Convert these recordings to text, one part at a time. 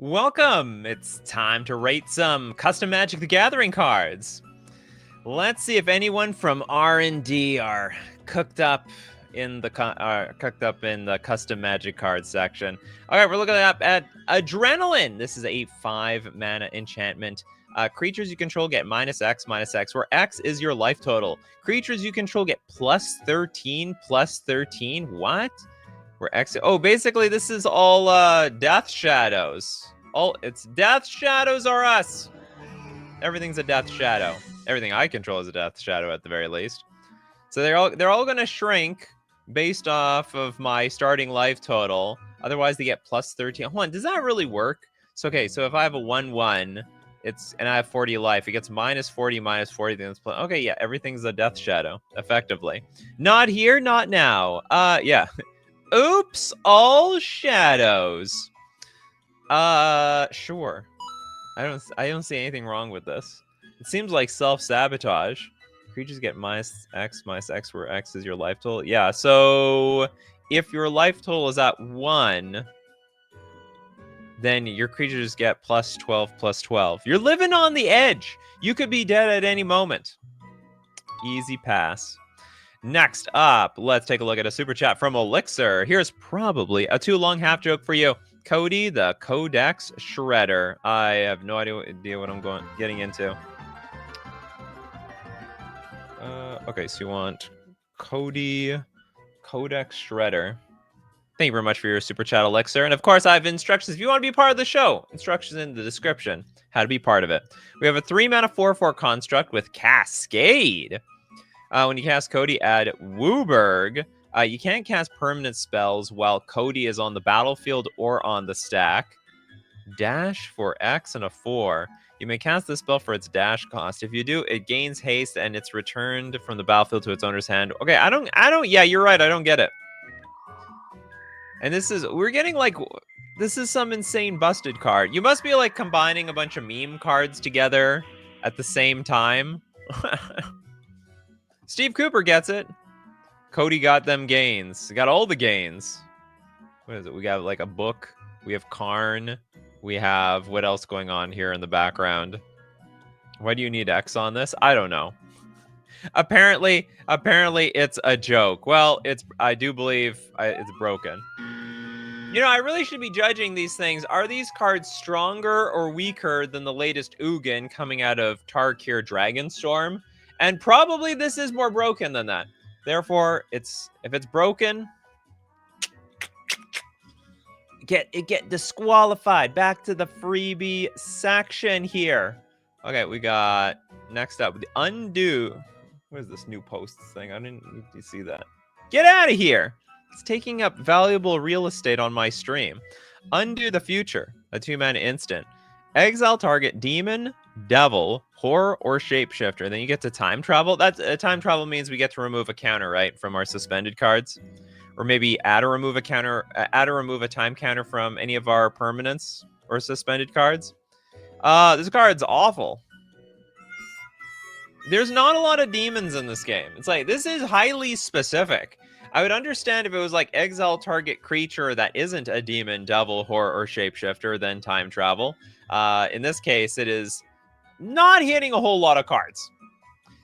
Welcome! It's time to rate some custom Magic the Gathering cards. Let's see if anyone from R&D are cooked up in the custom Magic cards section. All right, we're looking up at Adrenaline. This is a 5-mana enchantment. Creatures you control get -X/-X, where X is your life total. Creatures you control get +13/+13. What? Where X? Oh, basically this is all Death Shadows. It's Death Shadows are us. Everything's a Death Shadow. Everything I control is a Death Shadow at the very least. So they're all gonna shrink based off of my starting life total. Otherwise, they get +13. Hold on, does that really work? So okay, so if I have a 1/1, and I have 40 life, it gets -40/-40. Then it's okay, yeah, everything's a Death Shadow effectively. Not here, not now. Yeah. Oops, all shadows. Sure. I don't see anything wrong with this. It seems like self-sabotage. Creatures get -X/-X, where X is your life total. Yeah, so if your life total is at 1, then your creatures get +12/+12. You're living on the edge. You could be dead at any moment. Easy pass. Next up, let's take a look at a super chat from Elixir. Here's probably a too long half joke for you. Cody, the Codex Shredder. I have no idea what I'm getting into. Okay, so you want Cody, Codex Shredder. Thank you very much for your super chat, Elixir. And of course, I have instructions. If you want to be part of the show, instructions in the description, how to be part of it. We have a 3-mana 4/4 construct with Cascade. When you cast Cody, add Wooburg. You can't cast permanent spells while Cody is on the battlefield or on the stack. Dash for X and a 4. You may cast this spell for its dash cost. If you do, it gains haste and it's returned from the battlefield to its owner's hand. Okay, I don't, yeah, you're right, I don't get it. And we're getting like, this is some insane busted card. You must be like combining a bunch of meme cards together at the same time. Steve Cooper gets it. Cody got them gains. Got all the gains. What is it? We got like a book. We have Karn. We have what else going on here in the background? Why do you need X on this? I don't know. Apparently it's a joke. Well, I do believe it's broken. You know, I really should be judging these things. Are these cards stronger or weaker than the latest Ugin coming out of Tarkir Dragonstorm? And probably this is more broken than that. Therefore, if it's broken, get disqualified. Back to the freebie section here. Okay, we got next up the undo. What is this new posts thing? I didn't need to see that. Get out of here! It's taking up valuable real estate on my stream. Undo the future. A 2-mana instant. Exile target demon, devil, horror, or shapeshifter. Then you get to time travel. Time travel means we get to remove a counter, right, from our suspended cards, or maybe add or remove a time counter from any of our permanents or suspended cards. This card's awful. There's not a lot of demons in this game. It's like, this is highly specific. I would understand if it was like exile target creature that isn't a demon, devil, horror, or shapeshifter, then time travel. In this case, it is not hitting a whole lot of cards.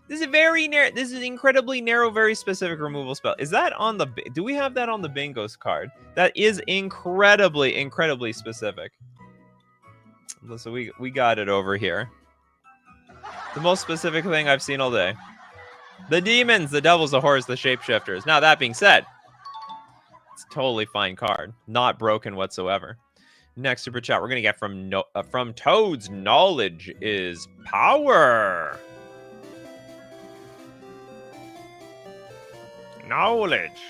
This is very narrow. This is incredibly narrow, very specific removal spell. Is that on the? Do we have that on the Bingos card? That is incredibly specific. So we got it over here. The most specific thing I've seen all day. The demons, the devils, the horrors, the shapeshifters. Now, that being said, it's a totally fine card. Not broken whatsoever. Next super chat we're going to get from Toad's Knowledge is Power. Knowledge.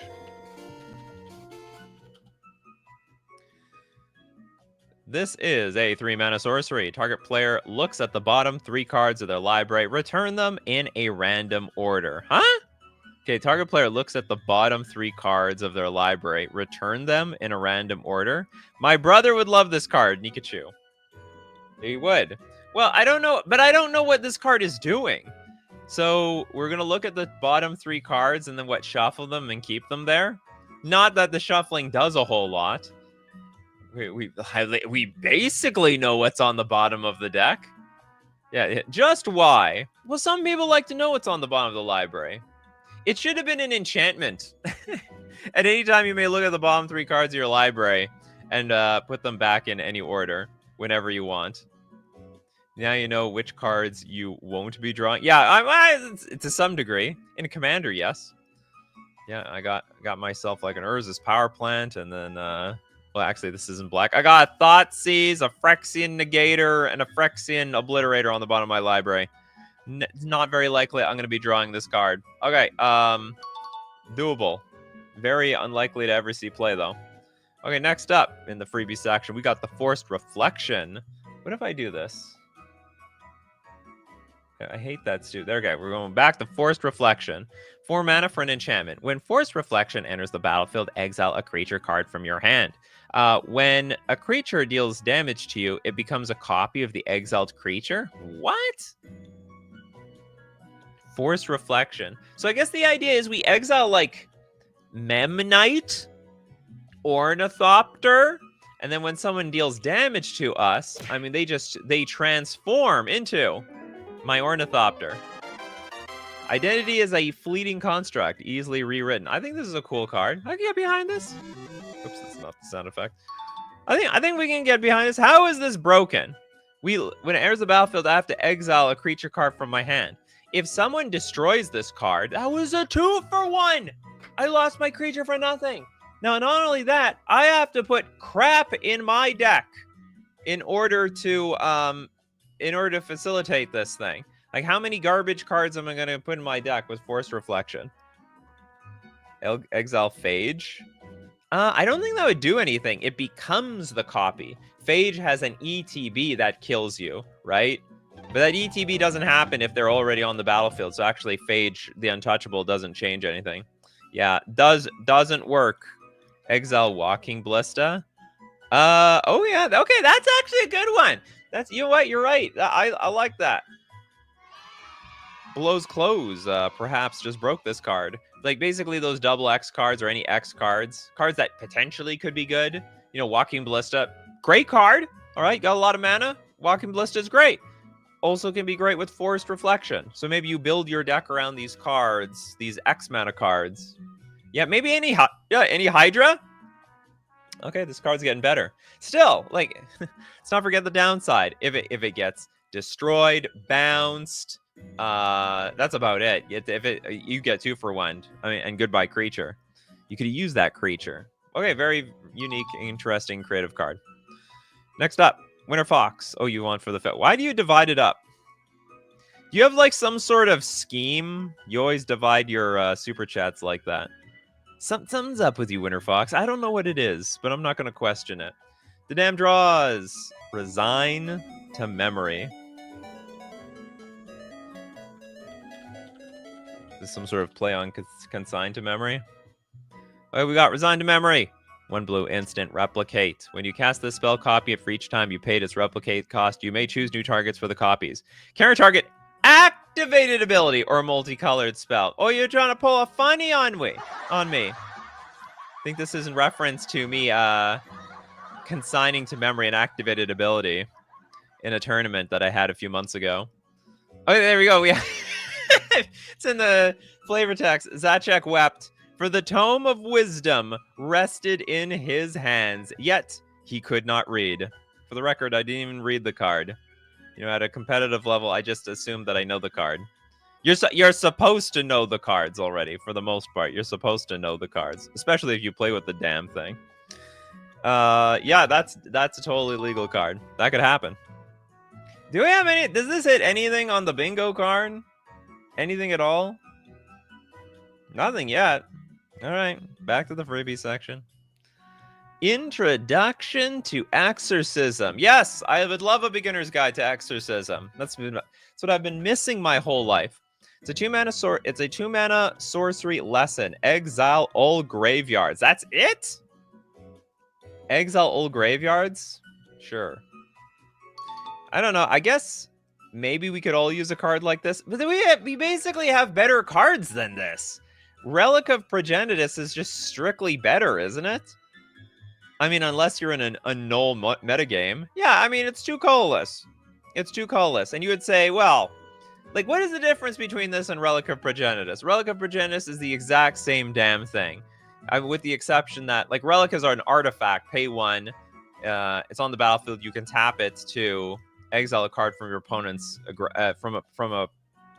This is a 3-mana sorcery. Target player looks at the bottom 3 cards of their library. Return them in a random order. Huh? Okay, target player looks at the bottom 3 cards of their library. Return them in a random order. My brother would love this card, Nikachu. He would. Well, I don't know, but I don't know what this card is doing. So we're going to look at the bottom 3 cards and then shuffle them and keep them there. Not that the shuffling does a whole lot. we basically know what's on the bottom of the deck. Yeah, just why? Well, some people like to know what's on the bottom of the library. It should have been an enchantment. At any time, you may look at the bottom 3 cards of your library and put them back in any order whenever you want. Now you know which cards you won't be drawing. Yeah, to some degree. In a Commander, yes. Yeah, I got myself like an Urza's Power Plant, and then, well, actually, this isn't black. I got a Thoughtseize, a Phyrexian Negator, and a Phyrexian Obliterator on the bottom of my library. Not very likely I'm going to be drawing this card. Okay, doable. Very unlikely to ever see play, though. Okay, next up in the freebie section, we got the Forced Reflection. What if I do this? I hate that, Stu. There we go. We're going back to Forced Reflection. 4 mana for an enchantment. When Forced Reflection enters the battlefield, exile a creature card from your hand. When a creature deals damage to you, it becomes a copy of the exiled creature. What? Forced Reflection. So I guess the idea is we exile, like, Memnite, Ornithopter, and then when someone deals damage to us, I mean, they transform into my Ornithopter. Identity is a fleeting construct, easily rewritten. I think this is a cool card. I can get behind this. Oops, that's not the sound effect. I think we can get behind this. How is this broken? When it enters the battlefield, I have to exile a creature card from my hand. If someone destroys this card, that was a 2-for-1. I lost my creature for nothing. Now, not only that, I have to put crap in my deck in order to facilitate this thing. Like, how many garbage cards am I going to put in my deck with Forced Reflection? Exile Phage. I don't think that would do anything. It becomes the copy. Phage has an ETB that kills you, right? But that ETB doesn't happen if they're already on the battlefield. So actually, Phage, the Untouchable, doesn't change anything. Yeah, doesn't work. Exile Walking Ballista. Oh yeah, okay, that's actually a good one. That's, you know what, you're right. I like that. Blow's Close, perhaps just broke this card. Like, basically those double X cards or any X cards that potentially could be good. You know, Walking Ballista, great card. All right, got a lot of mana. Walking Ballista is great. Also can be great with Forced Reflection. So maybe you build your deck around these cards, these X mana cards. Yeah, maybe any Hydra. Okay, this card's getting better. Still, like, let's not forget the downside. If it gets destroyed, bounced, that's about it. You get 2-for-1. I mean, and goodbye creature. You could use that creature. Okay, very unique, interesting, creative card. Next up, Winter Fox. Oh, you want for the fit. Why do you divide it up? Do you have like some sort of scheme? You always divide your super chats like that. Something's up with you, Winter Fox. I don't know what it is, but I'm not going to question it. The damn draws. Resign to Memory. Is this some sort of play on Consign to Memory? Okay, we got Resign to Memory. 1 blue, instant, replicate. When you cast this spell, copy it for each time you paid its replicate cost. You may choose new targets for the copies. Counter target activated ability or multicolored spell. Oh, you're trying to pull a funny on me. I think this is in reference to me consigning to memory an activated ability in a tournament that I had a few months ago. Okay, there we go. It's in the flavor text. Zacek wept. For the Tome of Wisdom rested in his hands, yet he could not read. For the record, I didn't even read the card. You know, at a competitive level, I just assumed that I know the card. You're supposed to know the cards already, for the most part. You're supposed to know the cards, especially if you play with the damn thing. Yeah, that's a totally legal card. That could happen. Do we have any? Does this hit anything on the bingo card? Anything at all? Nothing yet. All right, back to the freebie section. Introduction to Exorcism. Yes, I would love a beginner's guide to Exorcism. That's what I've been missing my whole life. It's a 2-mana sorcery lesson. Exile all graveyards. That's it? Exile all graveyards? Sure. I don't know. I guess maybe we could all use a card like this, but we basically have better cards than this. Relic of Progenitus is just strictly better, isn't it? I mean, unless you're in a null metagame. Yeah, I mean, it's too colorless. It's too colorless. And you would say, well, like, what is the difference between this and Relic of Progenitus? Relic of Progenitus is the exact same damn thing. With the exception that, like, Relic is an artifact. Pay 1. It's on the battlefield. You can tap it to exile a card from your opponent's from a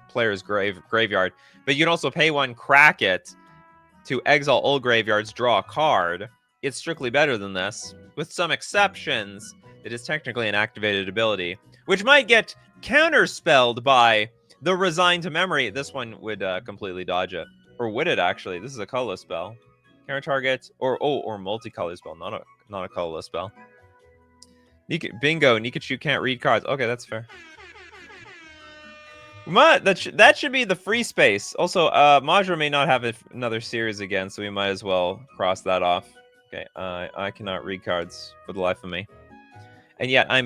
player's graveyard. But you can also pay 1, crack it to exile all graveyards, draw a card. It's strictly better than this, with some exceptions. It is technically an activated ability, which might get counterspelled by the Resign to Memory. This one would completely dodge it. Or would it, actually? This is a colorless spell. Counter target, or multicolor spell, not a colorless spell. Bingo, Nikachu can't read cards. Okay, that's fair. That should be the free space. Also, Majra may not have another series again, so we might as well cross that off. Okay, I cannot read cards for the life of me. And yet, I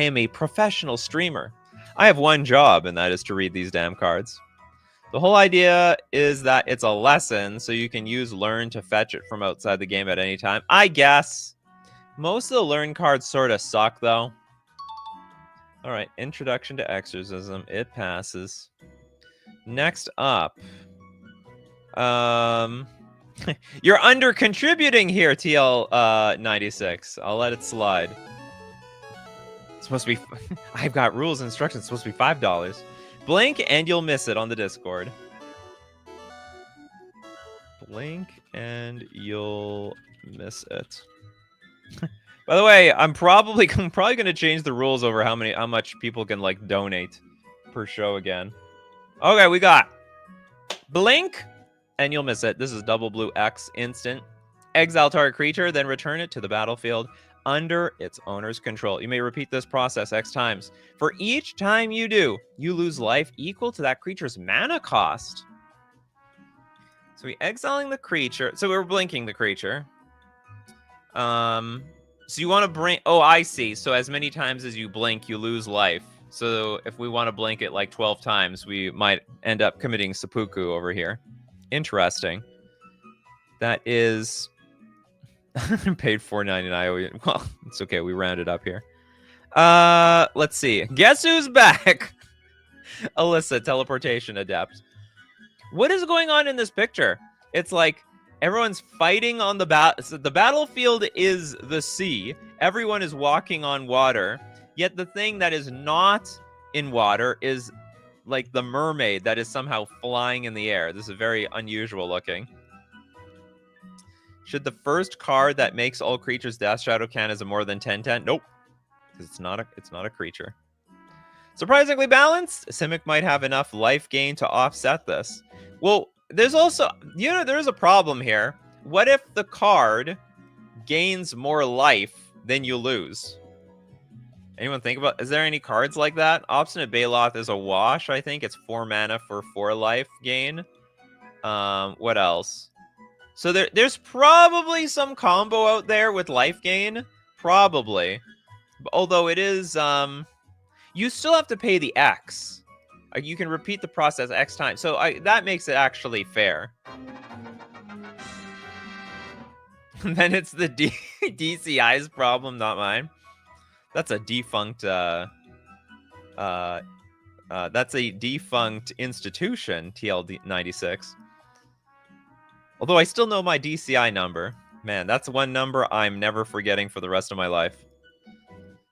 am a professional streamer. I have one job, and that is to read these damn cards. The whole idea is that it's a lesson, so you can use Learn to fetch it from outside the game at any time. I guess. Most of the Learn cards sort of suck, though. All right, Introduction to Exorcism. It passes. Next up. You're under-contributing here, TL96. I'll let it slide. It's supposed to be... I've got rules and instructions. It's supposed to be $5. Blink and you'll miss it on the Discord. Blink and you'll miss it. By the way, I'm probably going to change the rules over how much people can like donate per show again. Okay, we got blink and you'll miss it. This is double blue X instant. Exile target creature, then return it to the battlefield under its owner's control. You may repeat this process X times. For each time you do, you lose life equal to that creature's mana cost. So we're exiling the creature. So we're blinking the creature. So you want to bring... Oh, I see. So as many times as you blink, you lose life. So if we want to blink it like 12 times, we might end up committing seppuku over here. Interesting. That is... paid $4.99. Well, it's okay. We rounded up here. Let's see. Guess who's back? Alyssa, teleportation adept. What is going on in this picture? It's like everyone's fighting on the so the battlefield is the sea. Everyone is walking on water. Yet the thing that is not in water is like the mermaid that is somehow flying in the air. This is very unusual looking. Should the first card that makes all creatures Death Shadow count as a more than 10/10? Nope, because it's not a creature. Surprisingly balanced. Simic might have enough life gain to offset this. Well, there's also, there's a problem here. What if the card gains more life than you lose? Anyone think about? Is there any cards like that? Obstinate Baloth is a wash. I think it's 4 mana for 4 life gain. What else? So there's probably some combo out there with life gain. Probably. Although it is... you still have to pay the X. You can repeat the process X times. So that makes it actually fair. And then it's the DCI's problem, not mine. That's a defunct... that's a defunct institution, TL96. Although I still know my DCI number. Man, that's one number I'm never forgetting for the rest of my life.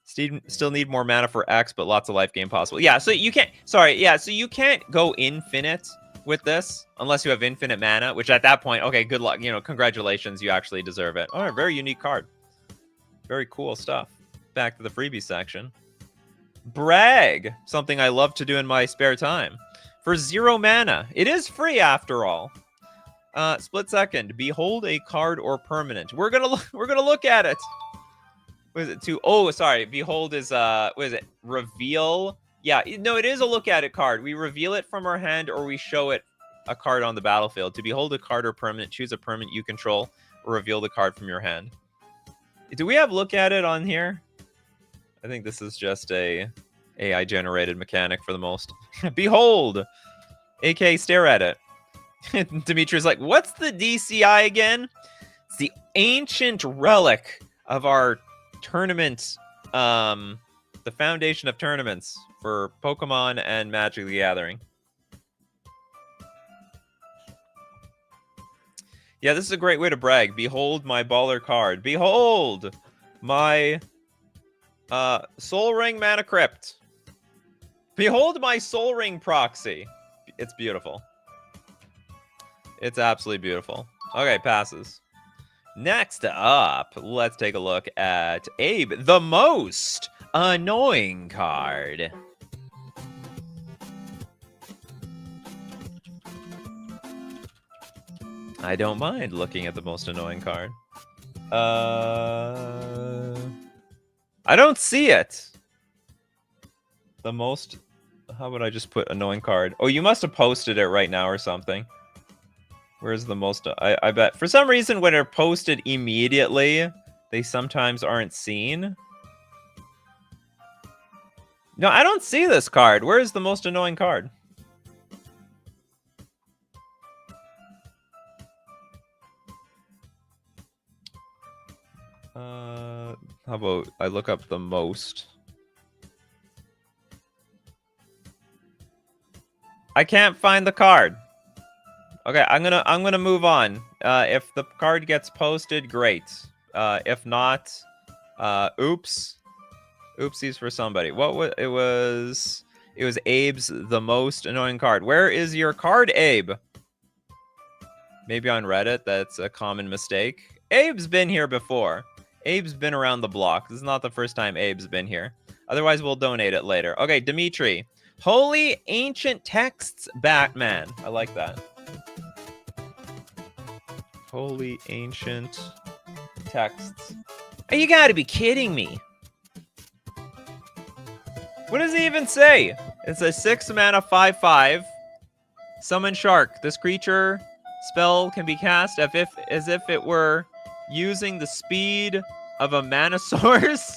Still need more mana for X, but lots of life gain possible. Yeah, so you can't... Sorry, yeah, so you can't go infinite with this unless you have infinite mana, which at that point, okay, good luck. Congratulations, you actually deserve it. Oh, very unique card. Very cool stuff. Back to the freebie section. Brag! Something I love to do in my spare time. For 0 mana. It is free after all. Split second. Behold a card or permanent. We're gonna look at it. What is it? Oh, sorry. Behold is what is it? Reveal. Yeah, no, it is a look at it card. We reveal it from our hand or we show it a card on the battlefield. To behold a card or permanent, choose a permanent you control or reveal the card from your hand. Do we have look at it on here? I think this is just a AI generated mechanic for the most. Behold, AK stare at it. Dimitri's like, what's the DCI again? It's the ancient relic of our tournament, the foundation of tournaments for Pokemon and Magic the Gathering. Yeah, this is a great way to brag. Behold my baller card. Behold my Soul Ring Mana Crypt. Behold my Soul Ring proxy. It's beautiful. It's absolutely beautiful. Okay, passes. Next up, let's take a look at Abe, the most annoying card. I don't mind looking at the most annoying card. I don't see it. The most... How about I just put annoying card? Oh, you must have posted it right now or something. Where's the most... I bet... For some reason, when they're posted immediately, they sometimes aren't seen. No, I don't see this card. Where is the most annoying card? How about I look up the most? I can't find the card. Okay, I'm gonna move on. If the card gets posted, great. If not, oops. Oopsies for somebody. What was it? It was Abe's the most annoying card. Where is your card, Abe? Maybe on Reddit. That's a common mistake. Abe's been here before. Abe's been around the block. This is not the first time Abe's been here. Otherwise, we'll donate it later. Okay, Dimitri. Holy Ancient Texts Batman. I like that. Holy Ancient Texts. Oh, you gotta be kidding me. What does he even say? It's a 6 mana 5/5. Summon Shark. This creature spell can be cast as if it were using the speed of a mana source,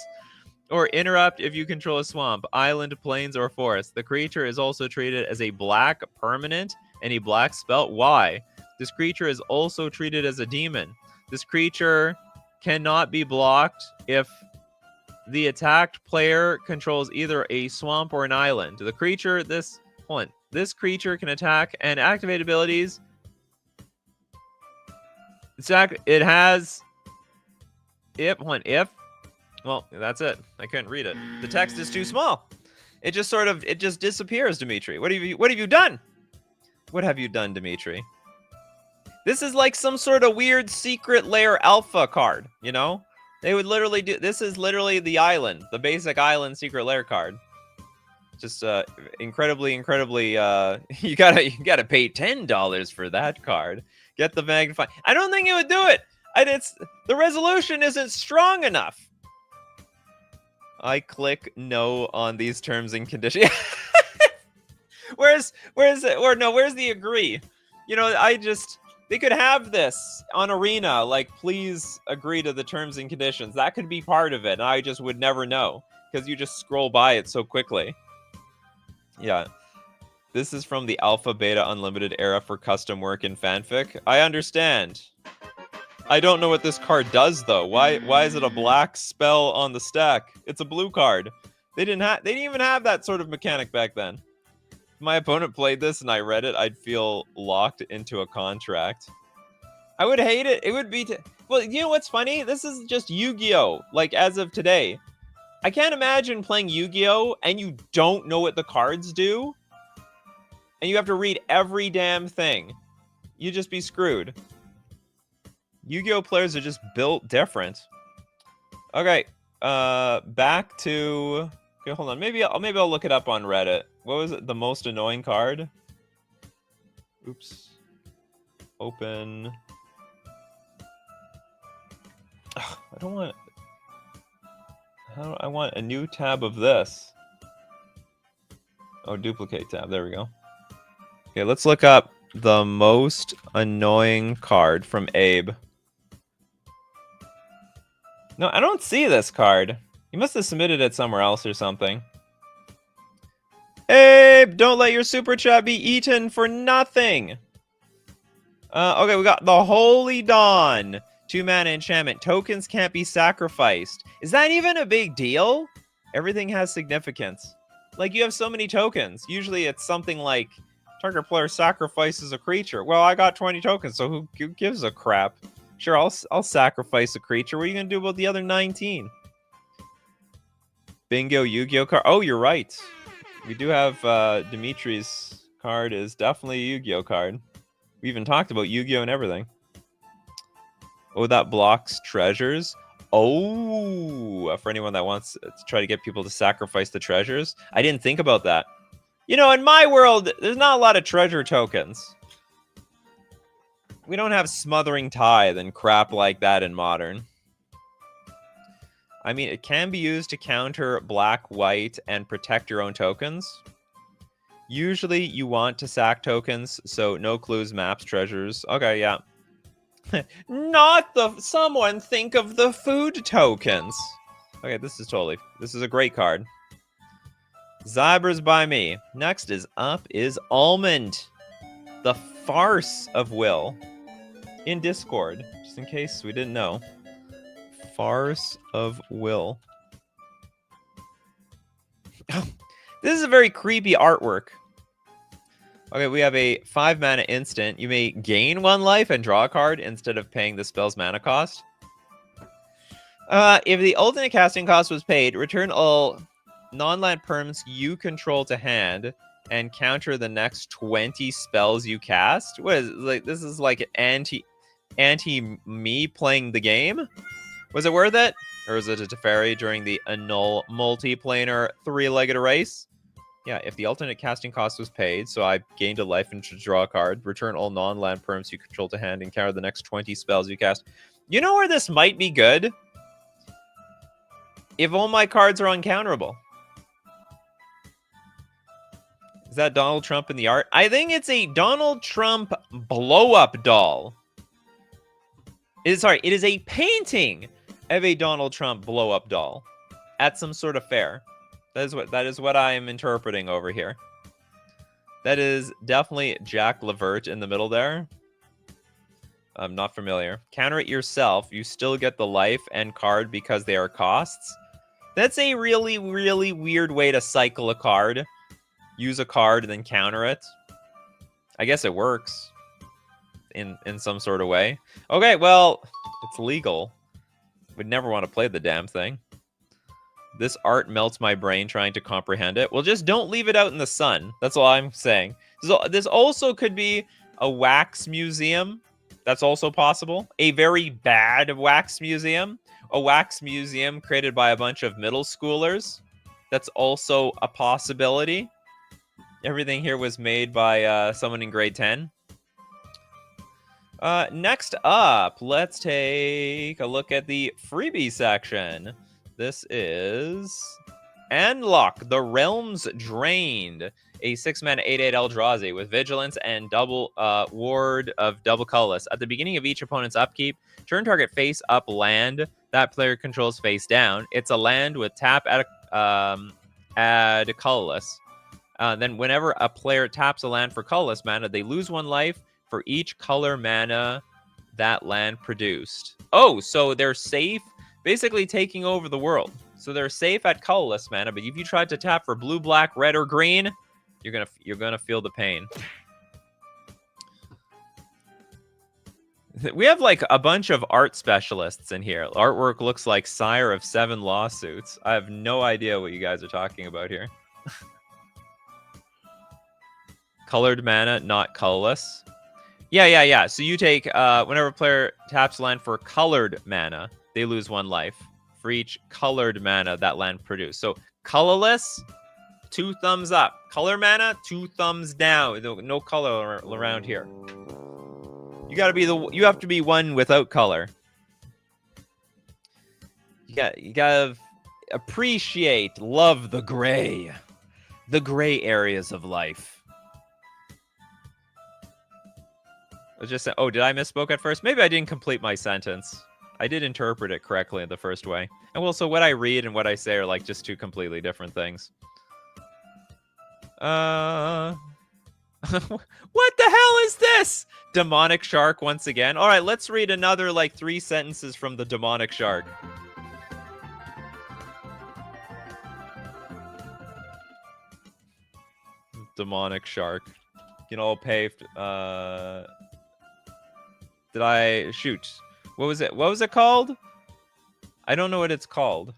or interrupt if you control a swamp, island, plains, or forest. The creature is also treated as a black permanent and a black spell. Why? This creature is also treated as a demon. This creature cannot be blocked if the attacked player controls either a swamp or an island. The creature, this creature can attack and activate abilities. It has well, that's it. I couldn't read it. The text is too small. It just disappears, Dimitri. What have you done? What have you done, Dimitri? This is like some sort of weird secret layer alpha card, you know? They would literally do this is literally the island, the basic island secret layer card. Just incredibly you gotta pay $10 for that card. Get the magnify. I don't think it would do it. The resolution isn't strong enough. I click no on these terms and conditions. Where's the agree? You know, they could have this on Arena, like, please agree to the terms and conditions. That could be part of it, and I just would never know, because you just scroll by it so quickly. Yeah. This is from the Alpha Beta Unlimited era for custom work in fanfic. I understand. I don't know what this card does, though. Why is it a black spell on the stack? It's a blue card. They didn't even have that sort of mechanic back then. If my opponent played this and I read it, I'd feel locked into a contract. I would hate it. It would be... Well, you know what's funny? This is just Yu-Gi-Oh! Like, as of today. I can't imagine playing Yu-Gi-Oh! And you don't know what the cards do. And you have to read every damn thing. You'd just be screwed. Yu-Gi-Oh! Players are just built different. Okay, back to... Okay, hold on. Maybe I'll look it up on Reddit. What was it? The most annoying card? Oops. Open. Ugh, I don't want... I want a new tab of this. Oh, duplicate tab. There we go. Okay, let's look up the most annoying card from Abe. No, I don't see this card. You must have submitted it somewhere else or something. Abe, don't let your super chat be eaten for nothing. Okay, we got the Holy Dawn. 2-mana enchantment. Tokens can't be sacrificed. Is that even a big deal? Everything has significance. Like, you have so many tokens. Usually it's something like, target player sacrifices a creature. Well, I got 20 tokens, so who gives a crap? Sure, I'll sacrifice a creature. What are you going to do about the other 19? Bingo Yu-Gi-Oh card. Oh, you're right. We do have Dimitri's card is definitely a Yu-Gi-Oh card. We even talked about Yu-Gi-Oh and everything. Oh, that blocks treasures. Oh, for anyone that wants to try to get people to sacrifice the treasures. I didn't think about that. You know, in my world, there's not a lot of treasure tokens. We don't have Smothering Tithe and crap like that in Modern. I mean, it can be used to counter black, white, and protect your own tokens. Usually, you want to sack tokens, so no clues, maps, treasures. Okay, yeah. Not the... Someone think of the food tokens. Okay, this is a great card. Zybers by me. Next is Almond. The Farce of Will. In Discord, just in case we didn't know. Farce of Will. This is a very creepy artwork. Okay, we have a 5-mana instant. You may gain 1 life and draw a card instead of paying the spell's mana cost. If the alternate casting cost was paid, return all non-land perms you control to hand and counter the next 20 spells you cast. What is like? This is like anti me playing the game. Was it worth it, or was it a Teferi during the Annul multiplanar 3-legged race? Yeah, if the alternate casting cost was paid, so I gained a life and to draw a card, return all non-land perms you control to hand and counter the next 20 spells you cast. You know where this might be good? If all my cards are uncounterable. Is that Donald Trump in the art? I think it's a Donald Trump blow-up doll. It is a painting of a Donald Trump blow-up doll at some sort of fair. That is what I am interpreting over here. That is definitely Jack Levert in the middle there. I'm not familiar. Counter it yourself. You still get the life and card because they are costs. That's a really, really weird way to cycle a card. Use a card and then counter it. I guess it works in some sort of way. Okay, well, it's legal. Would never want to play the damn thing. This art melts my brain trying to comprehend it. Well, just don't leave it out in the sun. That's all I'm saying. So this also could be a wax museum. That's also possible. A very bad wax museum. A wax museum created by a bunch of middle schoolers. That's also a possibility. Everything here was made by someone in grade 10. Next up, let's take a look at the freebie section. This is Anlock, the Realms Drained, a 6-mana 8/8 Eldrazi with Vigilance and double ward of double colorless. At the beginning of each opponent's upkeep, turn target face up land that player controls face down. It's a land with tap add colorless. Then whenever a player taps a land for colorless mana, they lose 1 life for each color mana that land produced. Oh, so they're safe, basically taking over the world. So they're safe at colorless mana, but if you tried to tap for blue, black, red, or green, you're gonna feel the pain. We have like a bunch of art specialists in here. Artwork looks like Sire of 7 Lawsuits. I have no idea what you guys are talking about here. Colored mana, not colorless. Yeah. So you take, whenever a player taps land for colored mana, they lose 1 life for each colored mana that land produced. So colorless, 2 thumbs up. Color mana, 2 thumbs down. No color around here. You have to be one without color. You gotta appreciate, love the gray areas of life. I was just saying, oh, did I misspoke at first? Maybe I didn't complete my sentence. I did interpret it correctly in the first way. And well, so what I read and what I say are like just 2 completely different things. What the hell is this? Demonic shark once again. All right, let's read another like 3 sentences from the demonic shark. Demonic shark. You know, pay. Did I shoot? What was it? What was it called? I don't know what it's called.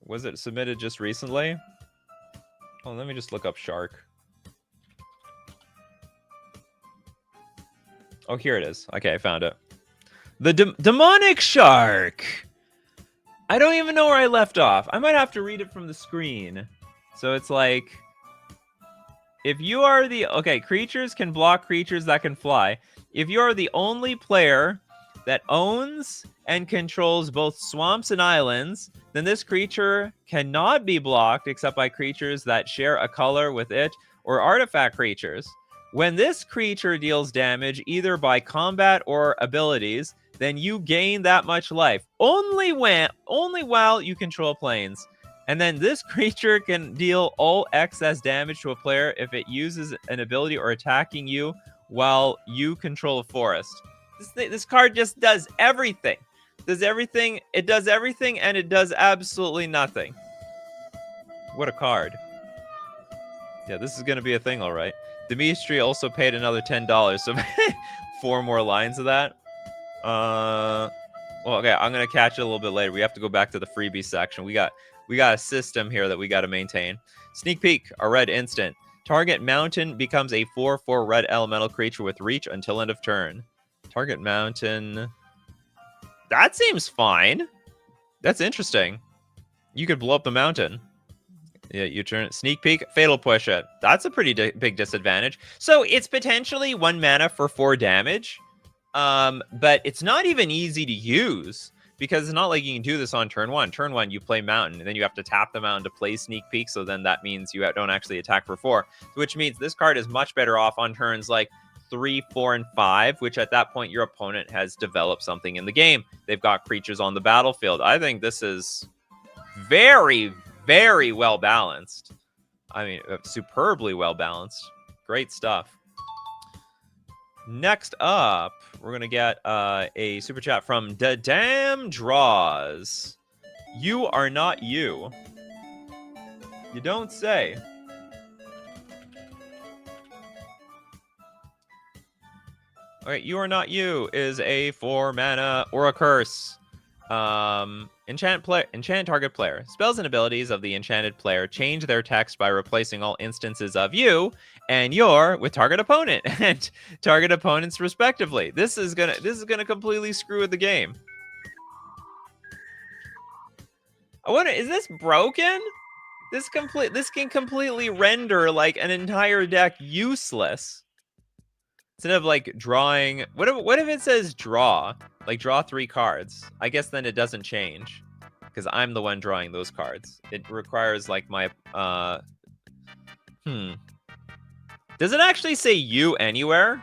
Was it submitted just recently? Oh, let me just look up shark. Oh, here it is. Okay, I found it. The demonic shark. I don't even know where I left off. I might have to read it from the screen. So it's like, if you are the... Okay, creatures can block creatures that can fly. If you are the only player that owns and controls both swamps and islands, then this creature cannot be blocked except by creatures that share a color with it or artifact creatures. When this creature deals damage either by combat or abilities, then you gain that much life. Only while you control planes. And then this creature can deal all excess damage to a player if it uses an ability or attacking you while you control a forest. This card just does everything. Does everything. It does everything and it does absolutely nothing. What a card. Yeah, this is going to be a thing, all right. Dimitri also paid another $10, so 4 more lines of that. Well, okay, I'm going to catch it a little bit later. We have to go back to the freebie section. We got a system here that we got to maintain. Sneak peek, a red instant. Target mountain becomes a 4/4 red elemental creature with reach until end of turn. Target mountain. That seems fine. That's interesting. You could blow up the mountain. Yeah, you turn sneak peek, fatal push it. That's a pretty big disadvantage. So it's potentially 1 mana for 4 damage. But it's not even easy to use because it's not like you can do this on turn 1. Turn 1, you play mountain, and then you have to tap the mountain to play sneak peek. So then that means you don't actually attack for 4, which means this card is much better off on turns like 3, 4, and 5, which at that point your opponent has developed something in the game. They've got creatures on the battlefield. I think this is very, very well balanced. I mean, superbly well balanced. Great stuff. Next up, we're going to get a super chat from Da Damn Draws. You are not you. You don't say. All right, you are not you is a 4 mana or a curse. Enchant target player. Spells and abilities of the enchanted player change their text by replacing all instances of you and your with target opponent and target opponents respectively. This is gonna completely screw with the game. I wonder, is this broken? This can completely render like an entire deck useless. Instead of like drawing, what if it says draw? Like draw 3 cards. I guess then it doesn't change because I'm the one drawing those cards. It requires like my Does it actually say you anywhere?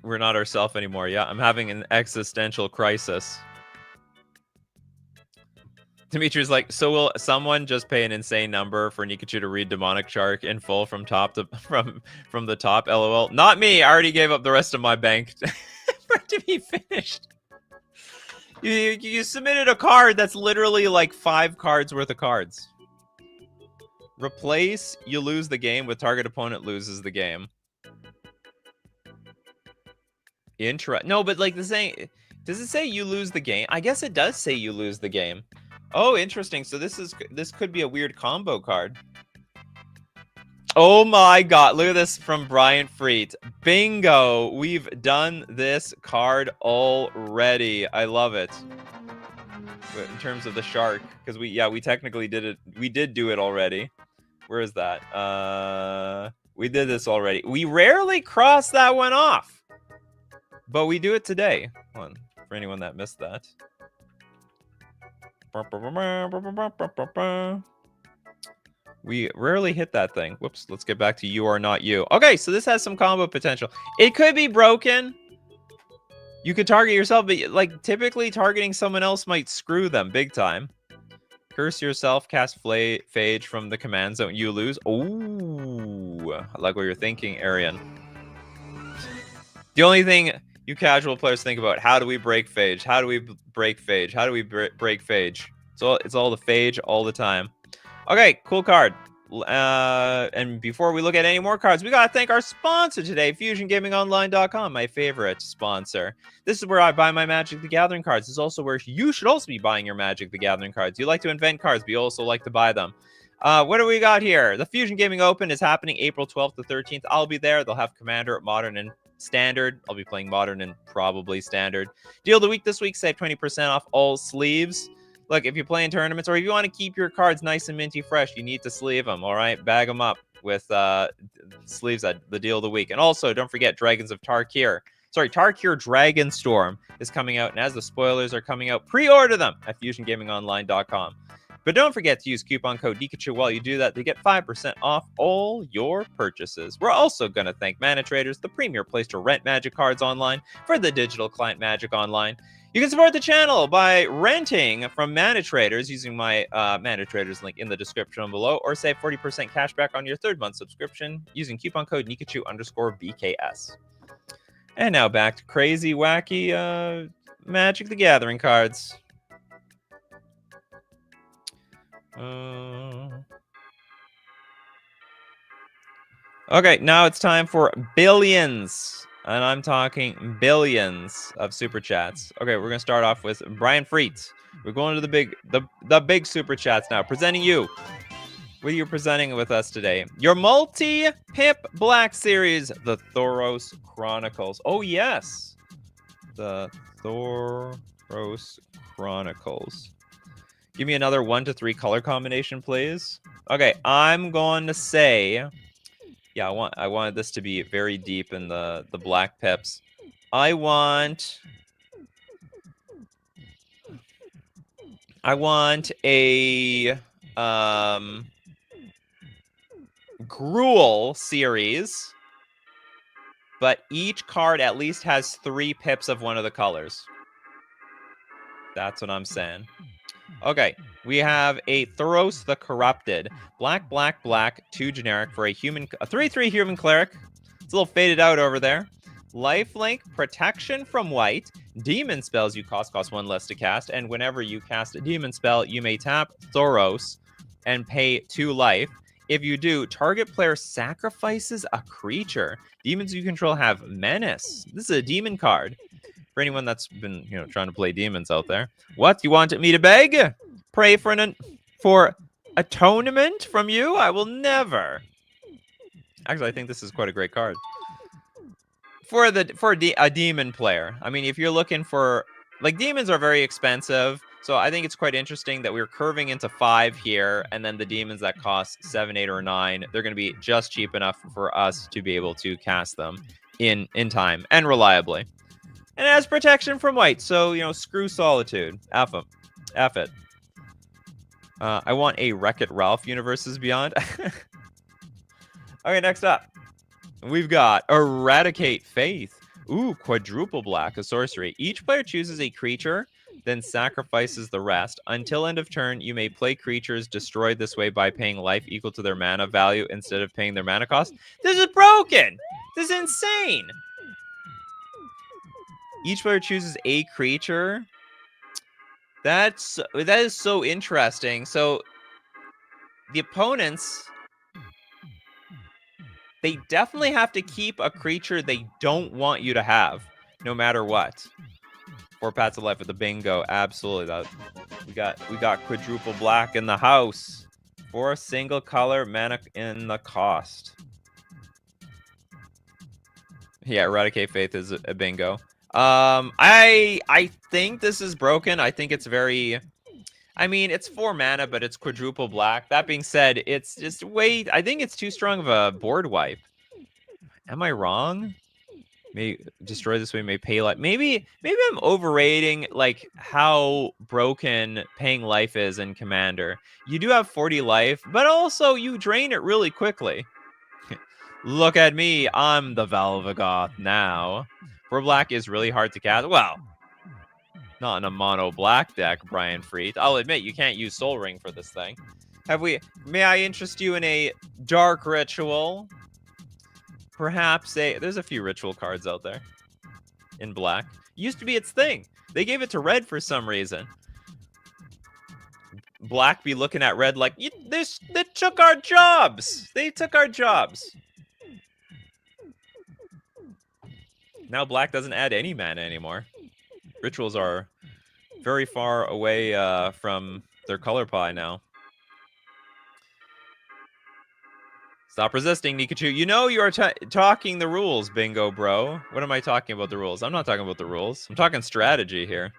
We're not ourselves anymore. Yeah, I'm having an existential crisis. Dimitri's like, so will someone just pay an insane number for Nikachu to read Demonic Shark in full from top to from the top? LOL. Not me. I already gave up the rest of my bank for it to be finished. You submitted a card that's literally like 5 cards worth of cards. Replace, you lose the game with target opponent loses the game. No, but like does it say you lose the game? I guess it does say you lose the game. Oh, interesting. So this could be a weird combo card. Oh my god, look at this from Brian Freet. Bingo! We've done this card already. I love it. In terms of the shark, because we technically did it. We did do it already. Where is that? We did this already. We rarely cross that one off. But we do it today. Hold on, for anyone that missed that. We rarely hit that thing. Whoops, let's get back to you are not you. Okay, so this has some combo potential. It could be broken. You could target yourself, but like typically targeting someone else might screw them big time. Curse yourself, cast Phage from the command zone. You lose. Ooh, I like what you're thinking, Arian. The only thing you casual players think about, how do we break Phage? How do we break Phage? How do we break Phage? It's all the Phage all the time. Okay, cool card. And before we look at any more cards, we gotta thank our sponsor today, FusionGamingOnline.com, my favorite sponsor. This is where I buy my Magic the Gathering cards. This is also where you should also be buying your Magic the Gathering cards. You like to invent cards, but you also like to buy them. What do we got here? The Fusion Gaming Open is happening April 12th to 13th. I'll be there. They'll have Commander, Modern, and Standard. I'll be playing Modern and probably Standard. Deal of the week this week, save 20% off all sleeves. Look, if you play in tournaments or if you want to keep your cards nice and minty fresh, you need to sleeve them, all right? Bag them up with sleeves at the deal of the week. And also, don't forget Dragons of Tarkir. Sorry, Tarkir Dragonstorm is coming out. And as the spoilers are coming out, pre-order them at FusionGamingOnline.com. But don't forget to use coupon code Nikachu while you do that to get 5% off all your purchases. We're also going to thank Mana Traders, the premier place to rent Magic cards online for the digital client Magic Online. You can support the channel by renting from Mana Traders using my Mana Traders link in the description below, or save 40% cash back on your 3rd month subscription using coupon code Nikachu_BKS. And now back to crazy, wacky Magic the Gathering cards. Okay, now it's time for billions. And I'm talking billions of super chats. Okay, we're gonna start off with Brian Freet. We're going to the big super chats now. Presenting you. What are you presenting with us today? Your multi-pip black series, the Thoros Chronicles. Oh yes, the Thoros Chronicles. Give me another 1 to 3 color combination, please. Okay, I'm going to say, yeah, I wanted this to be very deep in the black pips. I want a Gruul series, but each card at least has 3 pips of one of the colors. That's what I'm saying. Okay, we have a Thoros the Corrupted. Black, black, black, 2 generic for a 3/3 human cleric. It's a little faded out over there. Lifelink, protection from white. Demon spells you cost 1 less to cast. And whenever you cast a demon spell, you may tap Thoros and pay 2 life. If you do, target player sacrifices a creature. Demons you control have menace. This is a demon card. For anyone that's been, trying to play demons out there. What? You want me to beg? Pray for atonement from you? I will never. Actually, I think this is quite a great card. For a demon player. I mean, if you're looking for... Like, demons are very expensive. So I think it's quite interesting that we're curving into 5 here. And then the demons that cost 7, 8, or 9, they're going to be just cheap enough for us to be able to cast them in time and reliably. And it has protection from white, so, screw Solitude. F it. I want a Wreck-It Ralph Universes Beyond. Okay, next up. We've got Eradicate Faith. Ooh, quadruple black, a sorcery. Each player chooses a creature, then sacrifices the rest. Until end of turn, you may play creatures destroyed this way by paying life equal to their mana value instead of paying their mana cost. This is broken! This is insane! Each player chooses a creature. That is so interesting. So the opponents, they definitely have to keep a creature they don't want you to have, no matter what. 4 Pats of Life with the bingo. Absolutely. We got quadruple black in the house. 4 single color mana in the cost. Yeah, Eradicate Faith is a bingo. I think this is broken. I think it's very... I mean, it's 4 mana, but it's quadruple black. That being said, it's just I think it's too strong of a board wipe. Am I wrong? May destroy this way, may pay life. Maybe I'm overrating like how broken paying life is in Commander. You do have 40 life, but also you drain it really quickly. Look at me, I'm the Velvagoth now. 4 black is really hard to cast. Well, Not in a mono black deck, Brian Freed. I'll admit, you can't use Soul Ring for this thing. May I interest you in a dark ritual? Perhaps there's a few ritual cards out there in black. Used to be its thing. They gave it to red for some reason. Black be looking at red like, they took our jobs. They took our jobs. Now black doesn't add any mana anymore. Rituals are very far away from their color pie now. Stop resisting, Nikachu. You know you are talking the rules, bingo, bro. What am I talking about the rules? I'm not talking about the rules. I'm talking strategy here.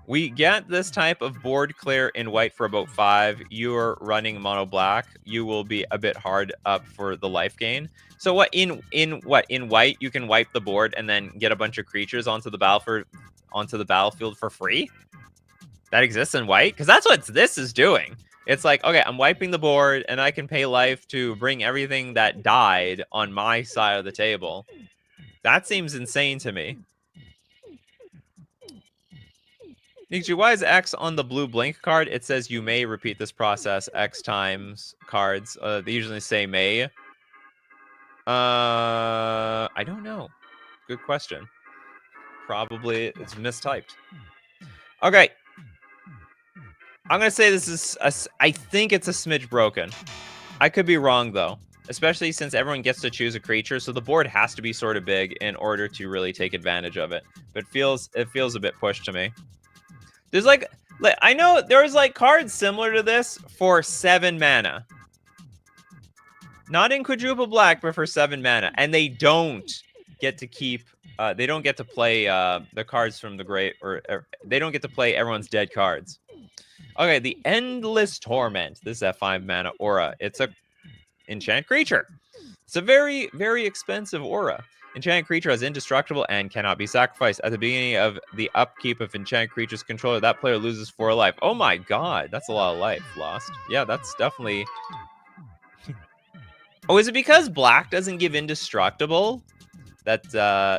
We get this type of board clear in white for about 5. You're running mono black. You will be a bit hard up for the life gain. So what in white you can wipe the board and then get a bunch of creatures onto the battlefield for free? That exists in white? Because that's what this is doing. It's like, okay, I'm wiping the board and I can pay life to bring everything that died on my side of the table. That seems insane to me. Nikachu, why is X on the blue blink card? It says you may repeat this process X times cards. They usually say may. I don't know. Good question. Probably it's mistyped. Okay. I'm going to say this is, I think it's a smidge broken. I could be wrong, though. Especially since everyone gets to choose a creature, so the board has to be sort of big in order to really take advantage of it. But it feels a bit pushed to me. There's like I know there's like cards similar to this for 7 mana. Not in quadruple black, but for 7 mana. And they don't get to keep, they don't get to play the cards from the great, or they don't get to play everyone's dead cards. Okay, the Endless Torment. This is a 5 mana aura. It's a enchant creature. It's a very, very expensive aura. Enchanted creature is indestructible and cannot be sacrificed. At the beginning of the upkeep of enchanted creature's controller, that player loses 4 life. Oh my god, that's a lot of life lost. Yeah, that's definitely... Oh, is it because black doesn't give indestructible that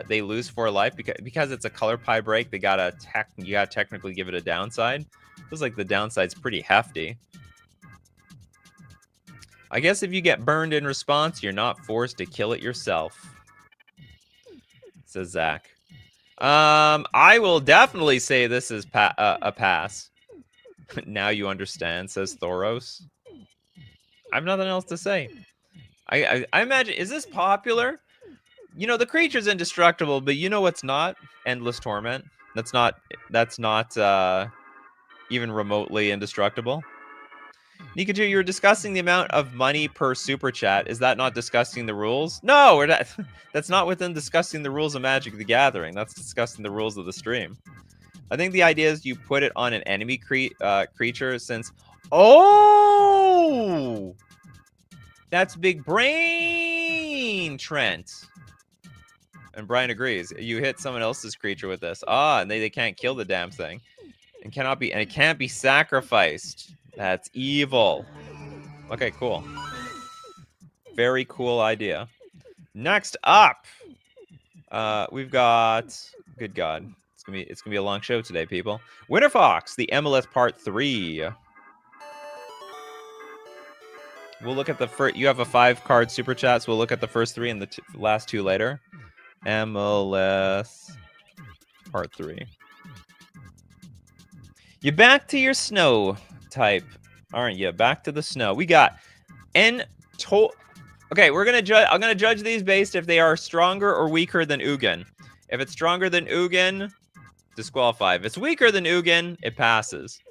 they lose 4 life? Because it's a color pie break, you gotta technically give it a downside. Feels like the downside's pretty hefty. I guess if you get burned in response, you're not forced to kill it yourself, says Zach. I will definitely say this is a pass. Now you understand, says Thoros. I have nothing else to say. I imagine, is this popular? You know, the creature's indestructible, but you know what's not? Endless Torment. That's not even remotely indestructible. Nikachu, you're discussing the amount of money per super chat. Is that not discussing the rules? No, we're not. That's not within discussing the rules of Magic the Gathering. That's discussing the rules of the stream. I think the idea is you put it on an enemy creature since... Oh! That's big brain, Trent. And Brian agrees. You hit someone else's creature with this. Ah, and they can't kill the damn thing. And it can't be sacrificed. That's evil. Okay, cool. Very cool idea. Next up, we've got... Good God. It's gonna be a long show today, people. Winter Fox, the MLS Part 3. We'll look at the first... You have a 5-card super chat, so we'll look at the first 3 and the last 2 later. MLS Part 3. You're back to your snow type, aren't you? Back to the snow. We got Okay, we're gonna judge. I'm gonna judge these based if they are stronger or weaker than Ugin. If it's stronger than Ugin, disqualify. If it's weaker than Ugin, it passes.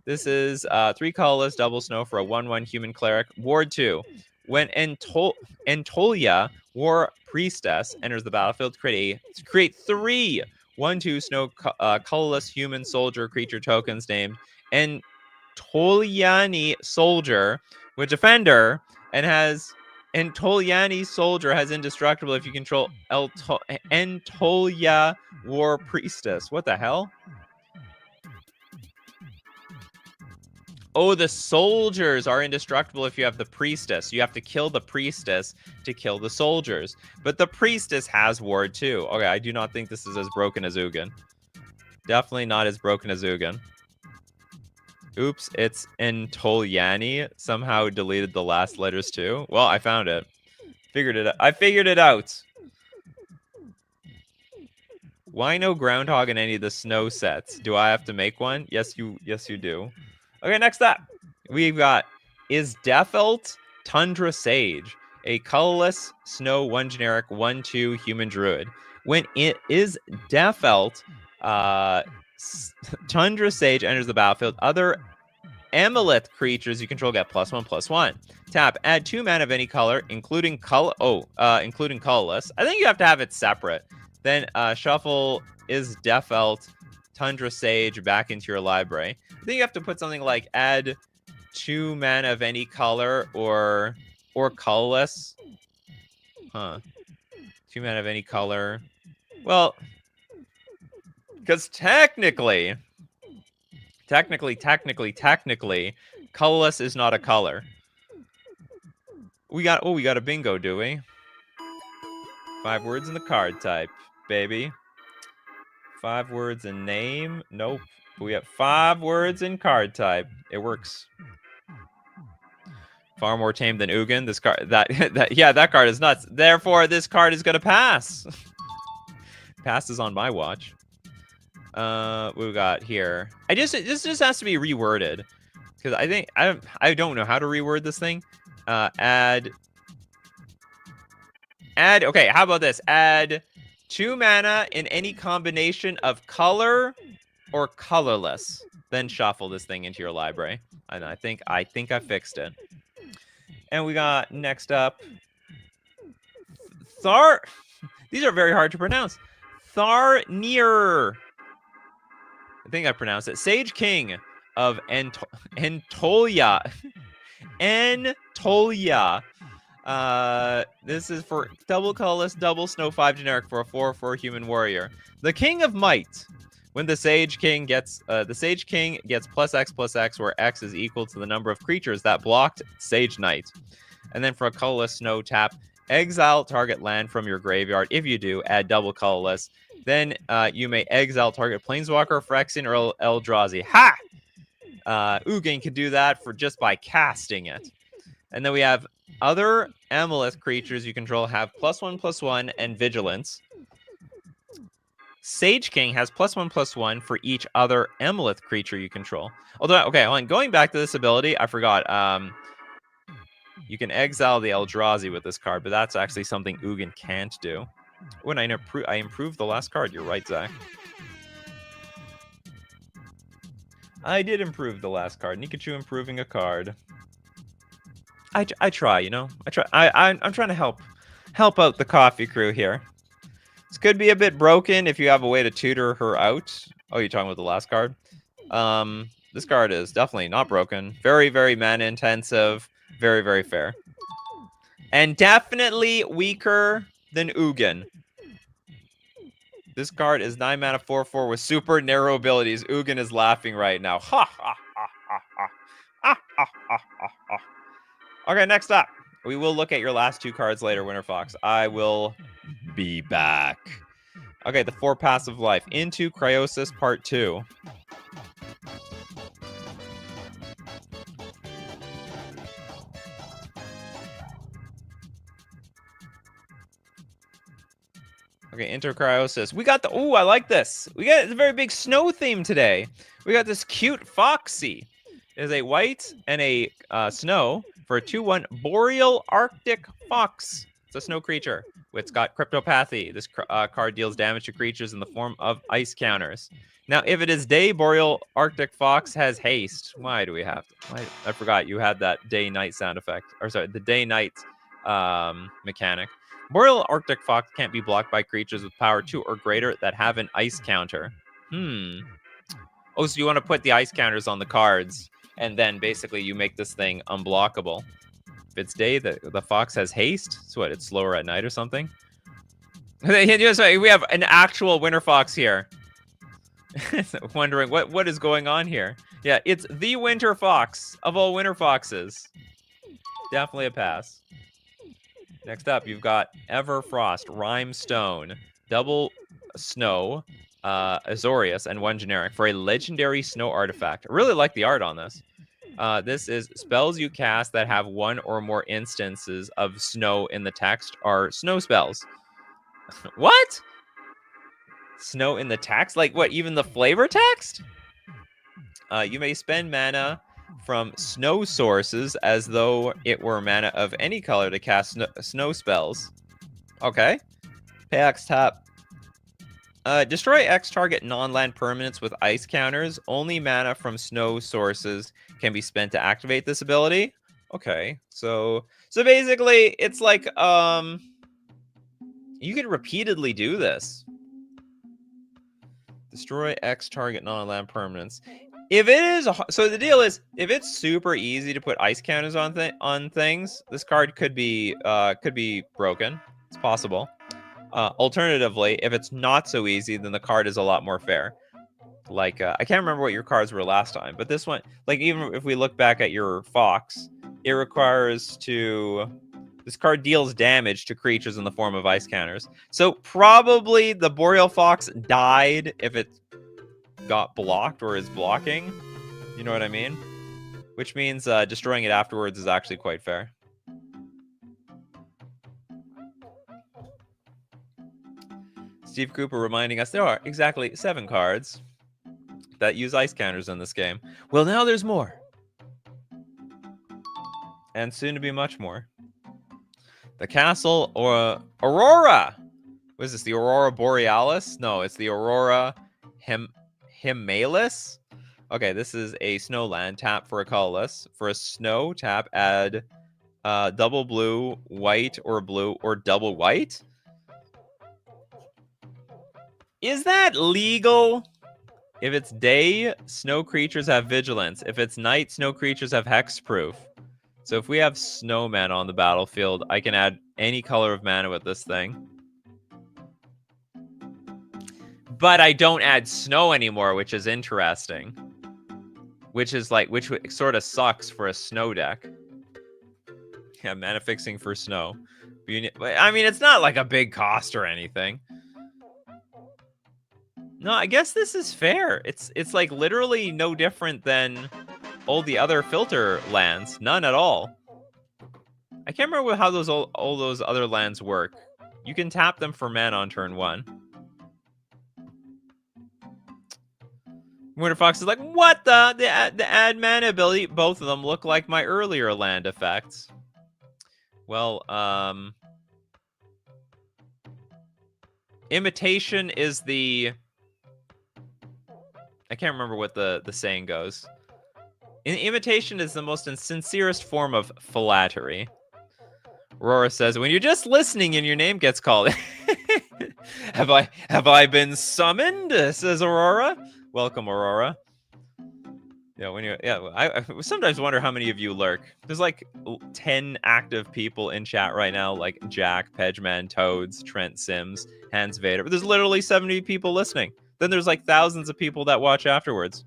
This is 3 colorless double snow for a 1/1 human cleric. Ward 2. When Entolia, War Priestess, enters the battlefield, create 3 1/2 snow colorless human soldier creature tokens named Entoliani Soldier with Defender, and has Entoliani Soldier has indestructible if you control Entolia War Priestess. What the hell? Oh, the soldiers are indestructible if you have the priestess. You have to kill the priestess to kill the soldiers. But the priestess has ward too. Okay, I do not think this is as broken as Ugin. Definitely not as broken as Ugin. Oops, it's Entolyani. Somehow deleted the last letters too. Well, I found it. Figured it out. I figured it out. Why no groundhog in any of the snow sets? Do I have to make one? Yes, you do. Okay, next up. We've got is Defelt Tundra Sage, a colorless snow 1 generic 1/2 human druid. When it is Defelt, Tundra Sage enters the battlefield. Other Amalith creatures you control get +1/+1. Tap, add 2 mana of any color, including colorless. I think you have to have it separate. Then shuffle is Defelt Tundra Sage back into your library. I think you have to put something like add 2 mana of any color or colorless. Huh. 2 mana of any color. Well, because technically, colorless is not a color. We got a bingo, do we? 5 words in the card type, baby. 5 words in name. Nope. We have 5 words in card type. It works. Far more tame than Ugin. This card that card is nuts. Therefore, this card is gonna pass. Passes on my watch. What we got here? This just has to be reworded. Because I think I don't know how to reword this thing. Add okay, how about this? Add 2 mana in any combination of color or colorless. Then shuffle this thing into your library. And I think I fixed it. And we got next up Thar. These are very hard to pronounce. Tharnir. I think I pronounced it. Sage King of Entolia. Entolia. This is for double colorless, double snow 5 generic for a 4/4 human warrior. The King of Might. When the Sage King gets +X/+X, where X is equal to the number of creatures that blocked Sage Knight. And then for a colorless snow tap, exile target land from your graveyard. If you do, add double colorless. Then you may exile target Planeswalker, Phyrexian, or Eldrazi. Ha! Ugin can do that for just by casting it. And then we have other Amalith creatures you control have +1/+1 and Vigilance. Sage King has +1/+1 for each other Amalith creature you control. Although, okay, hold on. Going back to this ability, I forgot. You can exile the Eldrazi with this card, but that's actually something Ugin can't do. When I improved the last card. You're right, Zach. I did improve the last card. Nikachu improving a card. I try, you know. I try. I'm trying to help out the coffee crew here. This could be a bit broken if you have a way to tutor her out. Oh, you're talking about the last card? This card is definitely not broken. Very, very mana intensive. Very, very fair. And definitely weaker than Ugin. This card is 9 mana 4/4 with super narrow abilities. Ugin is laughing right now. Ha ha ha ha ha. Ha ha ha ha ha. Okay, next up. We will look at your last 2 cards later, Winter Fox. I will be back. Okay, the 4 passive life. Into Cryosis Part 2. Okay, Into Cryosis. We got the... Ooh, I like this. We got a very big snow theme today. We got this cute Foxy. It is a white and a snow for a 2/1 Boreal Arctic Fox. It's a snow creature. It's got Cryptopathy. This card deals damage to creatures in the form of ice counters. Now, if it is day, Boreal Arctic Fox has haste. Why do we have to? I forgot you had that day-night sound effect. Or sorry, the day-night mechanic. Boreal Arctic Fox can't be blocked by creatures with power 2 or greater that have an ice counter. Oh, so you want to put the ice counters on the cards, and then basically you make this thing unblockable. If it's day, the fox has haste. So what? It's slower at night or something. We have an actual Winter Fox here. Wondering what is going on here. Yeah, it's the Winter Fox of all Winter Foxes. Definitely a pass. Next up, you've got Everfrost, Rime Stone, double snow Azorius, and 1 generic for a legendary snow artifact. I really like the art on this. This is spells you cast that have 1 or more instances of snow in the text are snow spells. What? Snow in the text? Like what, even the flavor text? You may spend mana from snow sources as though it were mana of any color to cast snow spells. Okay. Pay X tap. Destroy X target non-land permanents with ice counters. Only mana from snow sources can be spent to activate this ability. Okay, so basically it's like you can repeatedly do this. Destroy X target non-land permanents. If it is so the deal is if it's super easy to put ice counters on things, this card could be broken. It's possible. Alternatively, if it's not so easy, then the card is a lot more fair. Like, I can't remember what your cards were last time, but this one, like, even if we look back at your Fox, it requires this card deals damage to creatures in the form of ice counters. So probably the Boreal Fox died if it got blocked or is blocking. You know what I mean? Which means destroying it afterwards is actually quite fair. Steve Cooper reminding us there are exactly 7 cards that use ice counters in this game. Well, now there's more. And soon to be much more. The Castle or Aurora. What is this, the Aurora Borealis? No, it's the Aurora Himalis. Okay, this is a snow land. Tap for a colorless. For a snow, tap, add double blue, white, or blue, or double white. Is that legal? If it's day, snow creatures have vigilance. If it's night, snow creatures have hexproof. So if we have snow mana on the battlefield, I can add any color of mana with this thing. But I don't add snow anymore, which is interesting. Which sort of sucks for a snow deck. Yeah, mana fixing for snow. I mean, it's not like a big cost or anything. No, I guess this is fair. It's like literally no different than all the other filter lands. None at all. I can't remember how all those other lands work. You can tap them for mana on turn 1. Winter Fox is like, what the add mana ability? Both of them look like my earlier land effects. Well, imitation is the... I can't remember what the saying goes. Imitation is the most sincerest form of flattery. Aurora says, when you're just listening and your name gets called. Have I been summoned? Says Aurora. Welcome, Aurora. Yeah, I sometimes wonder how many of you lurk. There's like 10 active people in chat right now, like Jack, Pedgeman, Toads, Trent Sims, Hans Vader. But there's literally 70 people listening. Then there's like thousands of people that watch afterwards.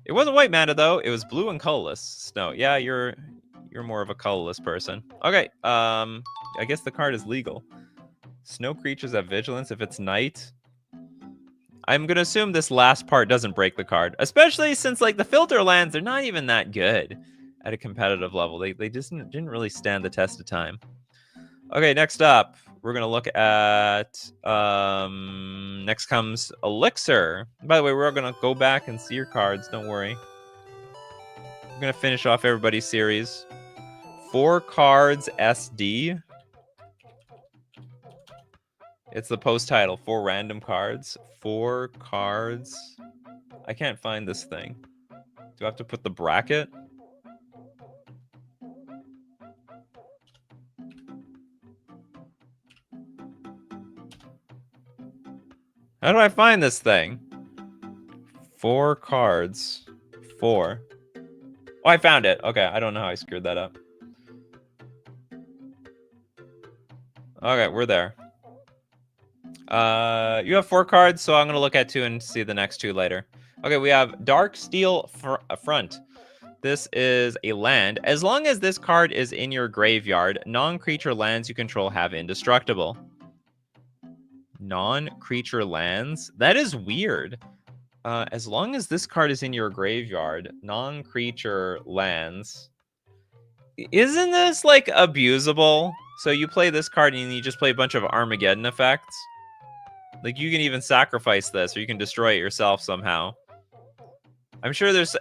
It wasn't white mana though. It was blue and colorless snow. Yeah, you're more of a colorless person. Okay. I guess the card is legal. Snow creatures have vigilance if it's night. I'm gonna assume this last part doesn't break the card, especially since like the filter lands, they're not even that good at a competitive level. They just didn't really stand the test of time. Okay, next up, we're going to look at, next comes Elixir. By the way, we're going to go back and see your cards. Don't worry. We're going to finish off everybody's series. 4 cards SD. It's the post title. 4 random cards. 4 cards. I can't find this thing. Do I have to put the bracket? How do I find this thing? 4 cards. 4. Oh, I found it. Okay, I don't know how I screwed that up. Okay, we're there. You have 4 cards, so I'm going to look at 2 and see the next 2 later. Okay, we have Dark Steel Front. This is a land. As long as this card is in your graveyard, non-creature lands you control have indestructible. Non-creature lands. That is weird. As long as this card is in your graveyard, non-creature lands. Isn't this like abusable? So you play this card and you just play a bunch of Armageddon effects. Like you can even sacrifice this, or you can destroy it yourself somehow. I'm sure there's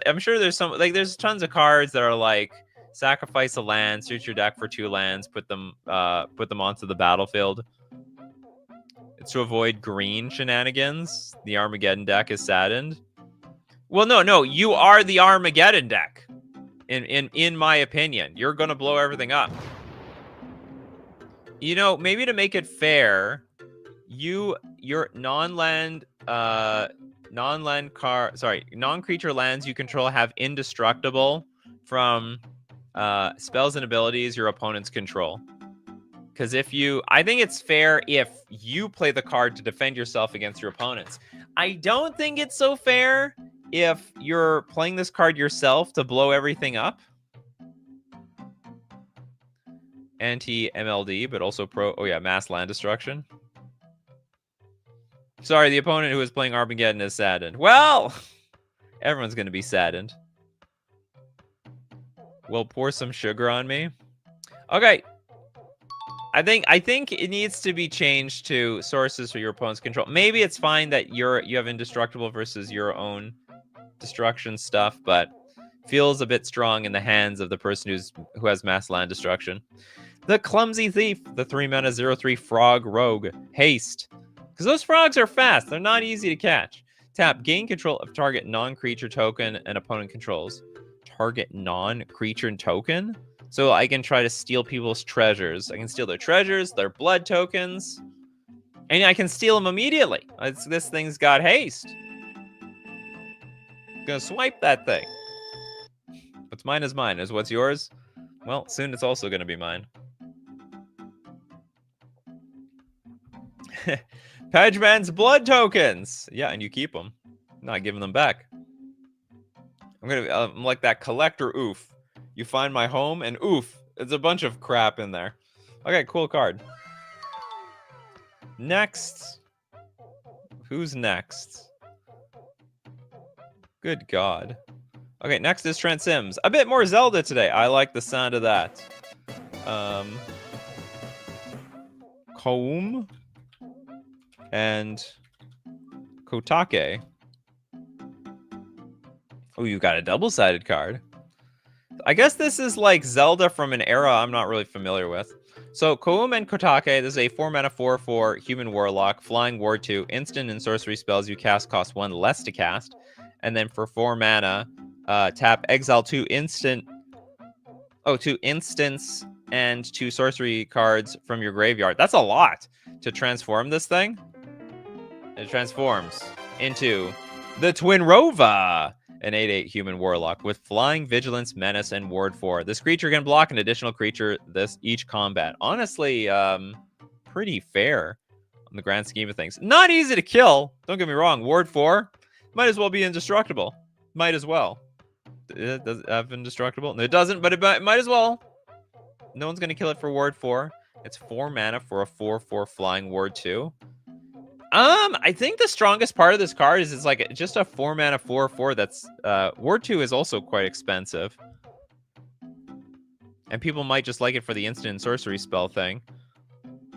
some, like, there's tons of cards that are like sacrifice a land, search your deck for 2 lands, put them onto the battlefield. It's to avoid green shenanigans. The Armageddon deck is saddened. Well, no, you are the Armageddon deck. In my opinion, you're gonna blow everything up. You know, maybe to make it fair, your non-creature lands you control have indestructible from spells and abilities your opponents control. Because I think it's fair if you play the card to defend yourself against your opponents. I don't think it's so fair if you're playing this card yourself to blow everything up. Anti-MLD, but also mass land destruction. Sorry, the opponent who is playing Armageddon is saddened. Well, everyone's going to be saddened. Will pour some sugar on me. Okay. I think it needs to be changed to sources for your opponent's control. Maybe it's fine that you have indestructible versus your own destruction stuff, but feels a bit strong in the hands of the person who has mass land destruction. The Clumsy Thief, the 3-mana 0/3 frog rogue. Haste. Because those frogs are fast. They're not easy to catch. Tap, gain control of target non-creature token and opponent controls. Target non-creature token? So I can try to steal people's treasures. I can steal their treasures, their blood tokens. And I can steal them immediately. This thing's got haste. Gonna swipe that thing. What's mine is mine. Is what's yours? Well, soon it's also gonna be mine. Pedgeman's blood tokens. Yeah, and you keep them. I'm not giving them back. I'm like that collector. Oof. You find my home and oof. It's a bunch of crap in there. Okay, cool card. Next. Who's next? Good God. Okay, next is Trent Sims. A bit more Zelda today. I like the sound of that. Koum and Kotake. Oh, you got a double-sided card. I guess this is like Zelda from an era I'm not really familiar with. So Koum and Kotake, this is a 4-mana 4/4 human warlock, flying ward 2, instant and sorcery spells you cast cost 1 less to cast. And then for 4 mana, tap, exile 2 instants and 2 sorcery cards from your graveyard. That's a lot to transform this thing. It transforms into the Twin Rova, an 8/8 human warlock with flying, vigilance, menace, and ward 4. This creature can block an additional creature each combat. Honestly, pretty fair on the grand scheme of things. Not easy to kill. Don't get me wrong. Ward 4 might as well be indestructible. Might as well. Does it have indestructible? No, it doesn't, but it might as well. No one's going to kill it for ward 4. It's 4 mana for a 4/4 flying ward 2. I think the strongest part of this card is it's like just a 4 mana 4/4 that's ward 2 is also quite expensive. And people might just like it for the instant and sorcery spell thing.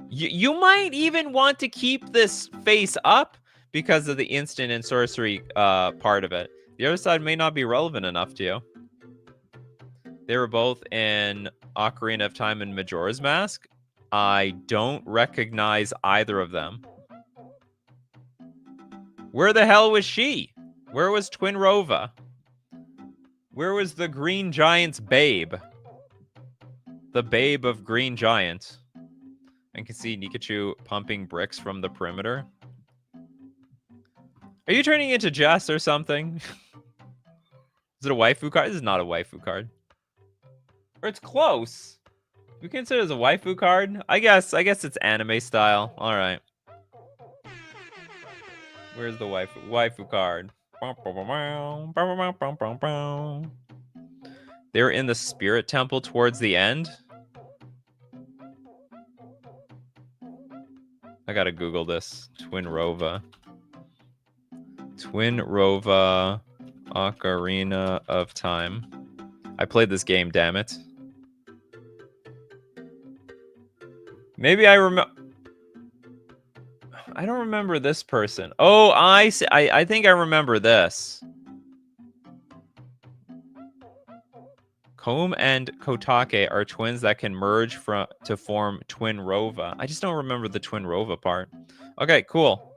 You might even want to keep this face up because of the instant and sorcery part of it. The other side may not be relevant enough to you. They were both in Ocarina of Time and Majora's Mask. I don't recognize either of them. Where the hell was she? Where was Twin Rova? Where was the Green Giant's babe? The babe of Green Giant. I can see Nikachu pumping bricks from the perimeter. Are you turning into Jess or something? Is it a waifu card? This is not a waifu card. Or it's close. You consider it as a waifu card? I guess it's anime style. All right. Where's the waifu card? They were in the spirit temple towards the end. I gotta Google this. Twinrova. Twinrova Ocarina of Time. I played this game, damn it. Maybe I remember. I don't remember this person. Oh, I see. I think I remember this. Comb and Kotake are twins that can merge to form Twinrova. I just don't remember the Twinrova part. Okay, cool.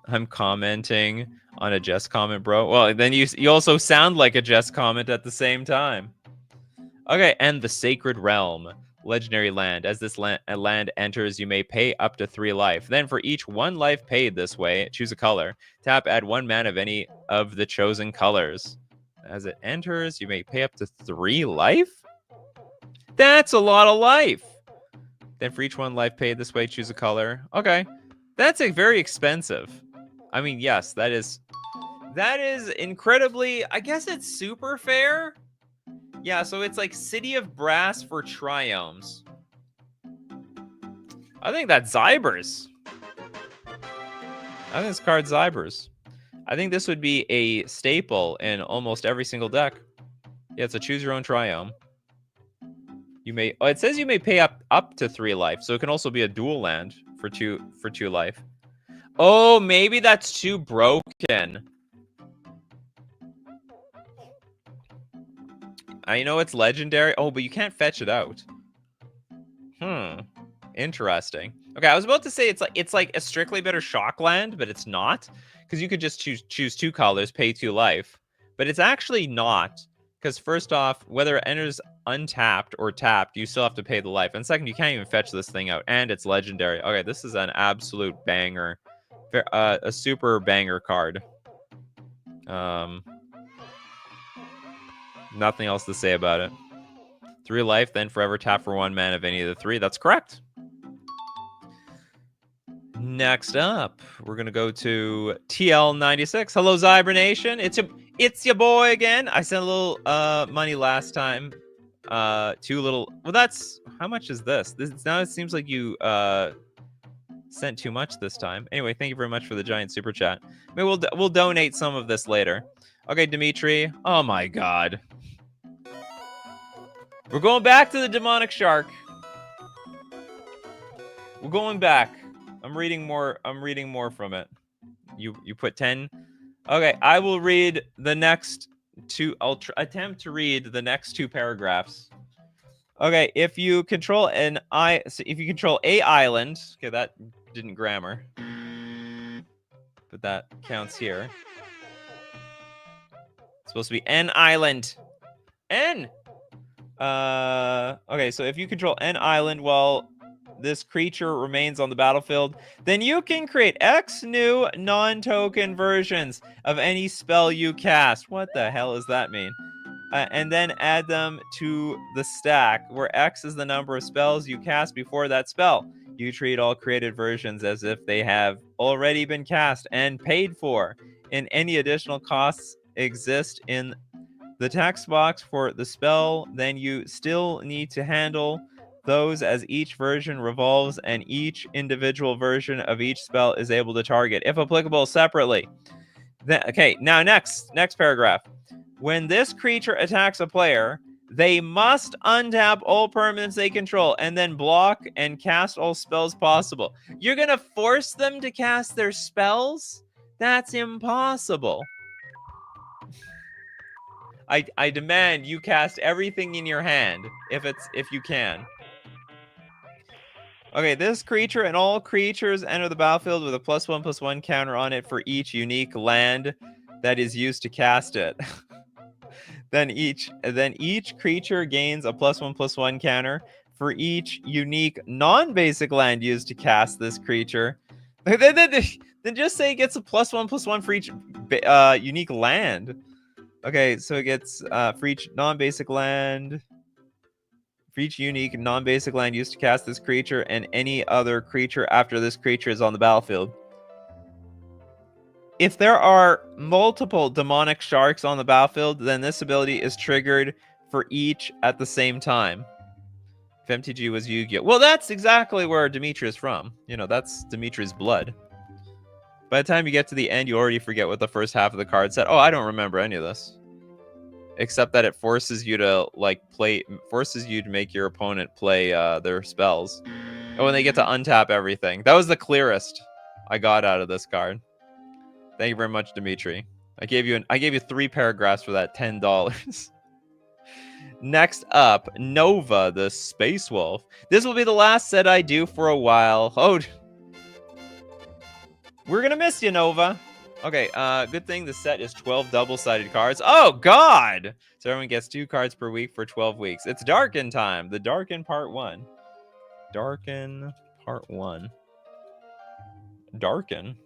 I'm commenting on a Jess comment, bro. Well, then you also sound like a Jess comment at the same time. Okay, and the Sacred Realm. Legendary land. As this land enters, you may pay up to 3 life. Then for each 1 life paid this way, choose a color. Tap, add 1 mana of any of the chosen colors. As it enters, you may pay up to 3 life? That's a lot of life. Then for each 1 life paid this way, choose a color. Okay. That's very expensive. I mean, yes, that is incredibly, I guess it's super fair. Yeah, so it's like City of Brass for Triomes. I think that's Zybers. I think this card's Zybers. I think this would be a staple in almost every single deck. Yeah, it's a choose your own Triome. You may it says you may pay up to 3 life, so it can also be a dual land for 2 life. Oh, maybe that's too broken. I know it's legendary. Oh, but you can't fetch it out. Interesting. Okay, I was about to say it's like a strictly better shock land, but it's not, because you could just choose 2 colors, pay 2 life. But it's actually not, because first off, whether it enters untapped or tapped, you still have to pay the life. And second, you can't even fetch this thing out, and it's legendary. Okay, this is an absolute banger. A super banger card. Nothing else to say about it. 3 life, then forever tap for 1 mana of any of the 3. That's correct. Next up, we're gonna go to TL96. Hello, Zyber Nation. It's your boy again. I sent a little money last time. 2 little. Well, that's how much is this? Now it seems like you sent too much this time. Anyway, thank you very much for the giant super chat. Maybe we'll donate some of this later. Okay, Dimitri. Oh my God. We're going back to the demonic shark. We're going back. I'm reading more from it. You put 10. Okay, I will read the next 2. I'll attempt to read the next 2 paragraphs. Okay, if you control a island, okay, that didn't grammar, but that counts here. It's supposed to be an island. N. Okay, so if you control an island while this creature remains on the battlefield, then you can create X new non-token versions of any spell you cast. What the hell does that mean? And then add them to the stack, where X is the number of spells you cast before that spell. You treat all created versions as if they have already been cast and paid for, and any additional costs exist in the text box for the spell, then you still need to handle those as each version revolves and each individual version of each spell is able to target, if applicable, separately. Okay, now next paragraph. When this creature attacks a player, they must untap all permanents they control and then block and cast all spells possible. You're gonna force them to cast their spells? That's impossible. I demand you cast everything in your hand if you can. Okay, this creature and all creatures enter the battlefield with a +1/+1 counter on it for each unique land that is used to cast it. Then each creature gains a +1/+1 counter for each unique non-basic land used to cast this creature. Then just say it gets a +1/+1 for each unique land. Okay, so it gets for each non-basic land, for each unique non-basic land used to cast this creature and any other creature after this creature is on the battlefield. If there are multiple demonic sharks on the battlefield, then this ability is triggered for each at the same time. If MTG was Yu-Gi-Oh. Well, that's exactly where Dimitri is from. You know, that's Dimitri's blood. By the time you get to the end, you already forget what the first half of the card said. Oh, I don't remember any of this. Except that it forces you to, like, forces you to make your opponent play their spells. And when they get to untap everything. That was the clearest I got out of this card. Thank you very much, Dimitri. I gave you 3 paragraphs for that $10. Next up, Nova, the Space Wolf. This will be the last set I do for a while. Oh, we're gonna miss you, Nova. Okay, good thing the set is 12 double-sided cards. Oh, God! So everyone gets 2 cards per week for 12 weeks. It's Darken time. The Darken Part 1. Darken Part 1. Darken.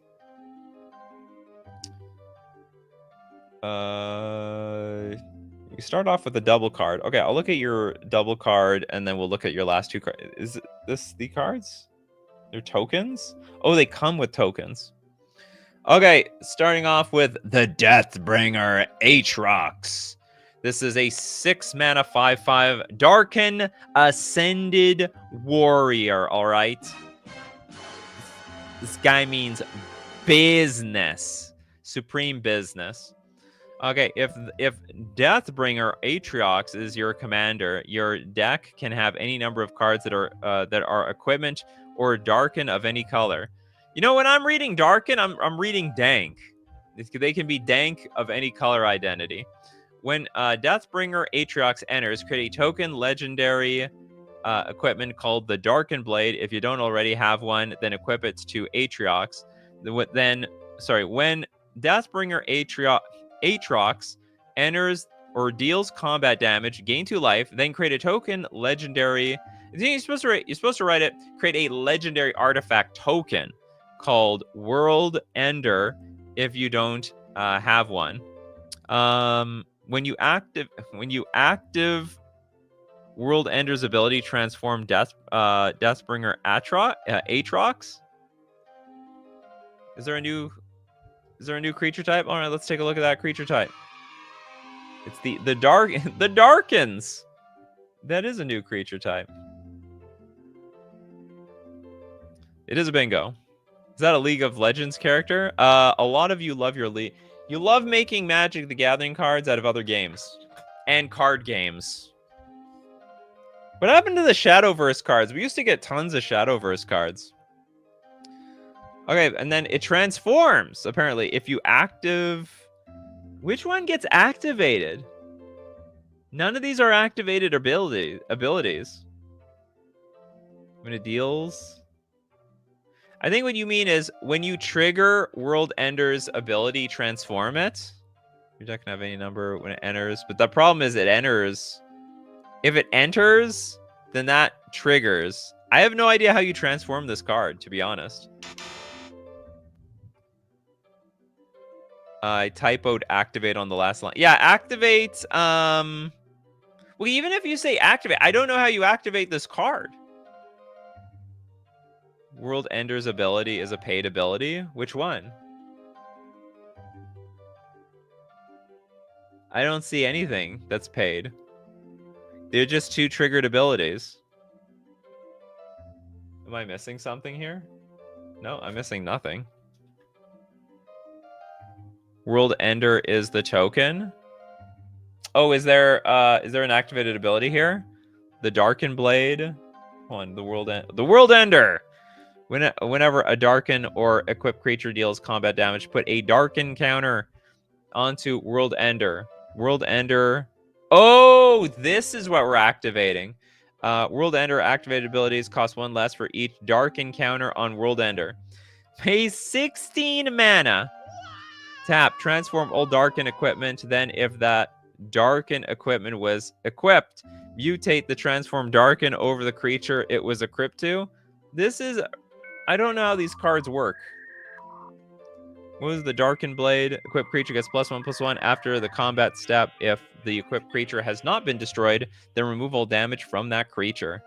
You start off with a double card. Okay, I'll look at your double card, and then we'll look at your last 2 cards. Is this the cards? They're tokens? Oh, they come with tokens. Okay, starting off with the Deathbringer Aatrox. This is a 6-mana 5/5 Darken Ascended Warrior, all right? This guy means business. Supreme business. Okay, if Deathbringer Aatrox is your commander, your deck can have any number of cards that are equipment or darken of any color. You know, when I'm reading darken, I'm reading dank. They can be dank of any color identity. When Deathbringer Aatrox enters, create a token legendary equipment called the Darken Blade. If you don't already have one, then equip it to Aatrox. When Deathbringer Aatrox enters or deals combat damage, gain 2 life, then create a token legendary. You're supposed to write it. Create a legendary artifact token called World Ender if you don't have one. When you active World Ender's ability, transform Deathbringer Aatrox. Is there a new creature type? All right, let's take a look at that creature type. It's the Darkens. That is a new creature type. It is a bingo. Is that a League of Legends character? A lot of you love your League. You love making Magic the Gathering cards out of other games and card games. What happened to the Shadowverse cards? We used to get tons of Shadowverse cards. Okay, and then it transforms, apparently. If you active... Which one gets activated? None of these are activated abilities. When it deals... I think what you mean is when you trigger World Ender's ability, transform it. Your deck can have any number when it enters. But the problem is it enters. If it enters, then that triggers. I have no idea how you transform this card, to be honest. I typoed activate on the last line. Yeah, activate. Well, even if you say activate, I don't know how you activate this card. World Ender's ability is a paid ability. Which one? I don't see anything that's paid. They're just 2 triggered abilities. Am I missing something here? No, I'm missing nothing. World Ender is the token. Oh, is there an activated ability here? The Darken Blade. Hold on, the World Ender. Whenever a Darken or equipped creature deals combat damage, put a Darken counter onto World Ender. World Ender. Oh, this is what we're activating. World Ender activated abilities cost 1 less for each Darken counter on World Ender. Pay 16 mana. Tap, transform all Darken equipment. Then if that Darken equipment was equipped, mutate the transform Darken over the creature it was equipped to. This is... I don't know how these cards work. What was the Darken Blade? Equipped creature gets +1/+1 after the combat step. If the equipped creature has not been destroyed, then remove all damage from that creature.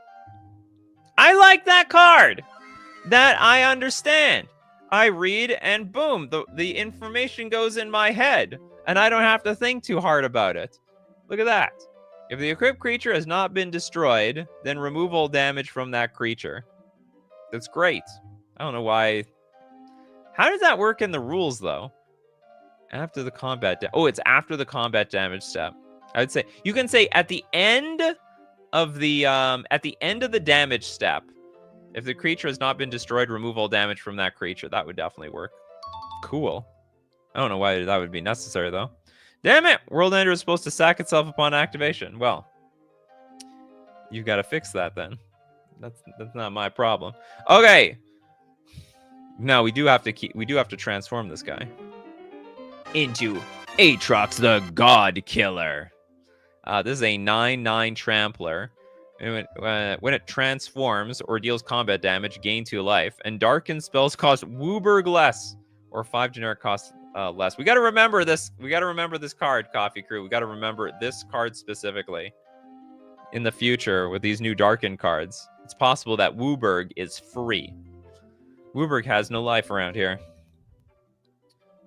I like that card! That I understand. I read and boom, the information goes in my head. And I don't have to think too hard about it. Look at that. If the equipped creature has not been destroyed, then remove all damage from that creature. That's great. I don't know why. How does that work in the rules, though? After the combat... Oh, it's after the combat damage step. I would say... You can say at the end of the... at the end of the damage step, if the creature has not been destroyed, remove all damage from that creature. That would definitely work. Cool. I don't know why that would be necessary, though. Damn it! World Ender is supposed to sack itself upon activation. Well, you've got to fix that then. That's not my problem. Okay. Now we do have to transform this guy into Aatrox the God Killer. This is a 9/9 Trampler. And when it transforms or deals combat damage, gain 2 life, and darken spells cost Wooburg less, or 5 generic costs less. We got to remember this. We got to remember this card, Coffee Crew. We got to remember this card specifically. In the future, with these new darkened cards, it's possible that Wooburg is free. Wooburg has no life around here.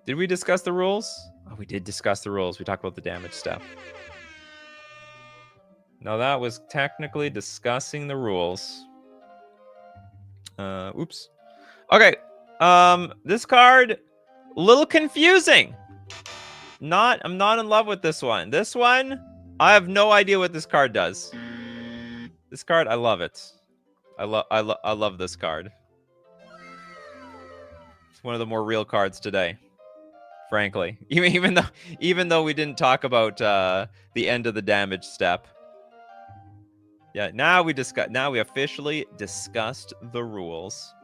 Did we discuss the rules? Oh, we did discuss the rules. We talked about the damage step. No, that was technically discussing the rules. Oops. Okay. This card, a little confusing. I'm not in love with this one. This one, I have no idea what this card does. This card, I love it. I love this card. It's one of the more real cards today, frankly. Even though we didn't talk about the end of the damage step. Yeah, now we officially discussed the rules.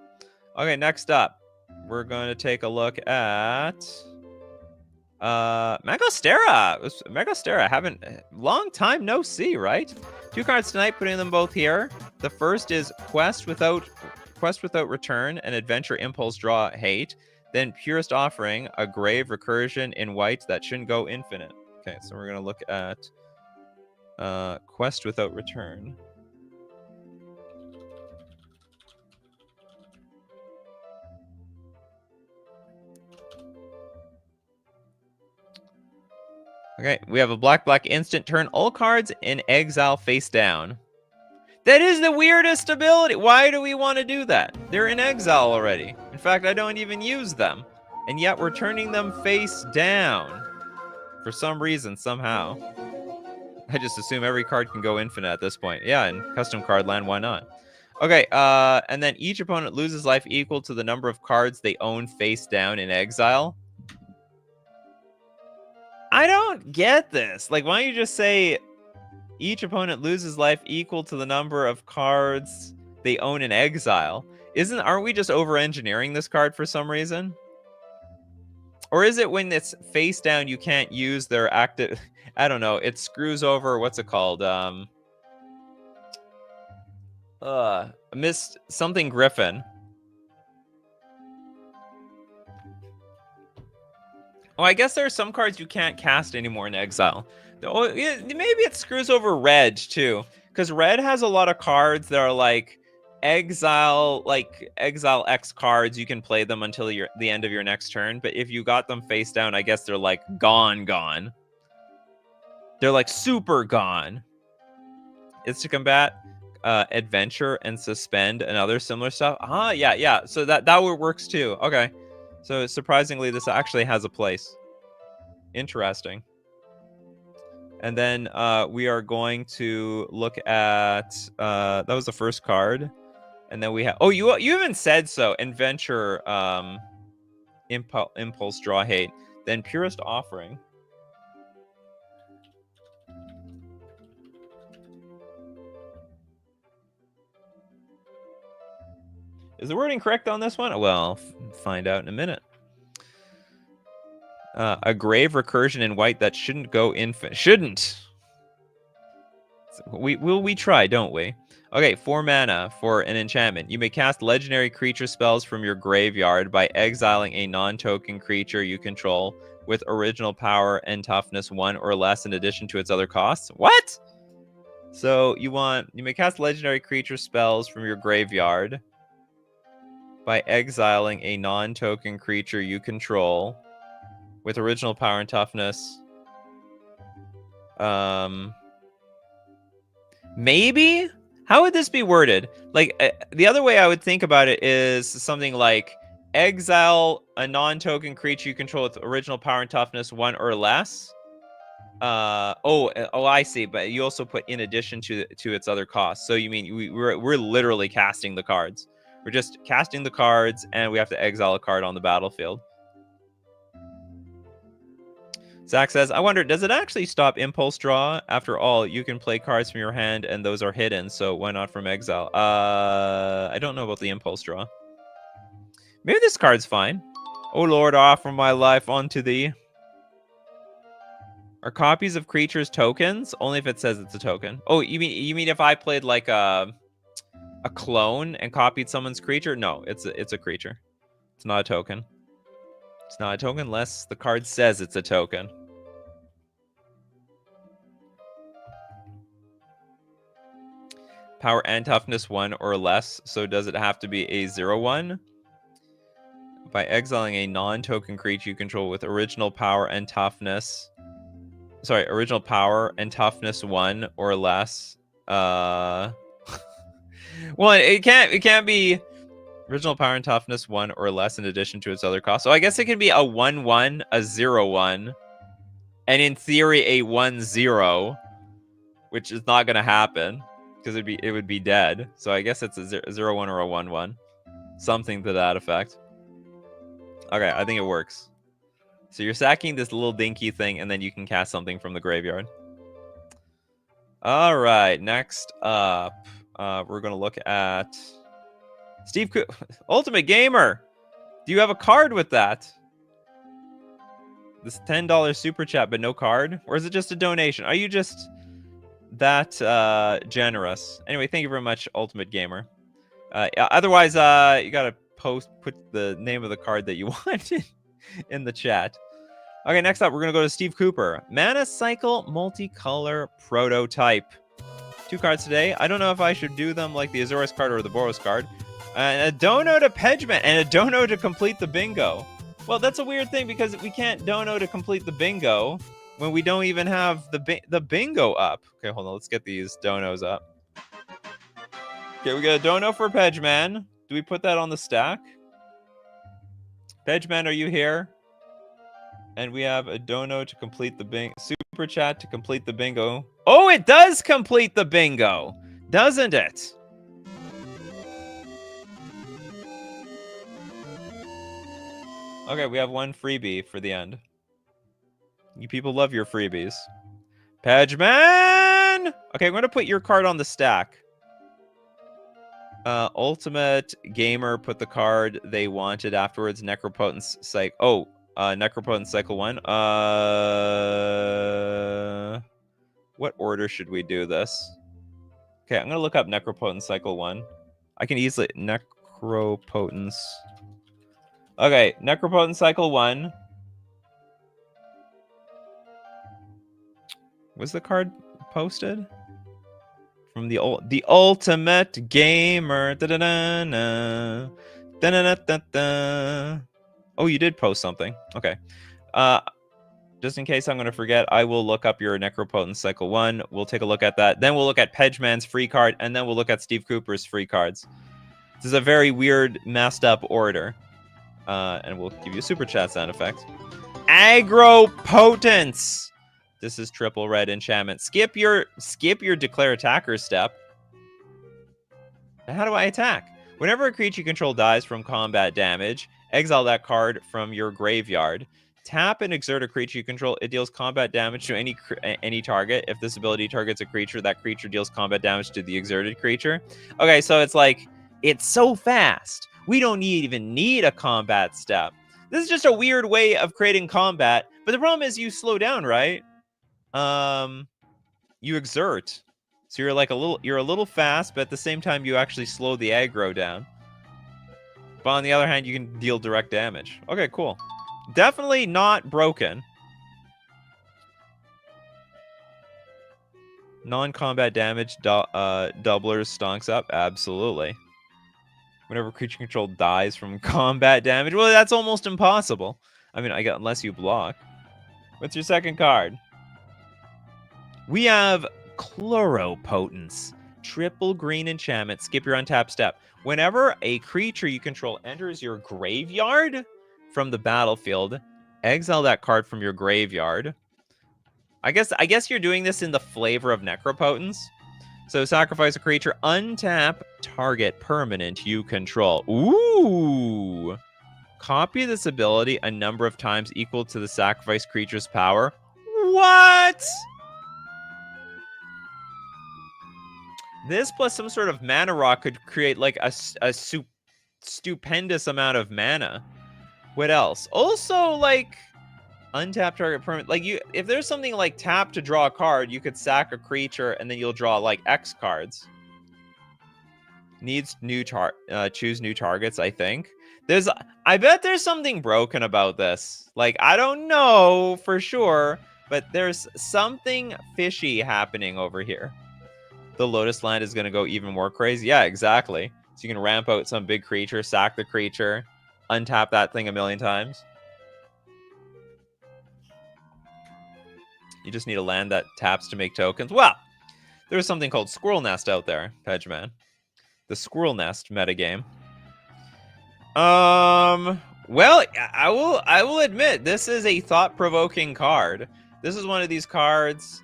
Okay, next up, we're going to take a look at Magostera. Haven't long time no see, right? 2 cards tonight, putting them both here. The first is Quest Without Return and Adventure Impulse Draw Hate. Then Purest Offering, a Grave Recursion in white that shouldn't go infinite. Okay, so we're gonna look at Quest Without Return. Okay, we have a black instant. Turn all cards in exile face down. That is the weirdest ability. Why do we want to do that? They're in exile already. In fact, I don't even use them. And yet we're turning them face down. For some reason, somehow. I just assume every card can go infinite at this point. Yeah, in custom card land, why not? Okay, and then each opponent loses life equal to the number of cards they own face down in exile. I don't get this. Like, why don't you just say each opponent loses life equal to the number of cards they own in exile? Aren't we just over-engineering this card for some reason? Or is it when it's face down, you can't use their active... I don't know. It screws over... What's it called? Missed something Griffin. Oh, I guess there are some cards you can't cast anymore in exile. Oh, yeah, maybe it screws over Red, too. Because Red has a lot of cards that are like exile X cards. You can play them until the end of your next turn. But if you got them face down, I guess they're like gone. They're like super gone. It's to combat adventure and suspend and other similar stuff. Ah, yeah. So that works too. Okay. So surprisingly, this actually has a place. Interesting. And then we are going to look at that was the first card, and then we have you even said so. Adventure, impulse draw hate. Then Purest Offering. Is the wording correct on this one? Well, find out in a minute. A Grave Recursion in white that shouldn't go infinite. Shouldn't. We try, don't we? Okay, 4 mana for an enchantment. You may cast legendary creature spells from your graveyard by exiling a non-token creature you control with original power and toughness 1 or less in addition to its other costs. What? So you may cast legendary creature spells from your graveyard by exiling a non-token creature you control with original power and toughness Maybe? How would this be worded? Like, the other way I would think about it is something like exile a non-token creature you control with original power and toughness 1 or less. I see. But you also put in addition to its other costs. So you mean we're literally casting the cards. We're just casting the cards, and we have to exile a card on the battlefield. Zach says, I wonder, does it actually stop impulse draw? After all, you can play cards from your hand, and those are hidden, so why not from exile? I don't know about the impulse draw. Maybe this card's fine. Oh Lord, I offer my life unto thee. Are copies of creatures tokens? Only if it says it's a token. Oh, you mean if I played like a clone and copied someone's creature? No, it's a creature. It's not a token. It's not a token unless the card says it's a token. Power and toughness 1 or less. So does it have to be a 0/1? By exiling a non-token creature you control with original power and toughness. Sorry, original power and toughness 1 or less. Well, it can't be original power and toughness 1 or less in addition to its other costs. So I guess it could be a 1/1, a 0/1, and in theory a 1/0, which is not going to happen because it would be dead. So I guess it's a 0/1 or a 1/1, something to that effect. Okay, I think it works. So you're sacking this little dinky thing, and then you can cast something from the graveyard. All right, next up, we're going to look at Steve Ultimate Gamer. Do you have a card with that? This $10 super chat, but no card? Or is it just a donation? Are you just that generous? Anyway, thank you very much, Ultimate Gamer. Otherwise, you got to put the name of the card that you want in the chat. Okay, next up, we're going to go to Steve Cooper. Mana Cycle Multicolor Prototype. 2 cards today. I don't know if I should do them like the Azorius card or the Boros card. And a dono to Pedgeman and a dono to complete the bingo. Well, that's a weird thing because we can't dono to complete the bingo when we don't even have the bingo up. Okay, hold on. Let's get these donos up. Okay, we got a dono for Pedgeman. Do we put that on the stack? Pedgeman, are you here? And we have a dono to complete the bingo. Super chat to complete the bingo. Oh, it does complete the bingo, doesn't it? Okay, we have 1 freebie for the end. You people love your freebies. Pedgeman! Okay, I'm going to put your card on the stack. Ultimate Gamer put the card they wanted afterwards. Necropotence Cycle. Oh, Necropotence Cycle 1. What order should we do this? Okay, I'm going to look up Necropotence Cycle 1. I can easily... Necropotence... Okay, Necropotence Cycle 1. Was the card posted? From the Ultimate Gamer. Da-da-da-da. Da-da-da-da-da. Oh, you did post something. Okay. Just in case I'm going to forget, I will look up your Necropotence Cycle 1. We'll take a look at that. Then we'll look at Pedgeman's free card, and then we'll look at Steve Cooper's free cards. This is a very weird, messed up order. And we'll give you a super chat sound effect. Aggro Potence. This is triple red enchantment. Skip your declare attacker step. And how do I attack? Whenever a creature you control dies from combat damage, exile that card from your graveyard. Tap and exert a creature you control. It deals combat damage to any target. If this ability targets a creature, that creature deals combat damage to the exerted creature. Okay, so it's like, it's so fast. We don't even need a combat step. This is just a weird way of creating combat. But the problem is you slow down, right? You exert. So you're like you're a little fast, but at the same time you actually slow the aggro down. But on the other hand, you can deal direct damage. Okay, cool. Definitely not broken. Non-combat damage doublers stonks up. Absolutely. Whenever creature control dies from combat damage. Well, that's almost impossible. I mean, unless you block. What's your second card? We have Chloropotence. Triple green enchantment. Skip your untap step. Whenever a creature you control enters your graveyard from the battlefield, exile that card from your graveyard. I guess you're doing this in the flavor of Necropotence. So sacrifice a creature, untap target permanent you control. Ooh. Copy this ability a number of times equal to the sacrificed creature's power. What? This plus some sort of mana rock could create like a stupendous amount of mana. What else? Also, like, untap target permanent. Like, if there's something like tap to draw a card, you could sack a creature and then you'll draw like X cards. Needs choose new targets, I think. I bet there's something broken about this. Like, I don't know for sure, but there's something fishy happening over here. The Lotus Land is going to go even more crazy. Yeah, exactly. So you can ramp out some big creature, sack the creature, untap that thing a million times. You just need a land that taps to make tokens. Well, there's something called Squirrel Nest out there, Pedgeman. The Squirrel Nest metagame. Well, I will admit, this is a thought-provoking card. This is one of these cards.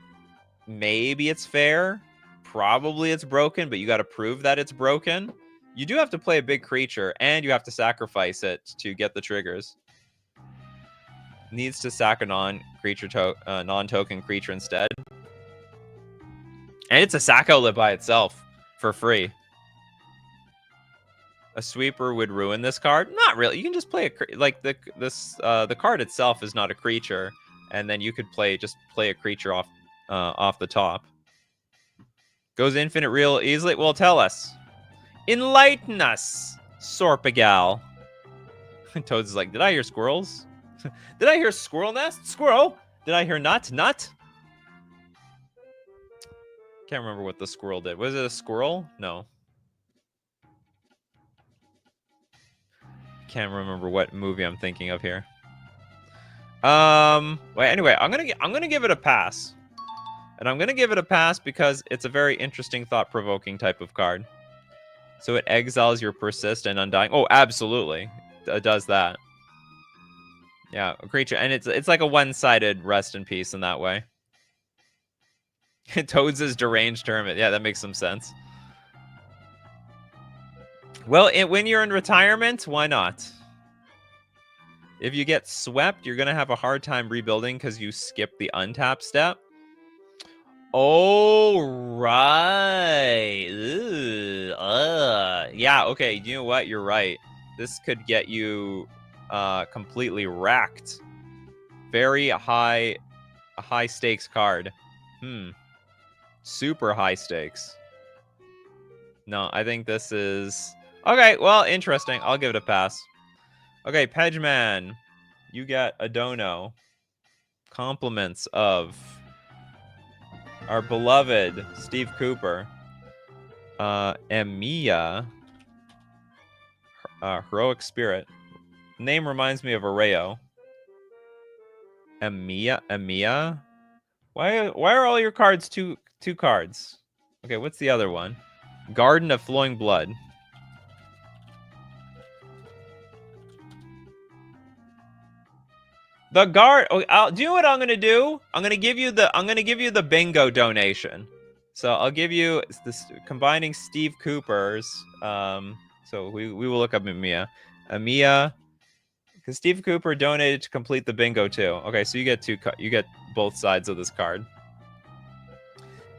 Maybe it's fair. Probably it's broken, but you got to prove that it's broken. You do have to play a big creature, and you have to sacrifice it to get the triggers. Needs to sack a non-token creature instead. And it's a sack outlet by itself for free. A sweeper would ruin this card. Not really. You can just play the card itself is not a creature, and then you could just play a creature off the top. Goes infinite real easily. Well, tell us. Enlighten us, Sorpagal. Toads is like, did I hear squirrels? Did I hear squirrel nest? Squirrel? Did I hear nut? Nut? Can't remember what the squirrel did. Was it a squirrel? No. Can't remember what movie I'm thinking of here. Well, anyway, I'm gonna give it a pass. And I'm going to give it a pass because it's a very interesting, thought-provoking type of card. So it exiles your Persist and Undying. Oh, absolutely. It does that. Yeah, a creature. And it's like a one-sided rest in peace in that way. Toads' Deranged Hermit. Yeah, that makes some sense. Well, when you're in retirement, why not? If you get swept, you're going to have a hard time rebuilding because you skip the untap step. Oh, right. Yeah, okay. You know what? You're right. This could get you completely wrecked. Very high stakes card. Super high stakes. No, I think this is... Okay, well, interesting. I'll give it a pass. Okay, Pedgeman. You get a dono. Compliments of... our beloved Steve Cooper, Emiya, Heroic Spirit. Name reminds me of Areo. Emiya. Why are all your cards two cards? Okay, what's the other one? Garden of Flowing Blood. The guard. Oh, do you know what I'm gonna do? I'm gonna give you the bingo donation. So I'll give you this combining Steve Cooper's. So we will look up Emiya, because Steve Cooper donated to complete the bingo too. Okay, so you get both sides of this card.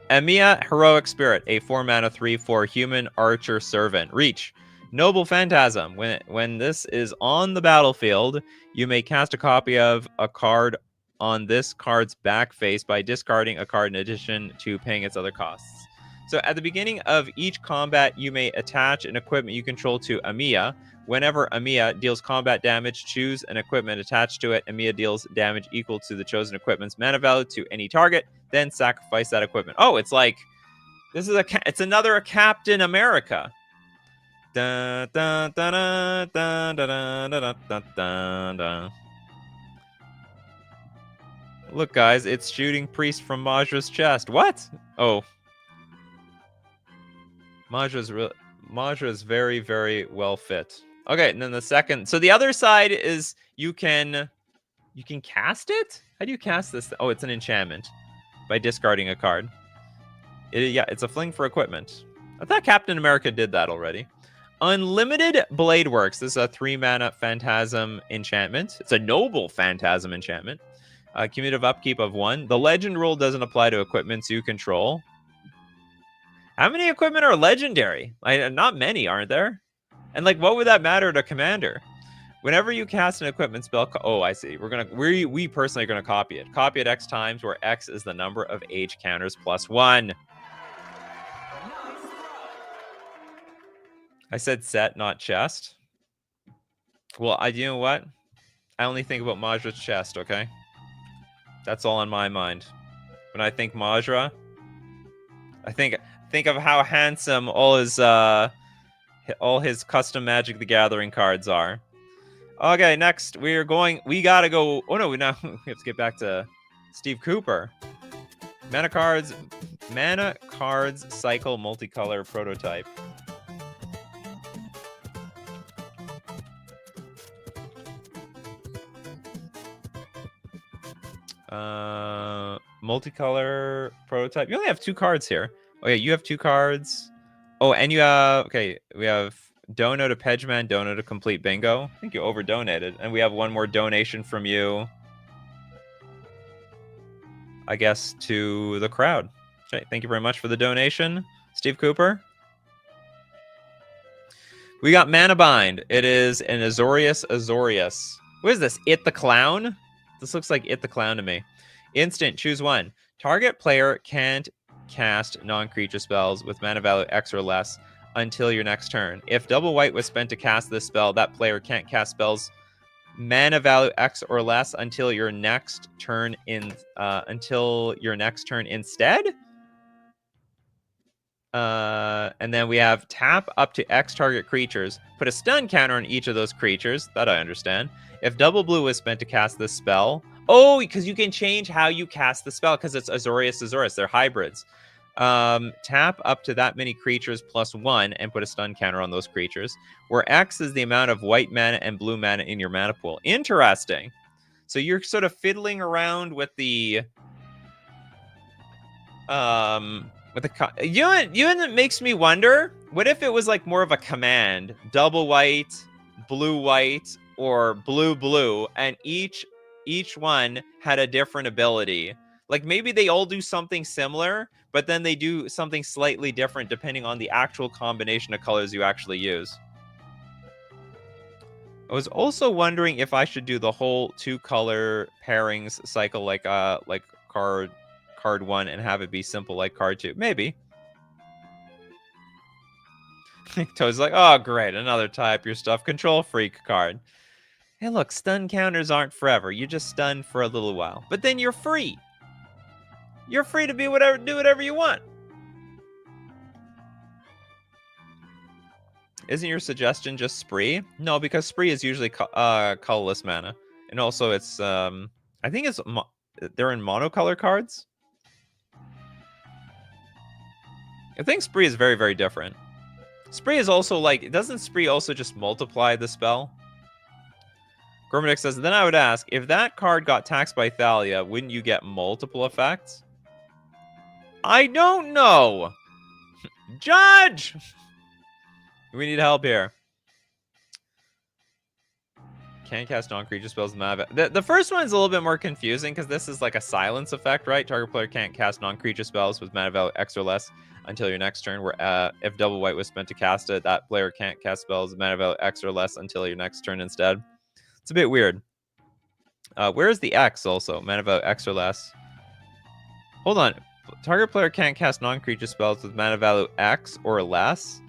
Emiya, Heroic Spirit, a 4-mana 3/4 human archer servant. Reach. Noble Phantasm. When this is on the battlefield, you may cast a copy of a card on this card's back face by discarding a card in addition to paying its other costs. So at the beginning of each combat, you may attach an equipment you control to Emiya. Whenever Emiya deals combat damage, choose an equipment attached to it. Emiya deals damage equal to the chosen equipment's mana value to any target, then sacrifice that equipment. Oh, it's like it's another Captain America. Dun, dun, dun, dun, dun, dun, dun, dun, dun, dun. Look, guys, it's shooting priest from Majra's chest. What? Oh. Majra's very, very well fit. Okay, and then the second. So the other side is you can cast it? How do you cast this? Oh, it's an enchantment by discarding a card. Yeah, it's a fling for equipment. I thought Captain America did that already. Unlimited Blade Works. This is a 3-mana Phantasm enchantment. It's a noble Phantasm enchantment. Cumulative upkeep of 1. The legend rule doesn't apply to equipments you control. How many equipment are legendary? Not many, aren't there? And like, what would that matter to Commander? Whenever you cast an equipment spell, oh, I see. We personally are gonna copy it. Copy it X times, where X is the number of age counters plus 1. I said set, not chest. Well, you know what? I only think about Majra's chest, okay? That's all on my mind. When I think Majra, I think of how handsome all his custom Magic the Gathering cards are. Okay, next we gotta go. Oh no, now we have to get back to Steve Cooper. Mana cards cycle multicolor prototype. Multicolor prototype. You only have 2 cards here. Oh yeah, you have 2 cards. Oh, and you have, okay, we have Dono to Pedgeman, Dono to Complete Bingo. I think you over donated. And we have one more donation from you, I guess, to the crowd. Okay, thank you very much for the donation, Steve Cooper. We got Mana Bind. It is an Azorius. What is this? It the Clown? This looks like It the Clown to me. Instant, choose 1. Target player can't cast non-creature spells with mana value X or less until your next turn. If double white was spent to cast this spell, that player can't cast spells mana value X or less until your next turn instead. And then we have tap up to X target creatures. Put a stun counter on each of those creatures. That I understand. If double blue was spent to cast this spell. Oh, because you can change how you cast the spell because it's Azorius. They're hybrids. Tap up to that many creatures plus 1 and put a stun counter on those creatures. Where X is the amount of white mana and blue mana in your mana pool. Interesting. So you're sort of fiddling around with the... you know what makes me wonder? What if it was like more of a command? Double white, or blue, and each one had a different ability. Like maybe they all do something similar, but then they do something slightly different depending on the actual combination of colors you actually use. I was also wondering if I should do the whole 2-color pairings cycle like card 1 and have it be simple like card 2. Maybe. Toad's like, oh great, another type your stuff control freak card. Hey look, stun counters aren't forever. You just stun for a little while. But then you're free. You're free to do whatever you want. Isn't your suggestion just Spree? No, because Spree is usually colorless mana. And also it's I think it's they're in monocolor cards. I think Spree is very, very different. Spree is also like, doesn't Spree also just multiply the spell? Gormadic says, then I would ask, if that card got taxed by Thalia, wouldn't you get multiple effects? I don't know. Judge! We need help here. Can't cast non-creature spells with mana. The first one is a little bit more confusing because this is like a silence effect, right? Target player can't cast non-creature spells with mana value X or less until your next turn. Where if double white was spent to cast it, that player can't cast spells with mana value X or less until your next turn instead. It's a bit weird. Where's the X also? Mana value X or less. Hold on. Target player can't cast non-creature spells with mana value X or less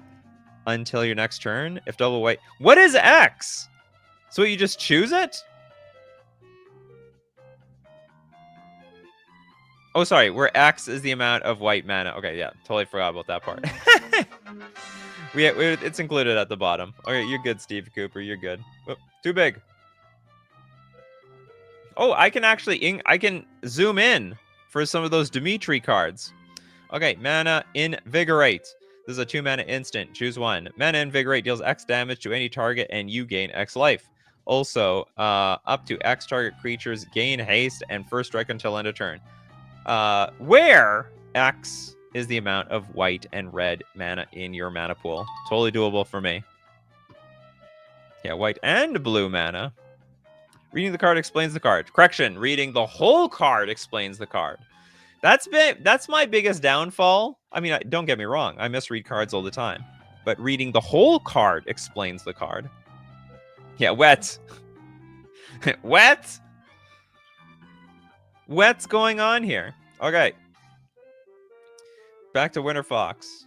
until your next turn. If double white... What is X? So you just choose it? Oh, sorry. Where X is the amount of white mana. Okay, yeah. Totally forgot about that part. It's included at the bottom. Okay, you're good, Steve Cooper. You're good. Whoop, too big. Oh, I can actually I can zoom in for some of those Dimitri cards. Okay, Mana Invigorate. This is a 2-mana instant. Choose one. Mana Invigorate deals X damage to any target, and you gain X life. Also, up to X target creatures gain haste and first strike until end of turn. Where X is the amount of white and red mana in your mana pool. Totally doable for me. Yeah, white and blue mana. Reading the card explains the card. Correction, reading the whole card explains the card. That's my biggest downfall. I mean, don't get me wrong. I misread cards all the time. But reading the whole card explains the card. Yeah, wet. Wet? What's going on here? Okay. Back to Winter Fox.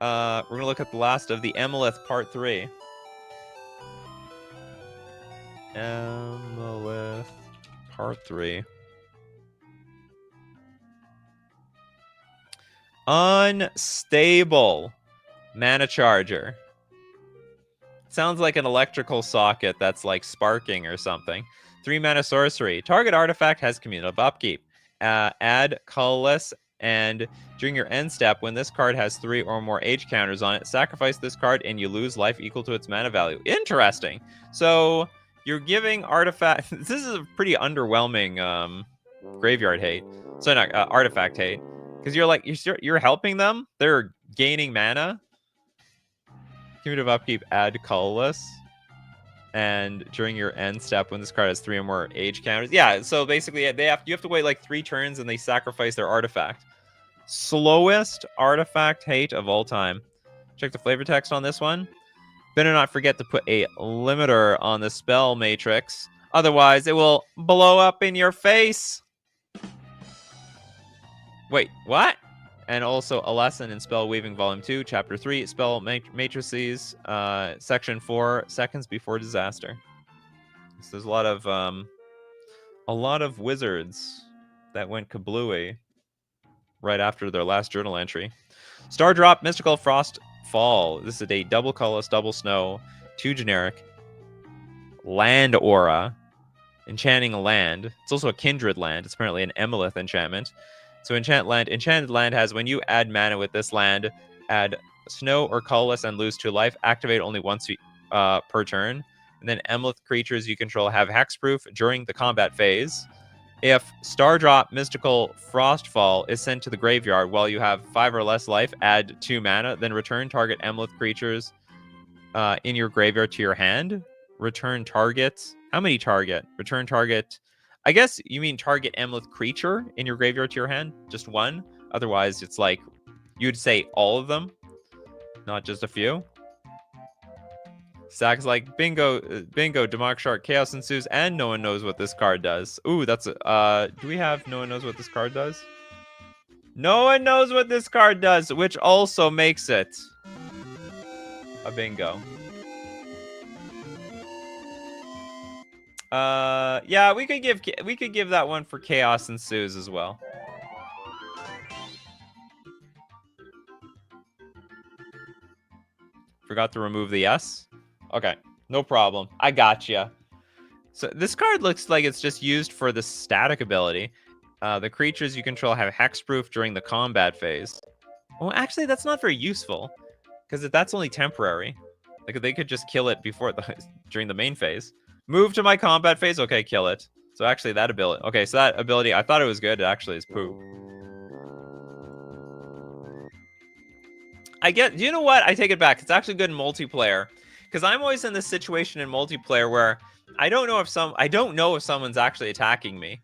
We're going to look at the last of the Emolith Part 3. Emolith Part 3. Unstable mana charger. Sounds like an electrical socket that's like sparking or something. 3 mana sorcery. Target artifact has cumulative upkeep. Add colorless, and during your end step, when this card has 3 or more age counters on it, sacrifice this card and you lose life equal to its mana value. Interesting. So you're giving artifact. This is a pretty underwhelming graveyard hate. So not artifact hate. Because you're helping them. They're gaining mana. Cumulative upkeep, add colorless. And during your end step, when this card has 3 or more age counters. Yeah, so basically you have to wait like 3 turns and they sacrifice their artifact. Slowest artifact hate of all time. Check the flavor text on this one. Better not forget to put a limiter on the spell matrix. Otherwise, it will blow up in your face. Wait, what? And also a lesson in Spell Weaving Volume 2, Chapter 3, Spell Matrices, Section 4, Seconds Before Disaster. So there's a lot of wizards that went kablooey right after their last journal entry. Star Drop, Mystical Frost Fall. This is a double colorless, double snow, 2 generic. Land Aura. Enchanting a land. It's also a kindred land. It's apparently an Emolith enchantment. So enchant land. Enchanted land has, when you add mana with this land, add snow or colorless and lose 2 life. Activate only once per turn. And then Emolith creatures you control have hexproof during the combat phase. If Stardrop Mystical Frostfall is sent to the graveyard while you have 5 or less life, add 2 mana, then return target Emolith creatures in your graveyard to your hand. Return targets. How many target? Return target. I guess you mean target Emolith creature in your graveyard to your hand. Just one. Otherwise, it's like you'd say all of them, not just a few. Zach's like, bingo, Demonic Shark, Chaos Ensues, and no one knows what this card does. Ooh, that's do we have no one knows what this card does? No one knows what this card does, which also makes it a bingo. Yeah, we could give that one for Chaos Ensues as well. Forgot to remove the S. Okay, no problem. I gotcha. So this card looks like it's just used for the static ability. The creatures you control have hexproof during the combat phase. Well, actually, that's not very useful because that's only temporary. Like they could just kill it before during the main phase. Move to my combat phase. Okay, kill it. So actually, that ability. Okay, so that ability, I thought it was good. It actually is poop. You know what? I take it back. It's actually good in multiplayer. Because I'm always in this situation in multiplayer where I don't know if someone's actually attacking me.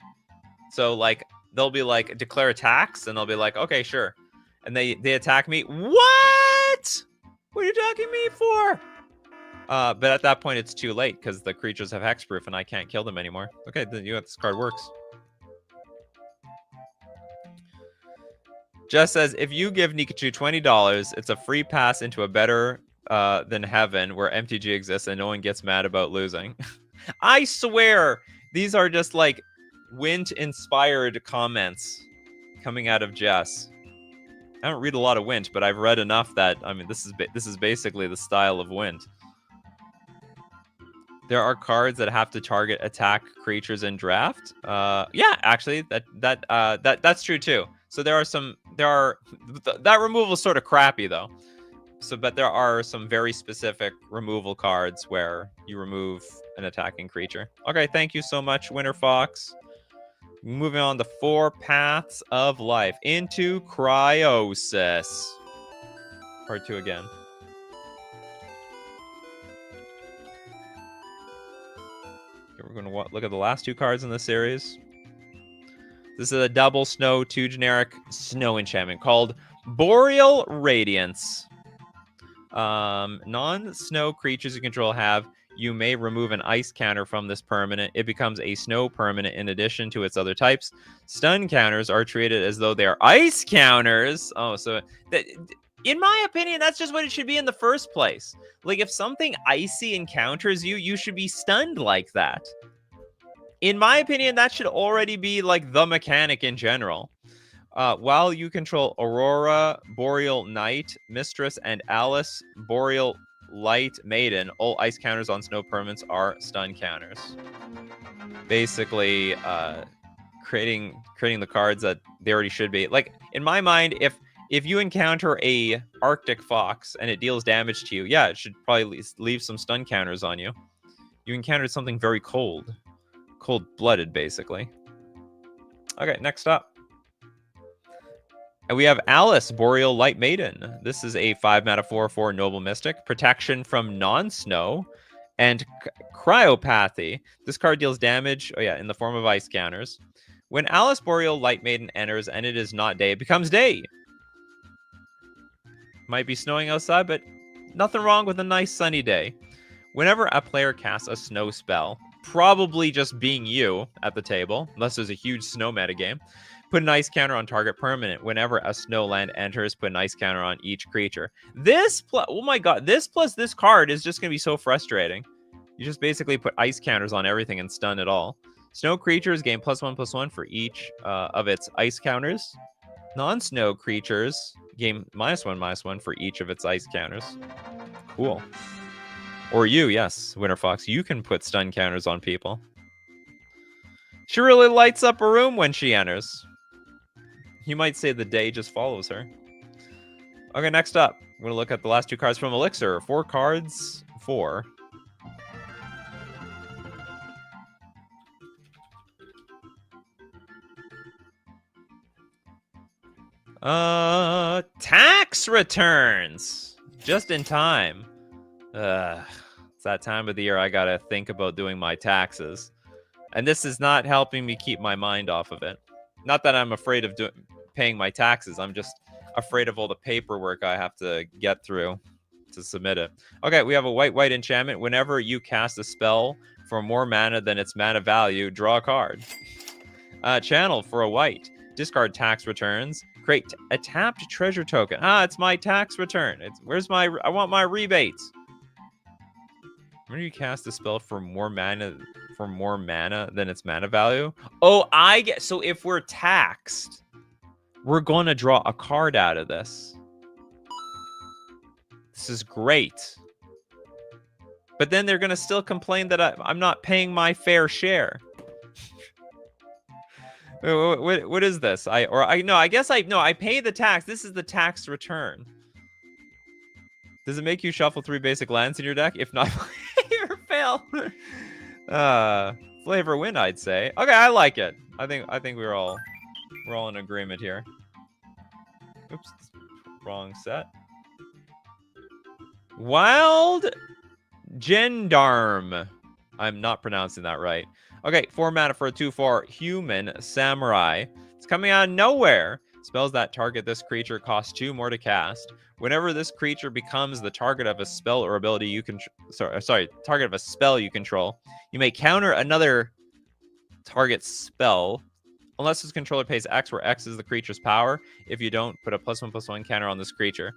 So like they'll be like declare attacks and they'll be like, okay, sure. And they attack me. What? What are you attacking me for? But at that point it's too late because the creatures have hexproof and I can't kill them anymore. Okay, then this card works. Just says if you give Nikachu $20, it's a free pass into a better than heaven where MTG exists and no one gets mad about losing. I swear these are just like Wint inspired comments coming out of Jess. I don't read a lot of Wint, but I've read enough that I mean this is basically the style of Wint. There are cards that have to target attack creatures in draft. Yeah, actually, that's true too. So that removal is sort of crappy though. So, but there are some very specific removal cards where you remove an attacking creature. Okay, thank you so much, Winter Fox. Moving on to 4 Paths of Life into Cryosis. Part 2 again. We're going to look at the last 2 cards in the series. This is a double snow 2 generic snow enchantment called Boreal Radiance. Non-snow creatures you control you may remove an ice counter from this permanent. It becomes a snow permanent in addition to its other types. Stun counters are treated as though they are ice counters. Oh, so in my opinion, that's just what it should be in the first place. Like, if something icy encounters you, you should be stunned like that. In my opinion, that should already be like the mechanic in general. While you control Aurora, Boreal Knight, Mistress, and Alice, Boreal Light Maiden, all ice counters on snow permanents are stun counters. Basically, creating the cards that they already should be. Like, in my mind, if you encounter a Arctic Fox and it deals damage to you, yeah, it should probably leave some stun counters on you. You encountered something very cold. Cold-blooded, basically. Okay, next up. And we have Alice, Boreal Light Maiden. This is a 5-mana 4/4 Noble Mystic. Protection from non-snow and Cryopathy. This card deals damage, in the form of ice counters. When Alice, Boreal Light Maiden enters and it is not day, it becomes day. Might be snowing outside, but nothing wrong with a nice sunny day. Whenever a player casts a snow spell, probably just being you at the table, unless there's a huge snow metagame, put an ice counter on target permanent. Whenever a snow land enters, put an ice counter on each creature. Oh my god, this plus this card is just going to be so frustrating. You just basically put ice counters on everything and stun it all. Snow creatures gain +1/+1 for each of its ice counters. Non-snow creatures gain -1/-1 for each of its ice counters. Cool. Or you, yes, Winter Fox, you can put stun counters on people. She really lights up a room when she enters. You might say the day just follows her. Okay, next up, we're going to look at the last 2 cards from Elixir. 4 cards, 4. Tax returns. Just in time. It's that time of the year I gotta think about doing my taxes. And this is not helping me keep my mind off of it. Not that I'm afraid of paying my taxes. I'm just afraid of all the paperwork I have to get through to submit it. Okay, we have a white enchantment. Whenever you cast a spell for more mana than its mana value, draw a card. Channel for a white. Discard tax returns. Create a tapped treasure token. It's my tax return. I want my rebates. When you cast a spell for more mana than its mana value. Oh, so if we're taxed, we're gonna draw a card out of this. This is great. But then they're gonna still complain that I'm not paying my fair share. What is this? I guess I pay the tax. This is the tax return. Does it make you shuffle 3 basic lands in your deck? If not, or fail. Flavor win, I'd say. Okay, I like it. I think we're all in agreement here. Oops, wrong set. Wild Gendarme. I'm not pronouncing that right. Okay, 4 mana for a 2/4 Human Samurai. It's coming out of nowhere. Spells that target this creature cost 2 more to cast. Whenever this creature becomes the target of a spell or ability you target of a spell you control, you may counter another target spell unless its controller pays X, where X is the creature's power. If you don't, put a +1/+1 counter on this creature.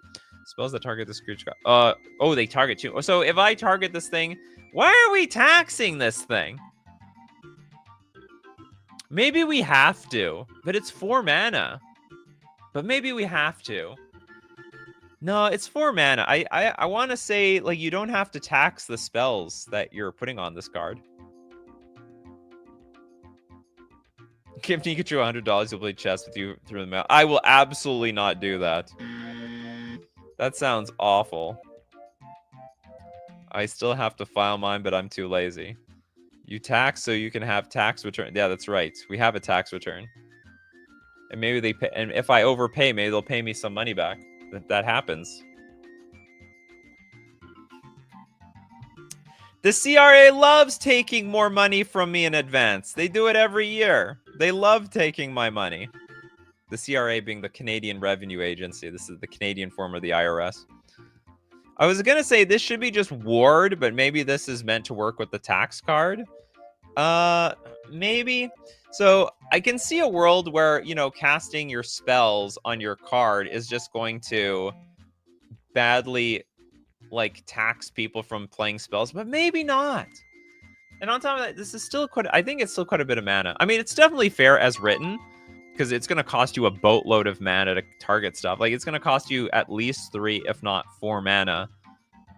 Spells that target this creature. They target 2. So if I target this thing, why are we taxing this thing? Maybe we have to, but it's 4 mana. But maybe we have to. No, it's 4 mana. I want to say, like, you don't have to tax the spells that you're putting on this card. Give Nikachu $100, he'll play chess with you through the mail. I will absolutely not do that. That sounds awful. I still have to file mine, but I'm too lazy. You tax so you can have tax return. Yeah, that's right. We have a tax return. And maybe they pay, and if I overpay, maybe they'll pay me some money back. That happens. The CRA loves taking more money from me in advance. They do it every year. They love taking my money. The CRA being the Canadian Revenue Agency. This is the Canadian form of the IRS. I was going to say this should be just Ward, but maybe this is meant to work with the tax card. Maybe. So I can see a world where, you know, casting your spells on your card is just going to badly, like, tax people from playing spells, but maybe not. And on top of that, this is still quite, I think it's still quite a bit of mana. I mean, it's definitely fair as written, because it's going to cost you a boatload of mana to target stuff. Like, it's going to cost you at least 3, if not 4 mana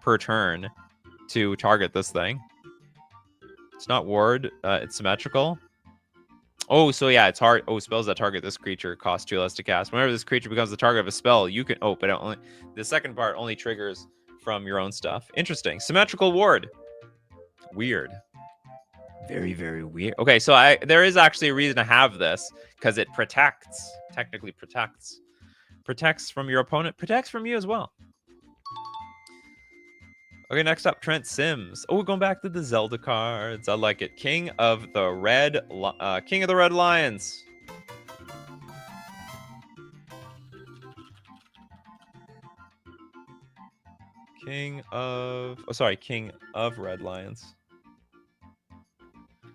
per turn to target this thing. It's not ward, it's symmetrical. Oh, so yeah, it's hard. Oh, spells that target this creature cost 2 less to cast. Whenever this creature becomes the target of a spell, you can, oh, but it only, the second part only triggers from your own stuff. Interesting. Symmetrical ward. Weird. Very, very weird. Okay, so there is actually a reason to have this, because it protects, technically protects. Protects from your opponent, protects from you as well. Okay, next up, Trent Sims. Oh, we're going back to the Zelda cards. I like it. King of the Red Lions. King of Red Lions.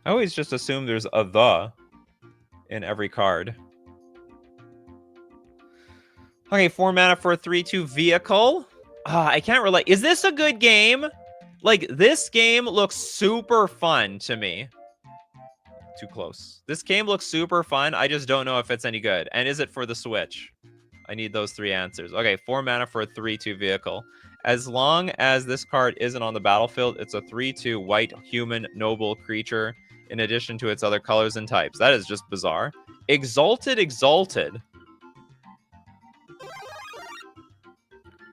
I always just assume there's a the in every card. Okay, 4 mana for a 3/2 vehicle. I can't relate. Is this a good game? Like, this game looks super fun to me. Too close. This game looks super fun. I just don't know if it's any good. And is it for the Switch? I need those 3 answers. Okay, 4 mana for a 3/2 vehicle. As long as this card isn't on the battlefield, it's a 3/2 white human noble creature in addition to its other colors and types. That is just bizarre. Exalted.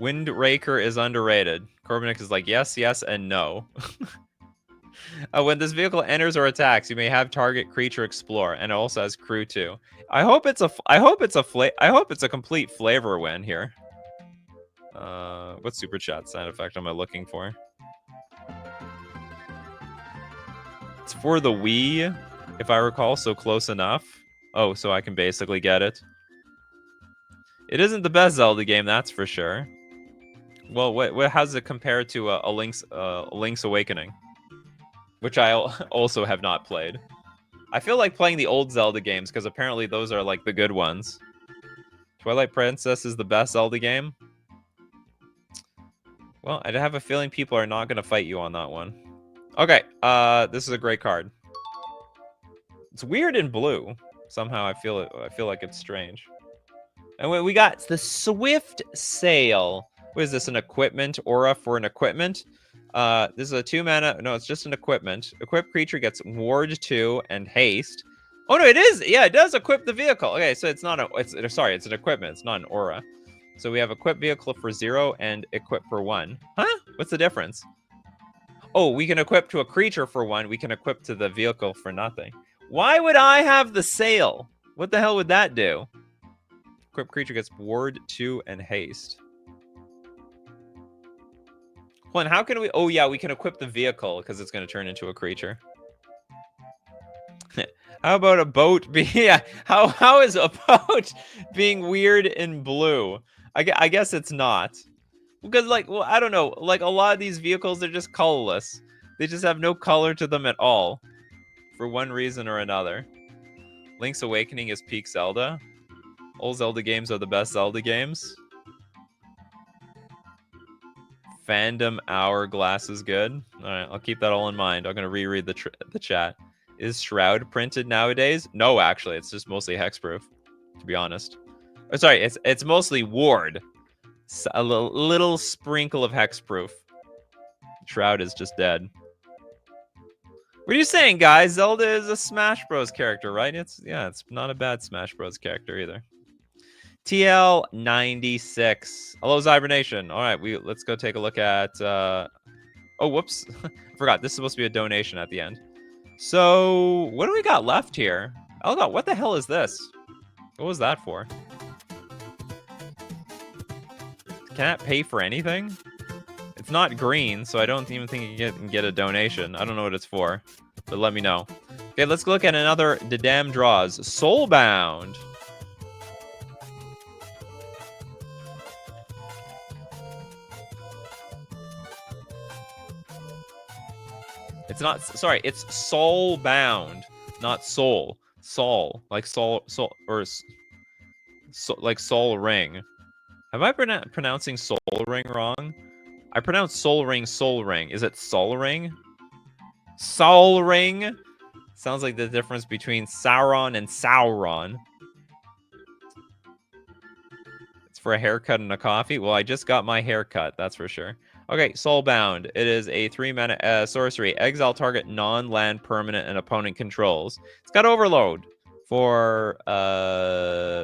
Windraker is underrated. Corbinick is like, yes, and no. When this vehicle enters or attacks, you may have target creature explore, and it also has crew too. I hope it's a complete flavor win here. What super chat sound effect am I looking for? It's for the Wii, if I recall, so close enough. Oh, so I can basically get it. It isn't the best Zelda game, that's for sure. Well, how does it compare to a Link's Awakening? Which I also have not played. I feel like playing the old Zelda games, because apparently those are, like, the good ones. Twilight Princess is the best Zelda game? Well, I have a feeling people are not going to fight you on that one. Okay, this is a great card. It's weird in blue. Somehow I feel like it's strange. And we got the Swift Sail. What is this, an equipment aura for an equipment? This is a 2 mana. No, it's just an equipment. Equipped creature gets ward 2 and haste. Oh no, it is. Yeah, it does equip the vehicle. Okay, so it's not a. It's an equipment. It's not an aura. So we have equip vehicle for 0 and equip for 1. Huh? What's the difference? Oh, we can equip to a creature for 1. We can equip to the vehicle for nothing. Why would I have the sail? What the hell would that do? Equipped creature gets ward 2 and haste. Hold on, how can we... Oh, yeah, we can equip the vehicle because it's going to turn into a creature. How about a boat being... Yeah, how is a boat being weird in blue? I guess it's not. Because, like, well, I don't know. Like, a lot of these vehicles are just colorless. They just have no color to them at all. For one reason or another. Link's Awakening is peak Zelda. Old Zelda games are the best Zelda games. Fandom Hourglass is good. All right, I'll keep that all in mind. I'm going to reread the chat. Is Shroud printed nowadays? No, actually. It's just mostly hexproof, to be honest. Oh, sorry, it's mostly Ward. A little sprinkle of hexproof. Shroud is just dead. What are you saying, guys? Zelda is a Smash Bros character, right? It's not a bad Smash Bros character either. TL96. Hello, Hibernation. All right, let's go take a look at. Oh, whoops! I forgot. This is supposed to be a donation at the end. So, what do we got left here? Oh God, what the hell is this? What was that for? Can it pay for anything? It's not green, so I don't even think you can get a donation. I don't know what it's for, but let me know. Okay, let's look at another The Damn Draws. Soulbound. It's not, sorry, it's Soulbound, not Soul. Soul, like Soul, or like Soul Ring. Have I pronouncing Soul Ring wrong? I pronounce Soul Ring, Soul Ring. Is it Soul Ring? Soul Ring? Sounds like the difference between Sauron and Sauron. It's for a haircut and a coffee. Well, I just got my haircut, that's for sure. Okay, Soulbound. It is a 3-mana sorcery. Exile target non-land permanent and opponent controls. It's got Overload for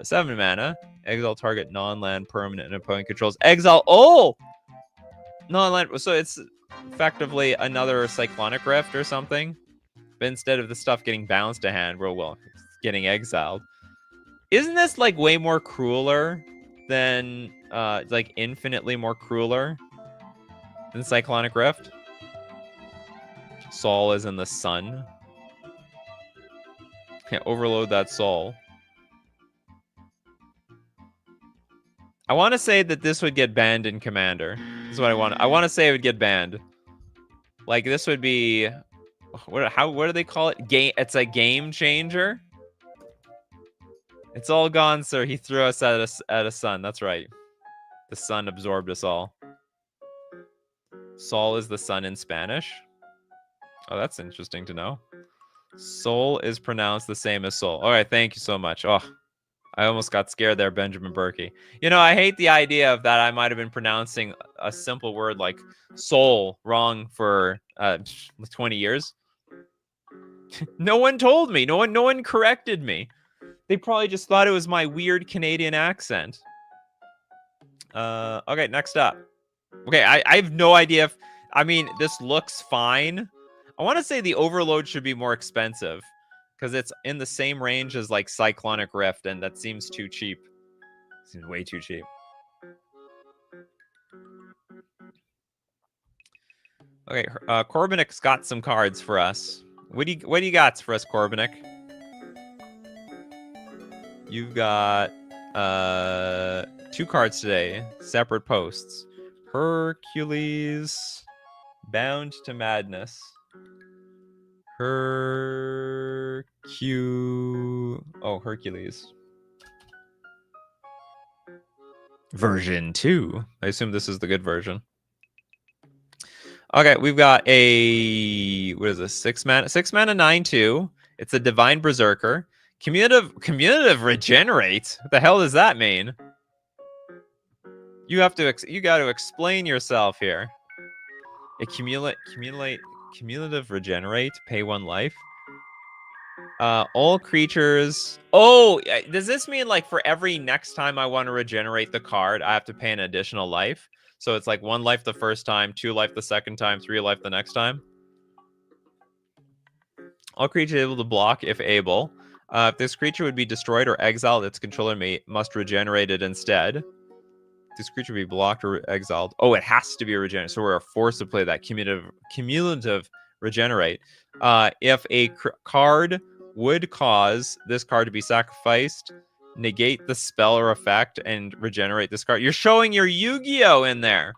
7 mana. Exile target non-land permanent and opponent controls. Exile. Oh! Non-land. So it's effectively another Cyclonic Rift or something. But instead of the stuff getting bounced to hand, well, it's getting exiled. Isn't this like way more crueler than like infinitely more crueler than Cyclonic Rift? Soul is in the sun. Can't overload that soul. I want to say that this would get banned in Commander. This is what I want. I want to say it would get banned. Like this would be, what do they call it? It's a game changer. It's all gone, sir. He threw us at a sun. That's right. The sun absorbed us all. Sol is the sun in Spanish. Oh, that's interesting to know. Soul is pronounced the same as soul. All right, thank you so much. Oh, I almost got scared there, Benjamin Berkey. You know, I hate the idea of that I might have been pronouncing a simple word like soul wrong for 20 years. No one told me. No one corrected me. They probably just thought it was my weird Canadian accent. Okay, next up. Okay, I have no idea if... I mean, this looks fine. I want to say the Overload should be more expensive. Because it's in the same range as, like, Cyclonic Rift, and that seems too cheap. Seems way too cheap. Okay, Corbinic's got some cards for us. What do you got for us, Corbinic? You've got 2 cards today, separate posts. Hercules, Bound to Madness. Hercules. Version 2. I assume this is the good version. Okay, we've got a, what is this? 6 mana 9/2. It's a Divine Berserker. Commutative Regenerate. What the hell does that mean? You got to explain yourself here. Cumulative Regenerate. Pay 1 life. All creatures. Oh, does this mean like for every next time I want to regenerate the card, I have to pay an additional life? So it's like 1 life the first time, 2 life the second time, 3 life the next time. All creatures able to block if able. If this creature would be destroyed or exiled, its controller must regenerate it instead. This creature would be blocked or exiled. Oh, it has to be regenerated. So we're forced to play that cumulative regenerate. If a card would cause this card to be sacrificed, negate the spell or effect, and regenerate this card. You're showing your Yu-Gi-Oh! In there.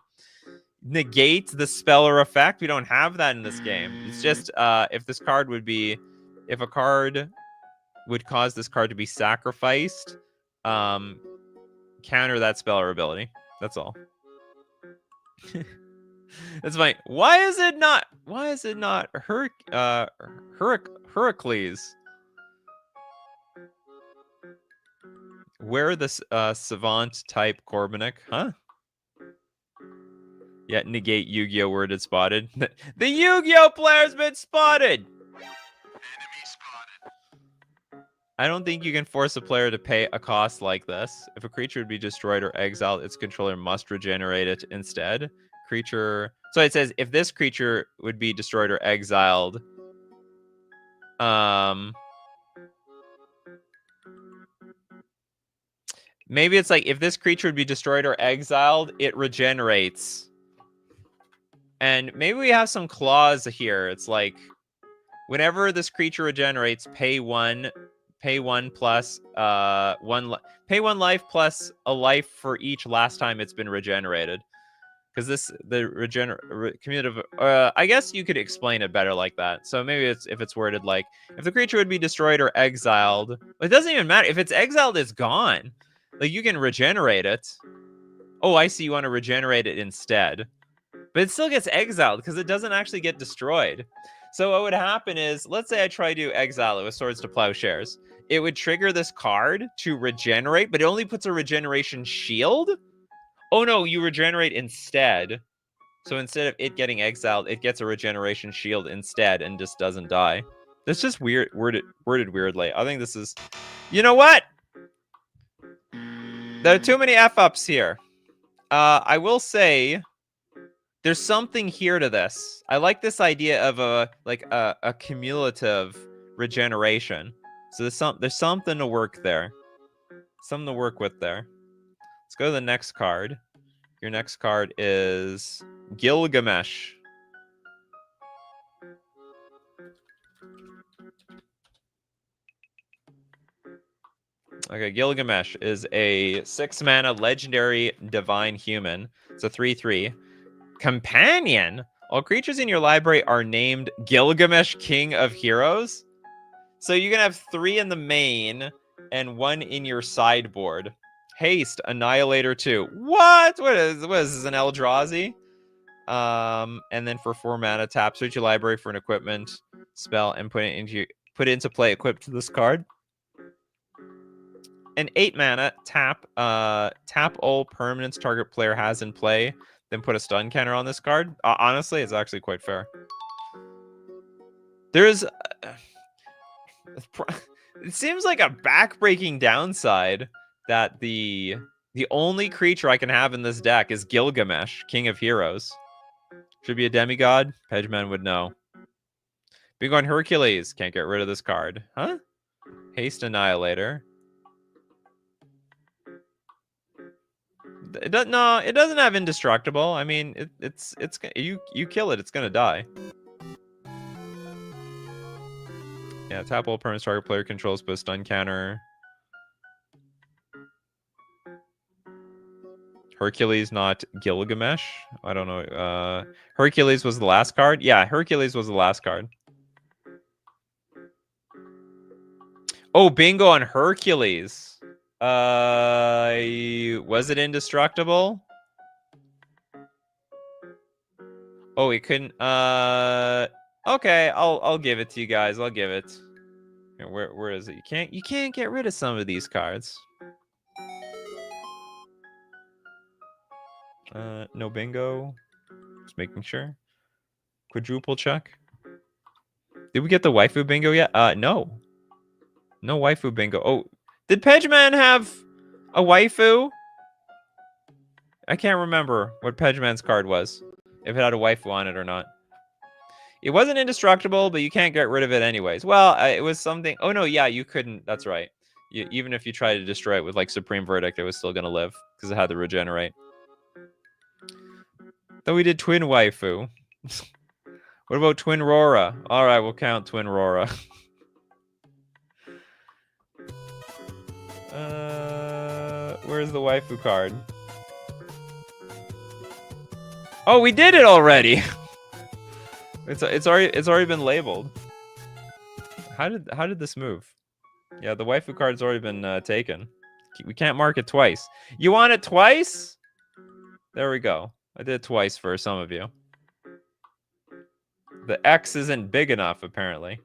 Negate the spell or effect. We don't have that in this game. It's just if this card would be... If a card would cause this card to be sacrificed, counter that spell or ability. That's all. That's fine. Why is it not Heracles? Where the savant type Corbinic? Huh? Yeah, negate Yu-Gi-Oh! Worded spotted. The Yu-Gi-Oh! Player's been spotted! I don't think you can force a player to pay a cost like this. If a creature would be destroyed or exiled, its controller must regenerate it instead. Creature... So it says, if this creature would be destroyed or exiled... Maybe it's like, if this creature would be destroyed or exiled, it regenerates. And maybe we have some clause here. It's like, whenever this creature regenerates, pay one plus pay one life plus a life for each last time it's been regenerated. Because commutative, I guess you could explain it better like that. So maybe if it's worded like, if the creature would be destroyed or exiled, it doesn't even matter. If it's exiled, it's gone. Like, you can regenerate it. Oh, I see, you want to regenerate it instead. But it still gets exiled because it doesn't actually get destroyed. So what would happen is, let's say I try to exile it with Swords to Plowshares. It would trigger this card to regenerate, but it only puts a regeneration shield? Oh no, you regenerate instead. So instead of it getting exiled, it gets a regeneration shield instead and just doesn't die. That's just weird, worded weirdly. I think this is... You know what? There are too many F-ups here. I will say... There's something here to this. I like this idea of a cumulative regeneration. So there's something to work there. Something to work with there. Let's go to the next card. Your next card is Gilgamesh. Okay, Gilgamesh is a 6-mana legendary divine human. It's a 3/3. Companion. All creatures in your library are named Gilgamesh, King of Heroes. So you can have 3 in the main and 1 in your sideboard. Haste, Annihilator 2. What? What is this, an Eldrazi? And then for 4 mana, tap, search your library for an equipment spell and put it into play equipped to this card. And 8 mana, tap all permanents target player has in play, then put a stun counter on this card. Honestly, it's actually quite fair. There's... it seems like a backbreaking downside that the only creature I can have in this deck is Gilgamesh, King of Heroes. Should be a demigod? Pedgeman would know. Big on Hercules. Can't get rid of this card. Huh? Haste Annihilator. It doesn't. No, it doesn't have indestructible. I mean, it's you kill it, it's gonna die. Yeah, tap all permanent target player controls, put a stun counter. Hercules, not Gilgamesh. I don't know. Hercules was the last card. Yeah, Hercules was the last card. Oh, bingo on Hercules. Was it indestructible? Oh, it couldn't. Okay, I'll give it to you guys. I'll give it. Where is it? You can't get rid of some of these cards. No bingo. Just making sure. Quadruple check. Did we get the waifu bingo yet? No. No waifu bingo. Oh, did Pedgeman have a waifu? I can't remember what Pedgeman's card was. If it had a waifu on it or not. It wasn't indestructible, but you can't get rid of it anyways. Well, it was something... Oh, no, yeah, you couldn't. That's right. Even if you tried to destroy it with, like, Supreme Verdict, it was still going to live because it had to regenerate. Though we did Twin Waifu. What about Twin Rora? All right, we'll count Twin Rora. Where's the waifu card? Oh, we did it already. It's already been labeled. How did this move? Yeah, the waifu card's already been taken. We can't mark it twice. You want it twice? There we go. I did it twice for some of you. The X isn't big enough, apparently.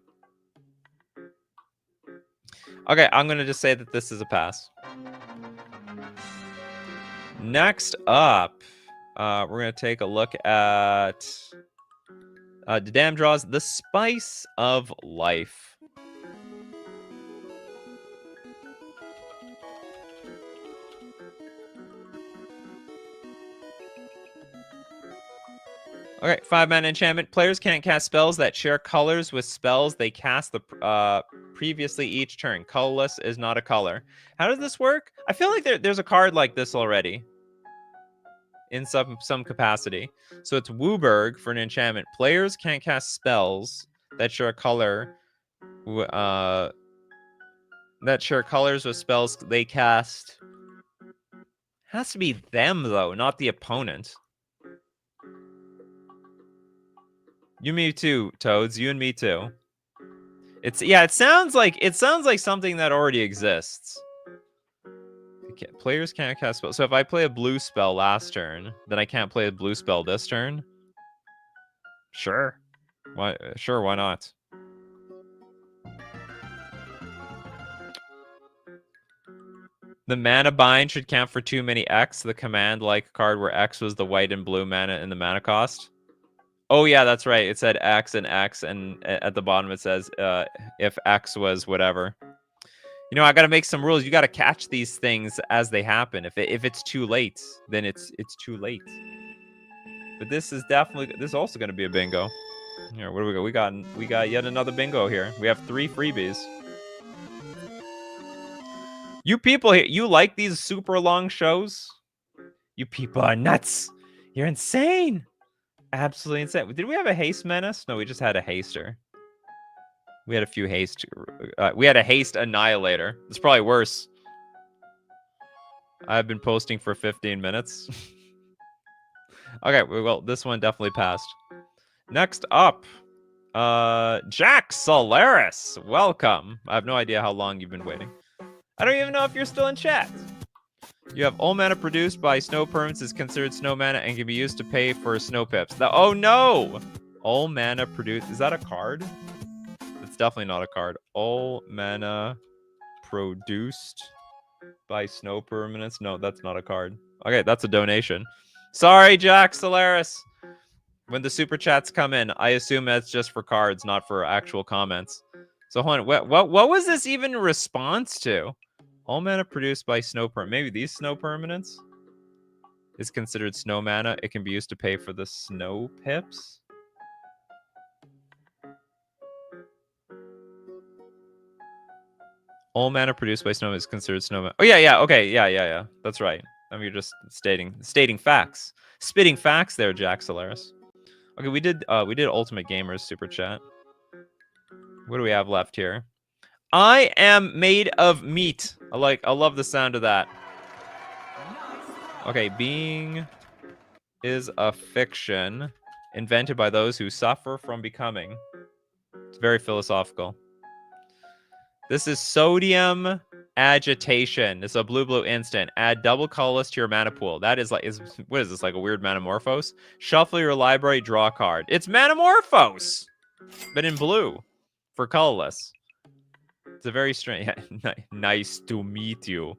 Okay, I'm gonna just say that this is a pass. Next up, We're going to take a look at the dam draws. The Spice of Life. Okay, 5-mana enchantment. Players can't cast spells that share colors with spells they cast the previously each turn. Colorless is not a color. How does this work? I feel like there's a card like this already in some capacity. So it's Wooburg for an enchantment. Players can't cast spells that share a color that share colors with spells they cast. Has to be them though, not the opponent. You, me too, Toads. You and me too. It sounds like something that already exists. Players can't cast spells. So if I play a blue spell last turn, then I can't play a blue spell this turn. Sure. Why? Sure. Why not? The mana bind should count for too many X. The command like card where X was the white and blue mana in the mana cost. Oh, yeah, that's right. It said X, and at the bottom it says if X was whatever. You know, I got to make some rules. You got to catch these things as they happen. If it's too late, then it's too late. But this is also going to be a bingo. Here, what do we got? We got yet another bingo here. We have 3 freebies. You people here, you like these super long shows? You people are nuts. You're insane. Absolutely insane. Did we have a haste menace? No, we just had a haster. We had a few haste. We had a haste annihilator. It's probably worse. I've been posting for 15 minutes. Okay, well, this one definitely passed. Next up, Jack Solaris. Welcome. I have no idea how long you've been waiting. I don't even know if you're still in chat. You have all mana produced by snow permanents is considered snow mana and can be used to pay for snow pips. Oh no! All mana produced. Is that a card? It's definitely not a card. All mana produced by snow permanents. No, that's not a card. Okay, that's a donation. Sorry, Jack Solaris. When the super chats come in, I assume that's just for cards, not for actual comments. So hold on. What was this even in response to? All mana produced by snow permanents. Maybe these snow permanents is considered snow mana. It can be used to pay for the snow pips. All mana produced by snow is considered snow mana. Oh yeah. Okay, yeah. That's right. I mean, you're just stating facts, spitting facts there, Jack Solaris. Okay, we did Ultimate Gamers super chat. What do we have left here? I am made of meat. I love the sound of that. Okay, being is a fiction invented by those who suffer from becoming. It's very philosophical. This is sodium agitation. It's a blue instant. Add double colorless to your mana pool. That is what is this, like a weird Manamorphose? Shuffle your library, draw a card. It's Manamorphose, but in blue for colorless. It's a very strange. Nice to meet you.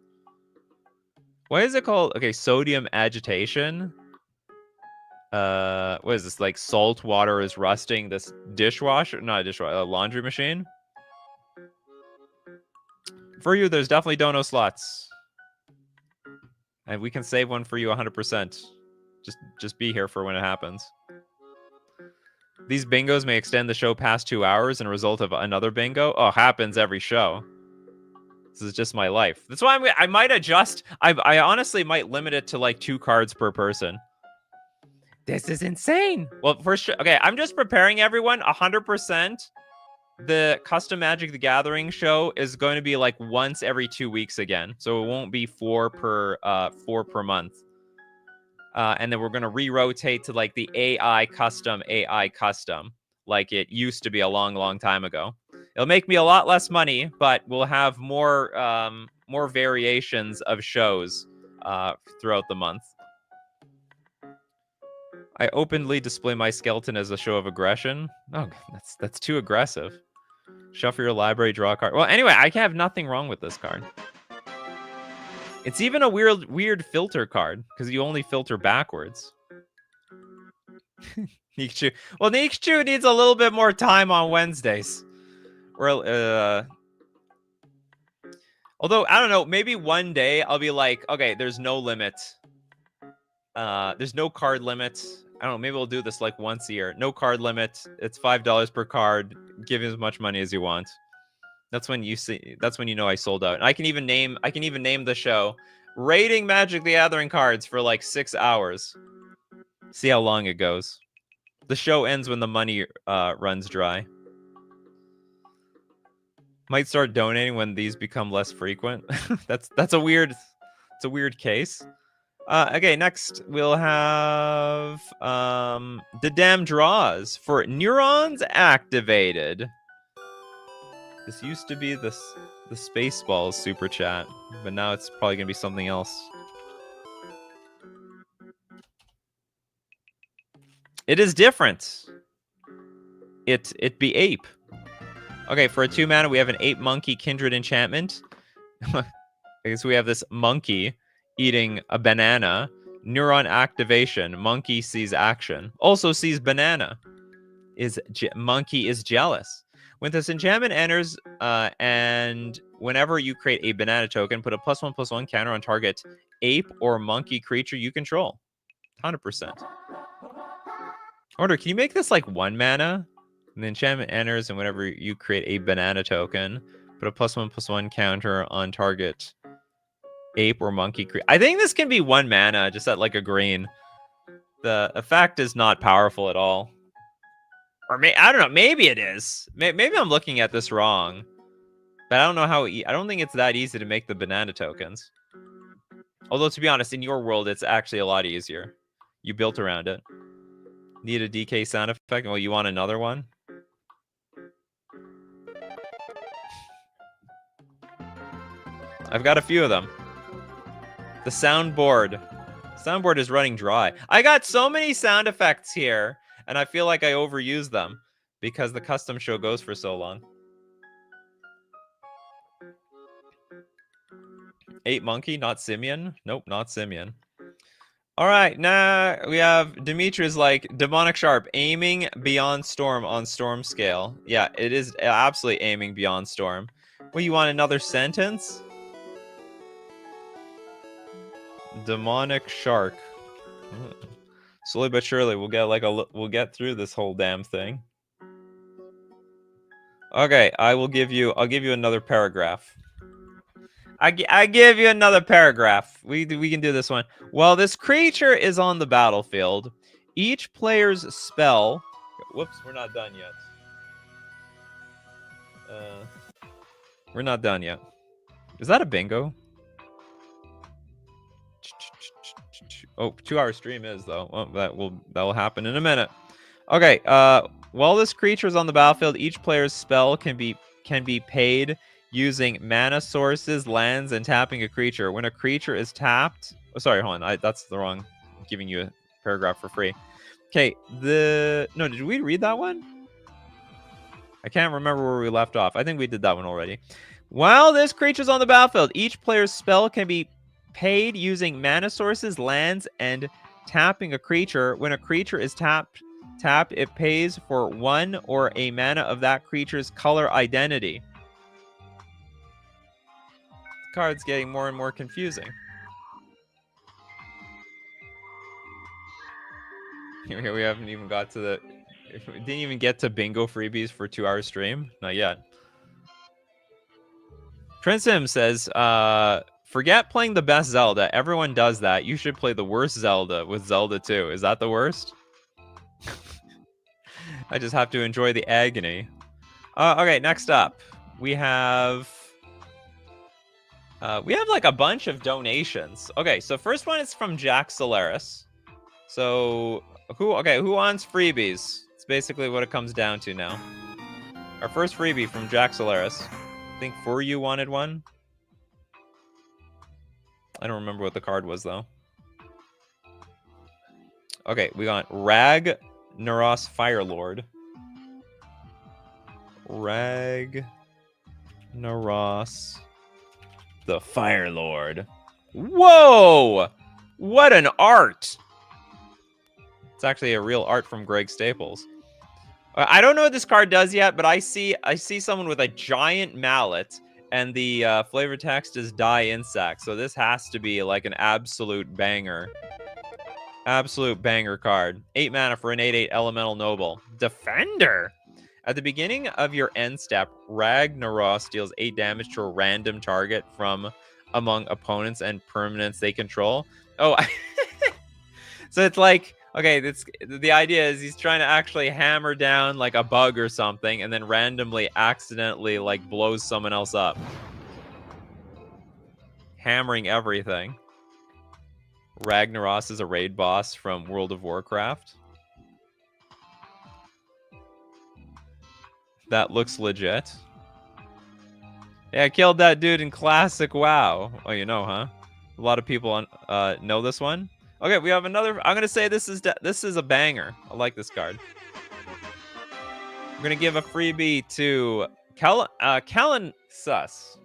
What is it called? Okay, sodium agitation. What is this? Like salt water is rusting this dishwasher? Not a dishwasher, a laundry machine. For you, there's definitely dono slots. And we can save one for you 100%. Just be here for when it happens. These bingos may extend the show past 2 hours and result of another bingo. Oh, happens every show. This is just my life. That's why I might adjust. I honestly might limit it to like 2 cards per person. This is insane. Well, for sure. Okay, I'm just preparing everyone 100%. The Custom Magic the Gathering show is going to be like once every 2 weeks again. So it won't be 4 per month. And then we're going to re-rotate to like the AI custom, like it used to be a long time ago. It'll make me a lot less money, but we'll have more variations of shows throughout the month. I openly display my skeleton as a show of aggression. Oh, that's too aggressive. Shuffle your library, draw a card. Well, anyway, I have nothing wrong with this card. It's even a weird filter card because you only filter backwards. Nikachu. Well, Nikachu needs a little bit more time on Wednesdays. Or, although, I don't know, maybe one day I'll be like, okay, there's no limit. There's no card limit. I don't know, maybe we'll do this like once a year. No card limit. It's $5 per card. Give as much money as you want. That's when you see. That's when you know I sold out. And I can even name the show "Rating Magic the Gathering Cards" for like 6 hours. See how long it goes. The show ends when the money runs dry. Might start donating when these become less frequent. that's a weird. It's a weird case. Okay, next we'll have the damn draws for neurons activated. This used to be the Spaceballs super chat, but now it's probably gonna be something else. It is different. It be ape. Okay, for a 2 mana, we have an ape monkey kindred enchantment. I guess we have this monkey eating a banana. Neuron activation. Monkey sees action. Also sees banana. Monkey is jealous. When this enchantment enters, and whenever you create a banana token, put a +1/+1 counter on target ape or monkey creature you control. 100%. I wonder, can you make this like 1 mana? And the enchantment enters, and whenever you create a banana token, put a +1/+1 counter on target ape or monkey creature. I think this can be 1 mana, just at like a green. The effect is not powerful at all. Or I don't know. Maybe it is. Maybe I'm looking at this wrong. But I don't know how. I don't think it's that easy to make the banana tokens. Although, to be honest, in your world, it's actually a lot easier. You built around it. Need a DK sound effect? Well, you want another one? I've got a few of them. The soundboard. Soundboard is running dry. I got so many sound effects here, and I feel like I overuse them because the custom show goes for so long. Ape monkey, not Simeon. Nope, not Simeon. All right, now we have Dimitri's like demonic sharp aiming beyond storm on storm scale. Yeah, it is absolutely aiming beyond storm. Well, you want another sentence? Demonic shark. Slowly but surely, we'll get through this whole damn thing. Okay, I'll give you another paragraph. I give you another paragraph. We can do this one. While this creature is on the battlefield, each player's spell. Whoops, we're not done yet. We're not done yet. Is that a bingo? Oh, 2-hour stream is though. Well, that will happen in a minute. Okay. While this creature is on the battlefield, each player's spell can be paid using mana sources, lands, and tapping a creature. When a creature is tapped, oh, sorry, hold on. That's the wrong. I'm giving you a paragraph for free. Okay. No, did we read that one? I can't remember where we left off. I think we did that one already. While this creature's on the battlefield, each player's spell can be paid using mana sources, lands, and tapping a creature. When a creature is tapped, it pays for 1 or a mana of that creature's color identity. The card's getting more and more confusing. Here we haven't even got to the... We didn't even get to bingo freebies for 2-hour stream. Not yet. Trinsim says, forget playing the best Zelda. Everyone does that. You should play the worst Zelda with Zelda 2. Is that the worst? I just have to enjoy the agony. Okay, next up. We have like a bunch of donations. Okay, so first one is from Jack Solaris. So who wants freebies? It's basically what it comes down to now. Our first freebie from Jack Solaris. I think For You wanted one. I don't remember what the card was though. Okay, we got Rag Naros Firelord. Rag Naros the Firelord. Whoa! What an art! It's actually a real art from Greg Staples. I don't know what this card does yet, but I see someone with a giant mallet, and the flavor text is die insect. So this has to be like an absolute banger. Absolute banger card. 8 mana for an 8/8 Elemental Noble. Defender! At the beginning of your end step, Ragnaros deals 8 damage to a random target from among opponents and permanents they control. Oh, so it's like, okay, the idea is he's trying to actually hammer down like a bug or something and then randomly accidentally like blows someone else up. Hammering everything. Ragnaros is a raid boss from World of Warcraft. That looks legit. Yeah, I killed that dude in Classic WoW. Oh, you know, huh? A lot of people know this one. Okay, we have another. I'm gonna say this is a banger. I like this card. I'm gonna give a freebie to Kellen Sus.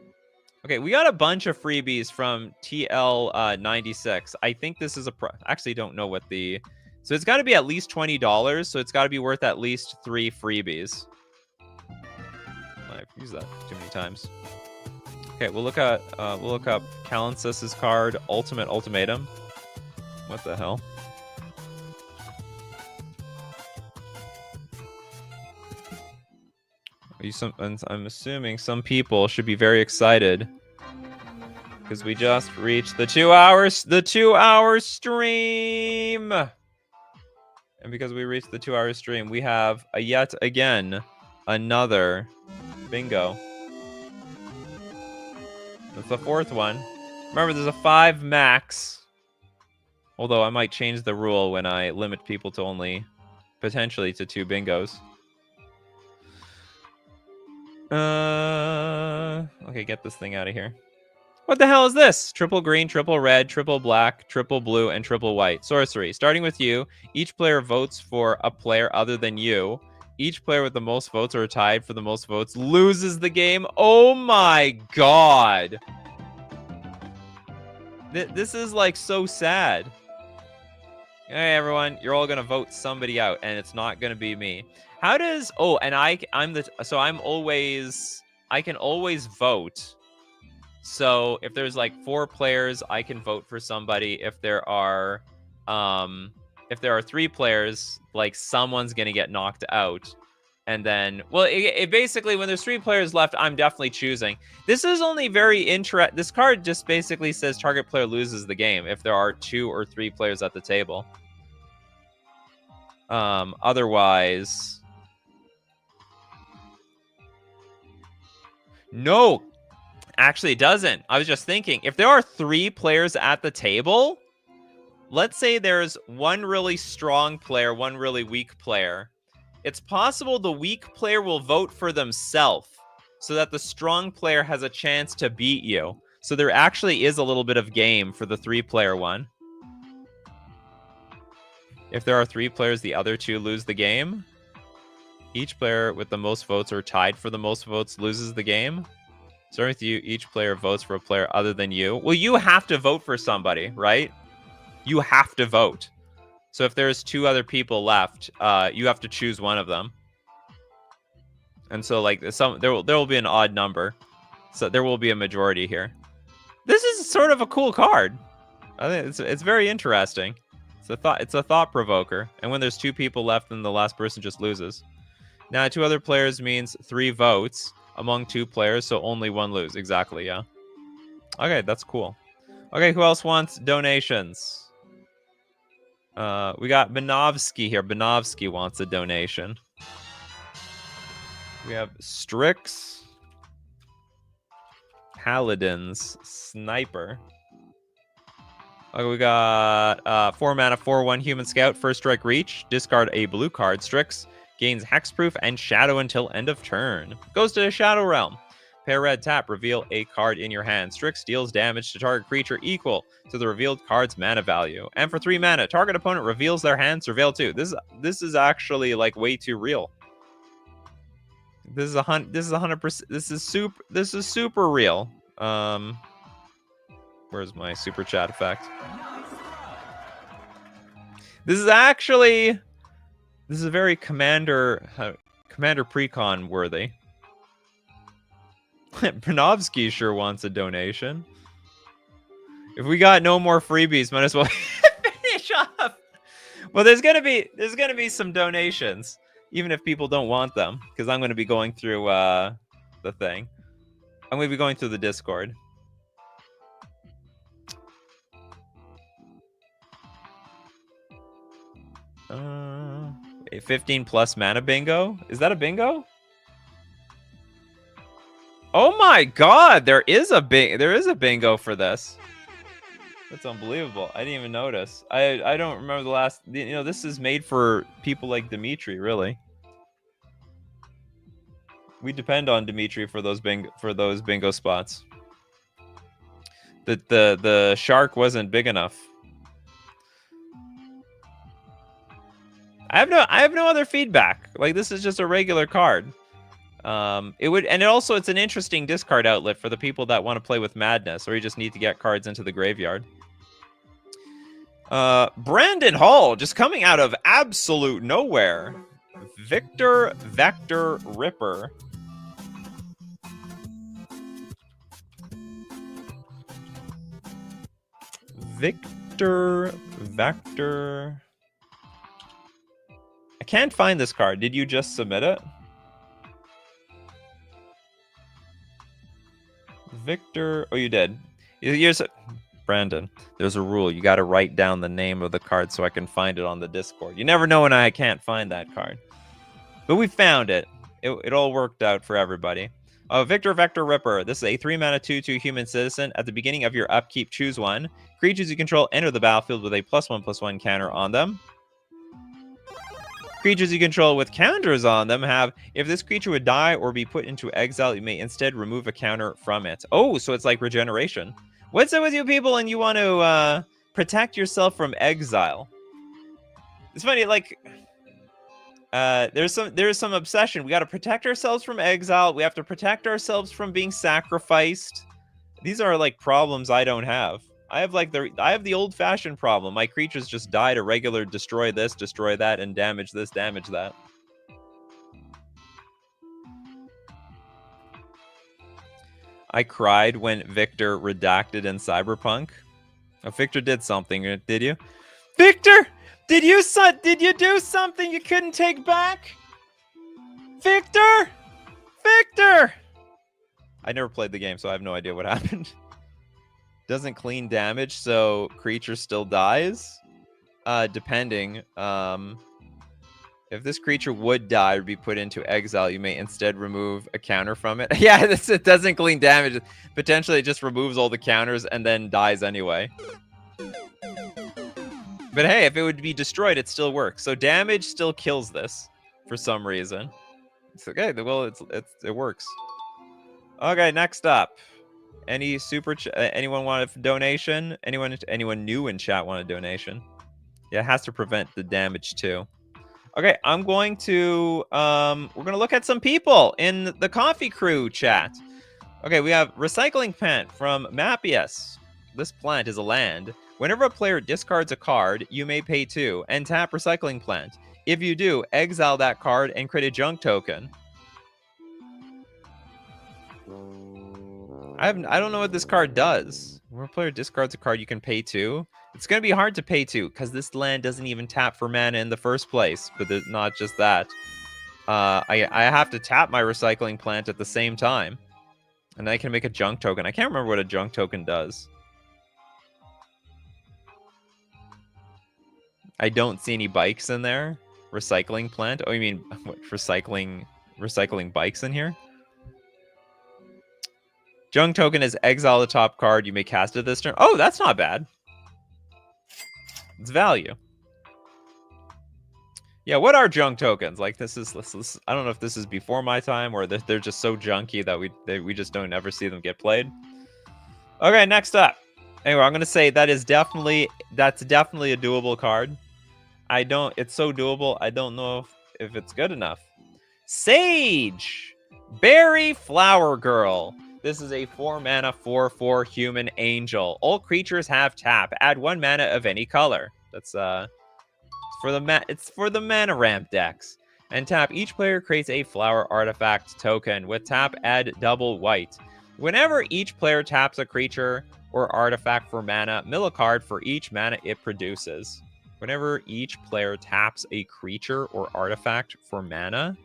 Okay, we got a bunch of freebies from TL96. I think this is actually don't know what the. So it's got to be at least $20. So it's got to be worth at least 3 freebies. I've used that too many times. Okay, we'll look up Kalensus's card, Ultimate Ultimatum. What the hell? I'm assuming some people should be very excited because we just reached the 2 hours, the 2-hour stream. And because we reached the 2-hour stream, we have yet again another bingo. That's the 4th one. Remember, there's a 5 max. Although I might change the rule when I limit people to only potentially to 2 bingos. Okay, get this thing out of here. What the hell is this? Triple green, triple red, triple black, triple blue, and triple white. Sorcery. Starting with you, each player votes for a player other than you. Each player with the most votes or tied for the most votes loses the game. Oh my god. This is like so sad. Hey everyone, you're all gonna vote somebody out, and it's not gonna be me. How does? Oh, and I can always vote. So if there's like 4 players, I can vote for somebody. If there are 3 players, like someone's gonna get knocked out. And then, well, it basically, when there's 3 players left, I'm definitely choosing. This is only very interesting. This card just basically says target player loses the game if there are 2 or 3 players at the table. Otherwise, no, actually it doesn't. I was just thinking, if there are 3 players at the table, let's say there's 1 really strong player, 1 really weak player. It's possible the weak player will vote for themselves so that the strong player has a chance to beat you. So there actually is a little bit of game for the 3-player one. If there are 3 players, the other 2 lose the game. Each player with the most votes or tied for the most votes loses the game. Starting with you, each player votes for a player other than you. Well, you have to vote for somebody, right? You have to vote. So if there's 2 other people left, you have to choose one of them. And so like there will be an odd number. So there will be a majority here. This is sort of a cool card. I think it's very interesting. It's a thought provoker. And when there's 2 people left, then the last person just loses. Now 2 other players means 3 votes among 2 players, so only 1 lose. Exactly, yeah. Okay, that's cool. Okay, who else wants donations? We got Benovsky here. Benovsky wants a donation. We have Strix, Paladins, Sniper. Okay, we got 4 mana, 4/1 Human Scout, first strike reach. Discard a blue card. Strix gains hexproof and shadow until end of turn. Goes to the Shadow Realm. Pay a red, tap, reveal a card in your hand. Strix deals damage to target creature equal to the revealed card's mana value. And for 3 mana, target opponent reveals their hand, surveil 2. This is actually like way too real. This is 100%. This is super real. Where's my super chat effect? This is actually... This is very Commander Precon worthy. Bernovsky sure wants a donation. If we got no more freebies, might as well finish off. Well, there's gonna be some donations, even if people don't want them, because I'm gonna be going through the thing. I'm gonna be going through the Discord. 15 plus mana bingo? Is that a bingo? Oh my god, there is a bingo for this. That's unbelievable. I didn't even notice. I don't remember the last, you know, this is made for people like Dimitri, really. We depend on Dimitri for those bingo spots. The shark wasn't big enough. I have no other feedback. Like, this is just a regular card. It's an interesting discard outlet for the people that want to play with Madness, or you just need to get cards into the graveyard. Brandon Hall, just coming out of absolute nowhere. Victor Vector Ripper. Victor Vector. I can't find this card. Did you just submit it? Victor. Oh, you did. Here's Brandon. There's a rule. You got to write down the name of the card so I can find it on the Discord. You never know when I can't find that card. But we found it. It all worked out for everybody. Victor Vector Ripper. This is a 3-mana 2/2 human citizen. At the beginning of your upkeep, choose one. Creatures you control enter the battlefield with a +1/+1 counter on them. Creatures you control with counters on them have, if this creature would die or be put into exile, you may instead remove a counter from it. Oh, so it's like regeneration. What's up with you people and you want to protect yourself from exile? It's funny, like, there's some obsession. We got to protect ourselves from exile. We have to protect ourselves from being sacrificed. These are like problems I don't have. I have the old-fashioned problem. My creatures just die to regular destroy this, destroy that, and damage this, damage that. I cried when Victor redacted in Cyberpunk. Oh, Victor did something, did you? Victor! Did you do something you couldn't take back? Victor! Victor! I never played the game, so I have no idea what happened. Doesn't clean damage, so creature still dies. Depending. If this creature would die or be put into exile, you may instead remove a counter from it. Yeah, it doesn't clean damage. Potentially, it just removes all the counters and then dies anyway. But hey, if it would be destroyed, it still works. So damage still kills this for some reason. It's okay. Well, it works. Okay, next up. Any anyone want a donation? Anyone new in chat want a donation? Yeah, it has to prevent the damage too. Okay, I'm going to we're gonna look at some people in the Coffee Crew chat. Okay, we have Recycling Plant from Mapius. This plant is a land. Whenever a player discards a card, you may pay 2 and tap Recycling Plant. If you do, exile that card and create a junk token. I don't know what this card does. When a player discards a card, you can pay 2. It's going to be hard to pay 2 because this land doesn't even tap for mana in the first place. But there's not just that. I have to tap my Recycling Plant at the same time. And I can make a junk token. I can't remember what a junk token does. I don't see any bikes in there. Recycling Plant. Oh, you mean what, recycling bikes in here? Junk token is exile the top card. You may cast it this turn. Oh, that's not bad. It's value. Yeah, what are junk tokens? Like this is I don't know if this is before my time or they're just so junky that we just don't ever see them get played. Okay, next up. Anyway, I'm gonna say that's definitely a doable card. It's so doable. I don't know if it's good enough. Sage, Berry Flower Girl. This is a 4-mana 4/4 human angel. All creatures have tap. Add 1 mana of any color. That's It's for the mana ramp decks. And tap, each player creates a flower artifact token. With tap, add double white. Whenever each player taps a creature or artifact for mana, mill a card for each mana it produces. Whenever each player taps a creature or artifact for mana.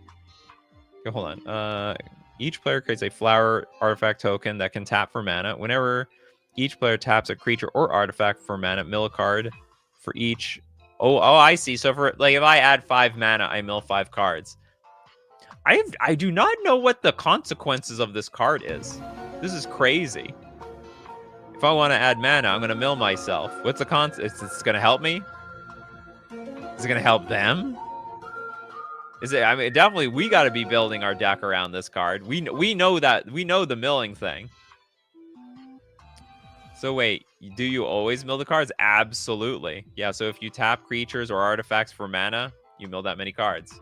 Okay, hold on. Each player creates a flower artifact token that can tap for mana. Whenever each player taps a creature or artifact for mana, mill a card for each. Oh, I see. So for like, if I add 5 mana, I mill 5 cards. I do not know what the consequences of this card is. This is crazy. If I want to add mana, I'm gonna mill myself. What's the is this gonna help me? Is it gonna help them? Is it? I mean, definitely we got to be building our deck around this card. We know that we know the milling thing. So wait, do you always mill the cards? Absolutely. Yeah, so if you tap creatures or artifacts for mana, you mill that many cards.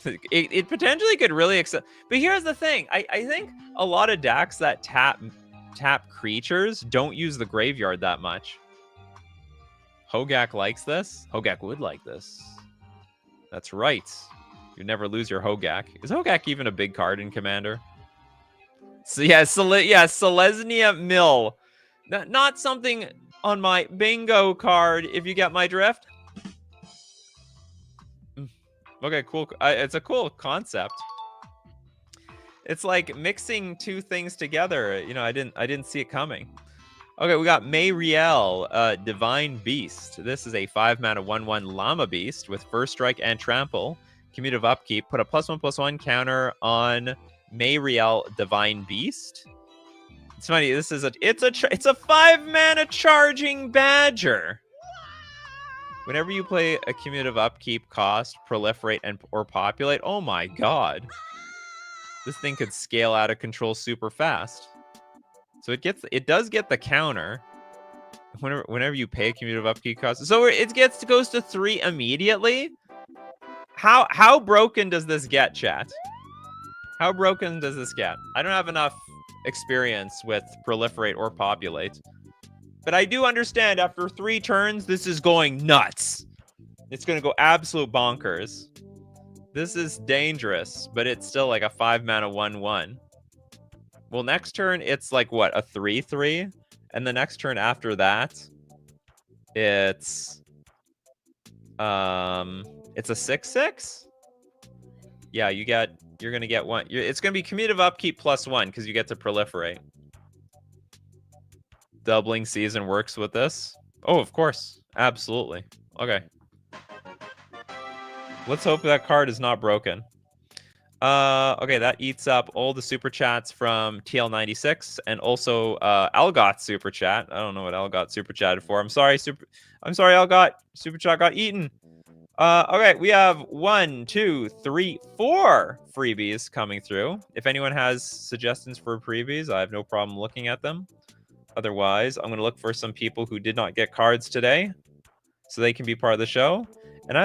It potentially could really accept. But here's the thing. I think a lot of decks that tap creatures don't use the graveyard that much. Hogak likes this. Hogak would like this. That's right. You never lose your Hogak. Is Hogak even a big card in Commander? So yeah, Selesnya Mill. Not something on my bingo card, if you get my drift. Okay, cool. It's a cool concept. It's like mixing two things together. You know, I didn't see it coming. Okay, we got Mayriel, Divine Beast. This is a 5-mana 1/1 Llama Beast with First Strike and Trample. Commutative Upkeep. Put a +1/+1 counter on Mayriel, Divine Beast. It's funny. This is it's a 5-mana charging Badger. Whenever you play a commutative upkeep cost, proliferate or populate. Oh my god, this thing could scale out of control super fast. So it does get the counter whenever you pay a commutative upkeep cost. So it goes to 3 immediately. How broken does this get, chat? How broken does this get? I don't have enough experience with proliferate or populate, but I do understand after 3 turns, this is going nuts. It's going to go absolute bonkers. This is dangerous, but it's still like a 5-mana 1/1. Well, next turn, it's like, what, a 3/3? And the next turn after that, it's a 6/6? Yeah, you're going to get one. It's going to be commutative upkeep +1 because you get to proliferate. Doubling season works with this. Oh, of course. Absolutely. Okay. Let's hope that card is not broken. Okay, that eats up all the super chats from TL96 and also Algot super chat. I don't know what Algot super chatted for. I'm sorry, Algot. Super chat got eaten. Okay, we have 1, 2, 3, 4 freebies coming through. If anyone has suggestions for freebies, I have no problem looking at them. Otherwise, I'm going to look for some people who did not get cards today so they can be part of the show. And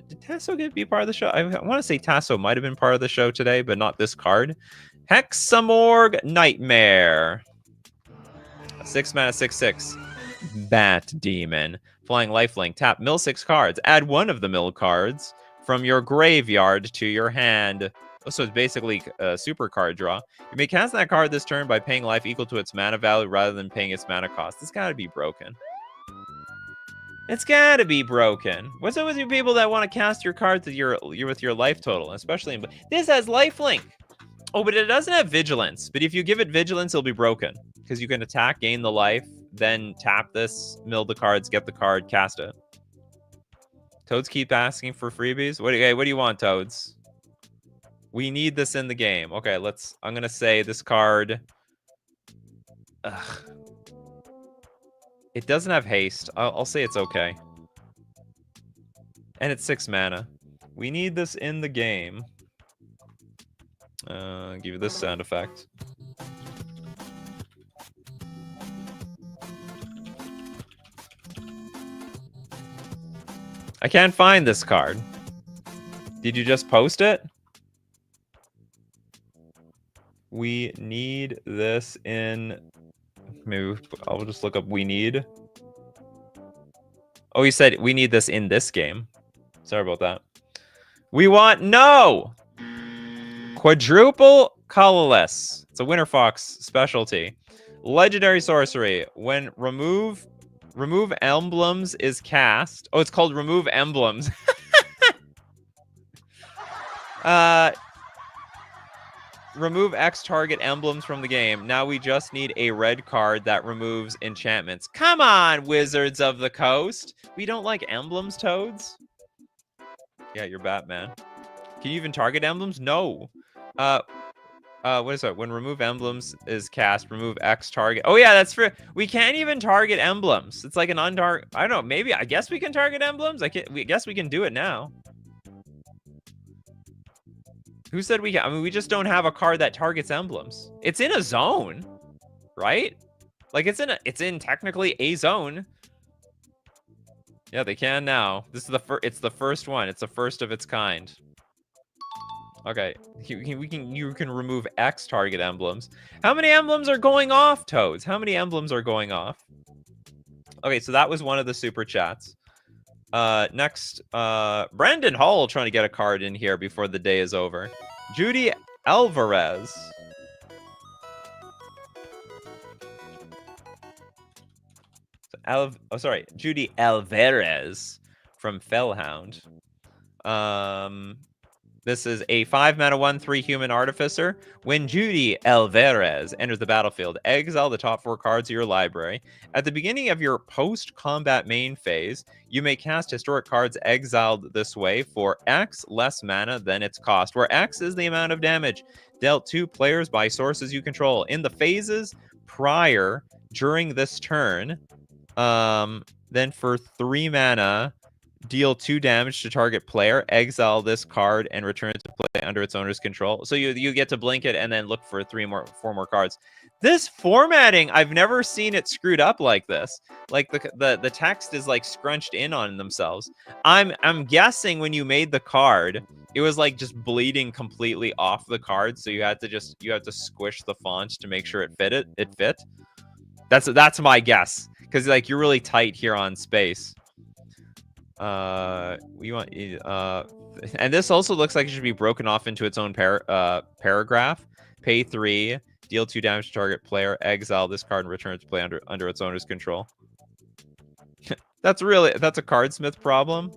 did Tasso be part of the show? I want to say Tasso might have been part of the show today, but not this card. Hexamorg Nightmare. 6-mana 6/6. Bat Demon. Flying Lifelink. Tap, mill 6 cards. Add one of the mill cards from your graveyard to your hand. So it's basically a super card draw. You may cast that card this turn by paying life equal to its mana value rather than paying its mana cost. This gotta be broken. It's gotta be broken. What's up with you people that want to cast your cards with your life total, especially this has lifelink. Oh, but it doesn't have vigilance. But if you give it vigilance, it'll be broken because you can attack, gain the life, then tap this, mill the cards, get the card, cast it. Toads keep asking for freebies. What do you want, Toads? We need this in the game. Okay, I'm gonna say this card. Ugh. It doesn't have haste. I'll say it's okay. And it's 6 mana. We need this in the game. Give you this sound effect. I can't find this card. Did you just post it? We need this in... Maybe I'll just look up we need. Oh, he said we need this in this game. Sorry about that. We want no quadruple colorless. It's a Winter Fox specialty. Legendary sorcery. When remove emblems is cast. Oh, it's called remove emblems. Remove X target emblems from the game. Now we just need a red card that removes enchantments. Come on, Wizards of the Coast. We don't like emblems, Toads? Yeah, you're Batman. Can you even target emblems? No. What is that? When remove emblems is cast, remove X target. Oh yeah, that's for. We can't even target emblems. It's like an untarget. I don't know. Maybe I guess we can target emblems. I guess we can do it now. Who said we can? I mean, we just don't have a card that targets emblems. It's in a zone, right? Like it's in technically a zone. Yeah, they can now. This is it's the first one. It's the first of its kind. Okay, you can remove X target emblems. How many emblems are going off, Toads? How many emblems are going off? Okay, so that was one of the super chats. Next, Brandon Hall trying to get a card in here before the day is over. Judy Alvarez. Judy Alvarez from Fellhound. This is a 5-mana 1/3 human artificer. When Judy Alvarez enters the battlefield, exile the top 4 cards of your library. At the beginning of your post-combat main phase, you may cast historic cards exiled this way for X less mana than its cost, where X is the amount of damage dealt to players by sources you control. In the phases prior, during this turn, then for 3 mana, deal 2 damage to target player, exile this card, and return it to play under its owner's control. So you get to blink it and then look for 4 more cards. This formatting, I've never seen it screwed up like this. Like the text is like scrunched in on themselves. I'm guessing when you made the card, it was like just bleeding completely off the card, so you have to squish the font to make sure it fit. That's my guess, because like you're really tight here on space. We want and this also looks like it should be broken off into its own paragraph. Pay 3, deal 2 damage to target player, exile this card and return it to play under its owner's control. That's a cardsmith problem.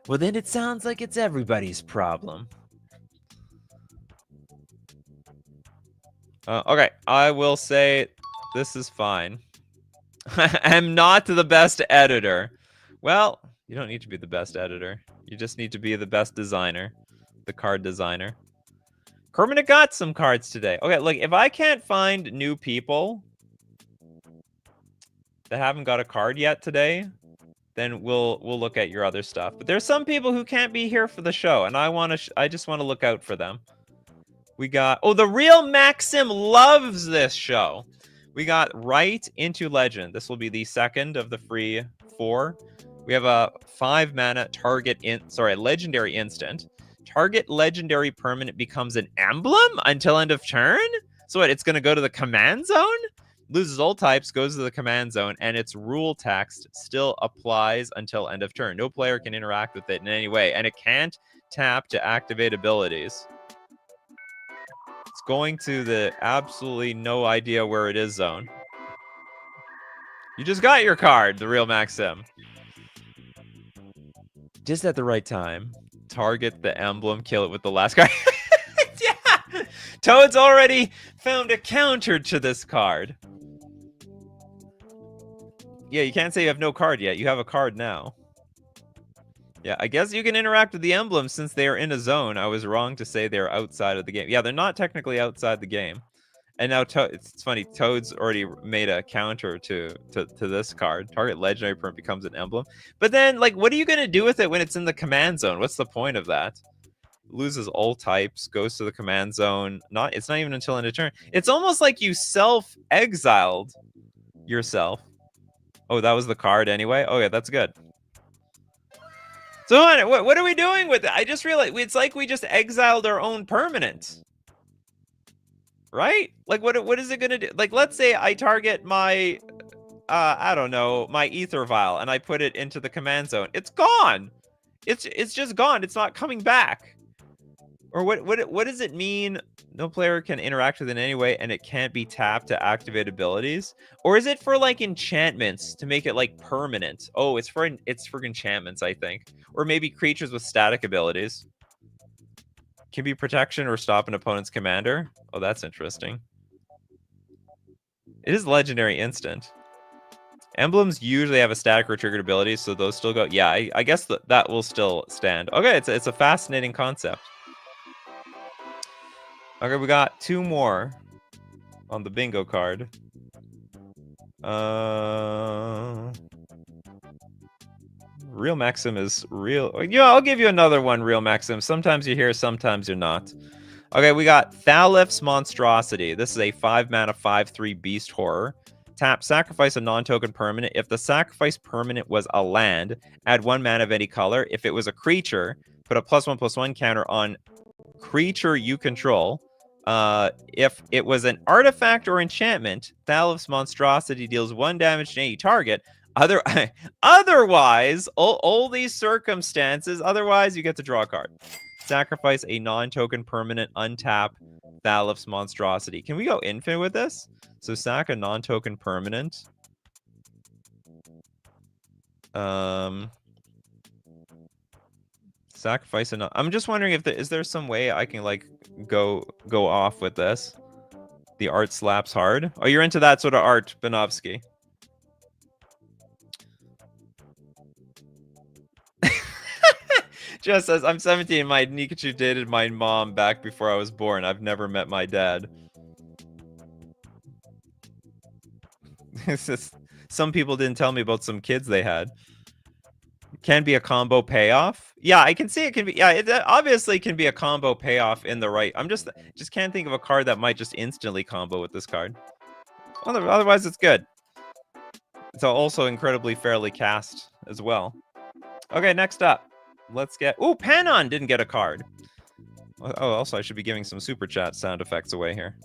Well, then it sounds like it's everybody's problem. Okay, I will say this is fine. I'm not the best editor. Well, you don't need to be the best editor. You just need to be the best designer, the card designer. Kermit got some cards today. Okay, look, if I can't find new people that haven't got a card yet today, then we'll look at your other stuff. But there's some people who can't be here for the show, and I just want to look out for them. We got the real Maxim loves this show. We got Right into Legend. This will be the second of the free 4. We have a 5-mana legendary instant. Target legendary permanent becomes an emblem until end of turn? So what, it's going to go to the command zone? Loses all types, goes to the command zone, and its rule text still applies until end of turn. No player can interact with it in any way, and it can't tap to activate abilities. It's going to the absolutely no idea where it is zone. You just got your card, the real Maxim. Just at the right time. Target the emblem, kill it with the last card. Yeah! Toad's already found a counter to this card. Yeah, you can't say you have no card yet. You have a card now. Yeah, I guess you can interact with the emblems since they are in a zone. I was wrong to say they're outside of the game. Yeah, they're not technically outside the game. And now it's funny, Toad's already made a counter to this card. Target legendary permanent becomes an emblem. But then, like, what are you going to do with it when it's in the command zone? What's the point of that? Loses all types, goes to the command zone. It's not even until end of turn. It's almost like you self-exiled yourself. Oh, that was the card anyway? Oh, yeah, that's good. So what are we doing with it? I just realized it's like we just exiled our own permanent. Right? Like, what is it going to do? Like, let's say I target my I don't know, my ether vial, and I put it into the command zone. It's gone. It's just gone. It's not coming back. Or what does it mean? No player can interact with it in any way, and it can't be tapped to activate abilities. Or is it for like enchantments to make it like permanent? Oh, it's for enchantments, I think. Or maybe creatures with static abilities. Can be protection or stop an opponent's commander. Oh, that's interesting. It is legendary instant. Emblems usually have a static or triggered ability, so those still go. Yeah, I guess that will still stand. Okay, it's a fascinating concept. Okay, we got 2 more on the bingo card. Real Maxim is real. Yeah, I'll give you another one, Real Maxim. Sometimes you're here, sometimes you're not. Okay, we got Thalif's Monstrosity. This is a 5-mana, 5/3 beast horror. Tap, sacrifice a non-token permanent. If the sacrifice permanent was a land, add 1 mana of any color. If it was a creature, put a +1/+1 counter on creature you control. If it was an artifact or enchantment, Thalif's Monstrosity deals 1 damage to any target. Otherwise, all these circumstances, otherwise you get to draw a card. Sacrifice a non-token permanent, untap Thalif's Monstrosity. Can we go infinite with this? So sack a non-token permanent. Sacrifice a I'm just wondering if is there some way I can like go off with this? The art slaps hard. Oh, you're into that sort of art, Benovsky. Just says, I'm 17. My Nikachu dated my mom back before I was born. I've never met my dad. Some people didn't tell me about some kids they had. Can be a combo payoff. Yeah, I can see it can be. Yeah, it obviously can be a combo payoff in the right. I'm just can't think of a card that might just instantly combo with this card. Otherwise, it's good. It's also incredibly fairly cast as well. Okay, next up. Let's get... Ooh, Panon didn't get a card. Oh, also, I should be giving some Super Chat sound effects away here.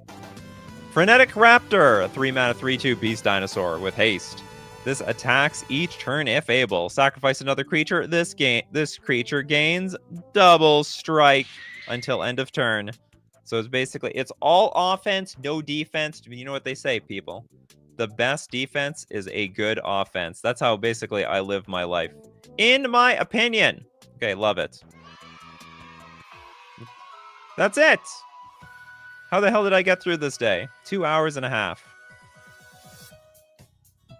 Frenetic Raptor, a 3-mana, 3/2 beast dinosaur with haste. This attacks each turn if able. Sacrifice another creature. This creature gains double strike until end of turn. So it's basically... It's all offense, no defense. You know what they say, people. The best defense is a good offense. That's how basically I live my life. In my opinion. Okay, love it. That's it. How the hell did I get through this day? 2 hours and a half.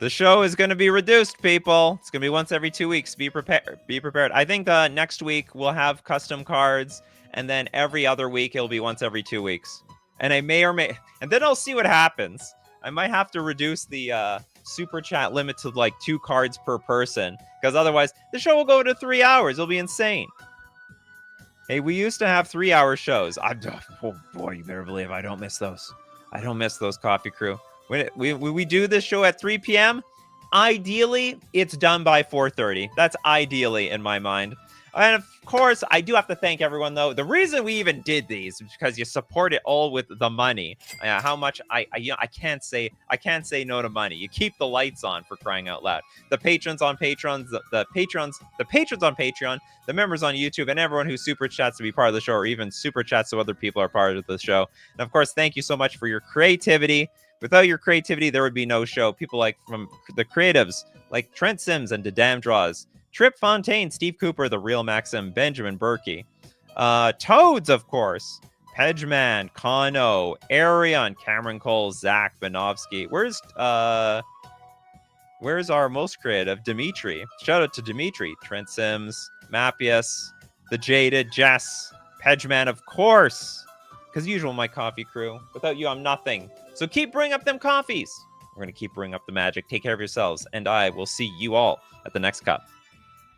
The show is going to be reduced, people. It's going to be once every 2 weeks. Be prepared. Be prepared. I think next week we'll have custom cards, and then every other week it'll be once every 2 weeks. And I may or may... And then I'll see what happens. I might have to reduce the Super Chat limit to like 2 cards per person, because otherwise the show will go to 3 hours. It'll be insane. Hey, we used to have 3-hour shows. Oh boy, you better believe I don't miss those. I don't miss those, Coffee Crew. When we do this show at 3 p.m., ideally it's done by 4:30. That's ideally in my mind. And of course, I do have to thank everyone, though. The reason we even did these is because you support it all with the money. How much I can't say no to money. You keep the lights on, for crying out loud. The patrons on Patreon, the patrons on Patreon, the members on YouTube, and everyone who super chats to be part of the show, or even super chats so other people are part of the show. And of course, thank you so much for your creativity. Without your creativity, there would be no show. People like from the creatives, like Trent Sims and Dadam Draws, Trip Fontaine, Steve Cooper, The Real Maxim, Benjamin Berkey. Toads, of course. Pedgeman, Kano, Arion, Cameron Cole, Zach, Benovsky. Where's our most creative? Dimitri. Shout out to Dimitri. Trent Sims, Mappius, The Jaded, Jess, Pedgeman, of course. Because usual, my coffee crew. Without you, I'm nothing. So keep bringing up them coffees. We're going to keep bringing up the magic. Take care of yourselves. And I will see you all at the next cup.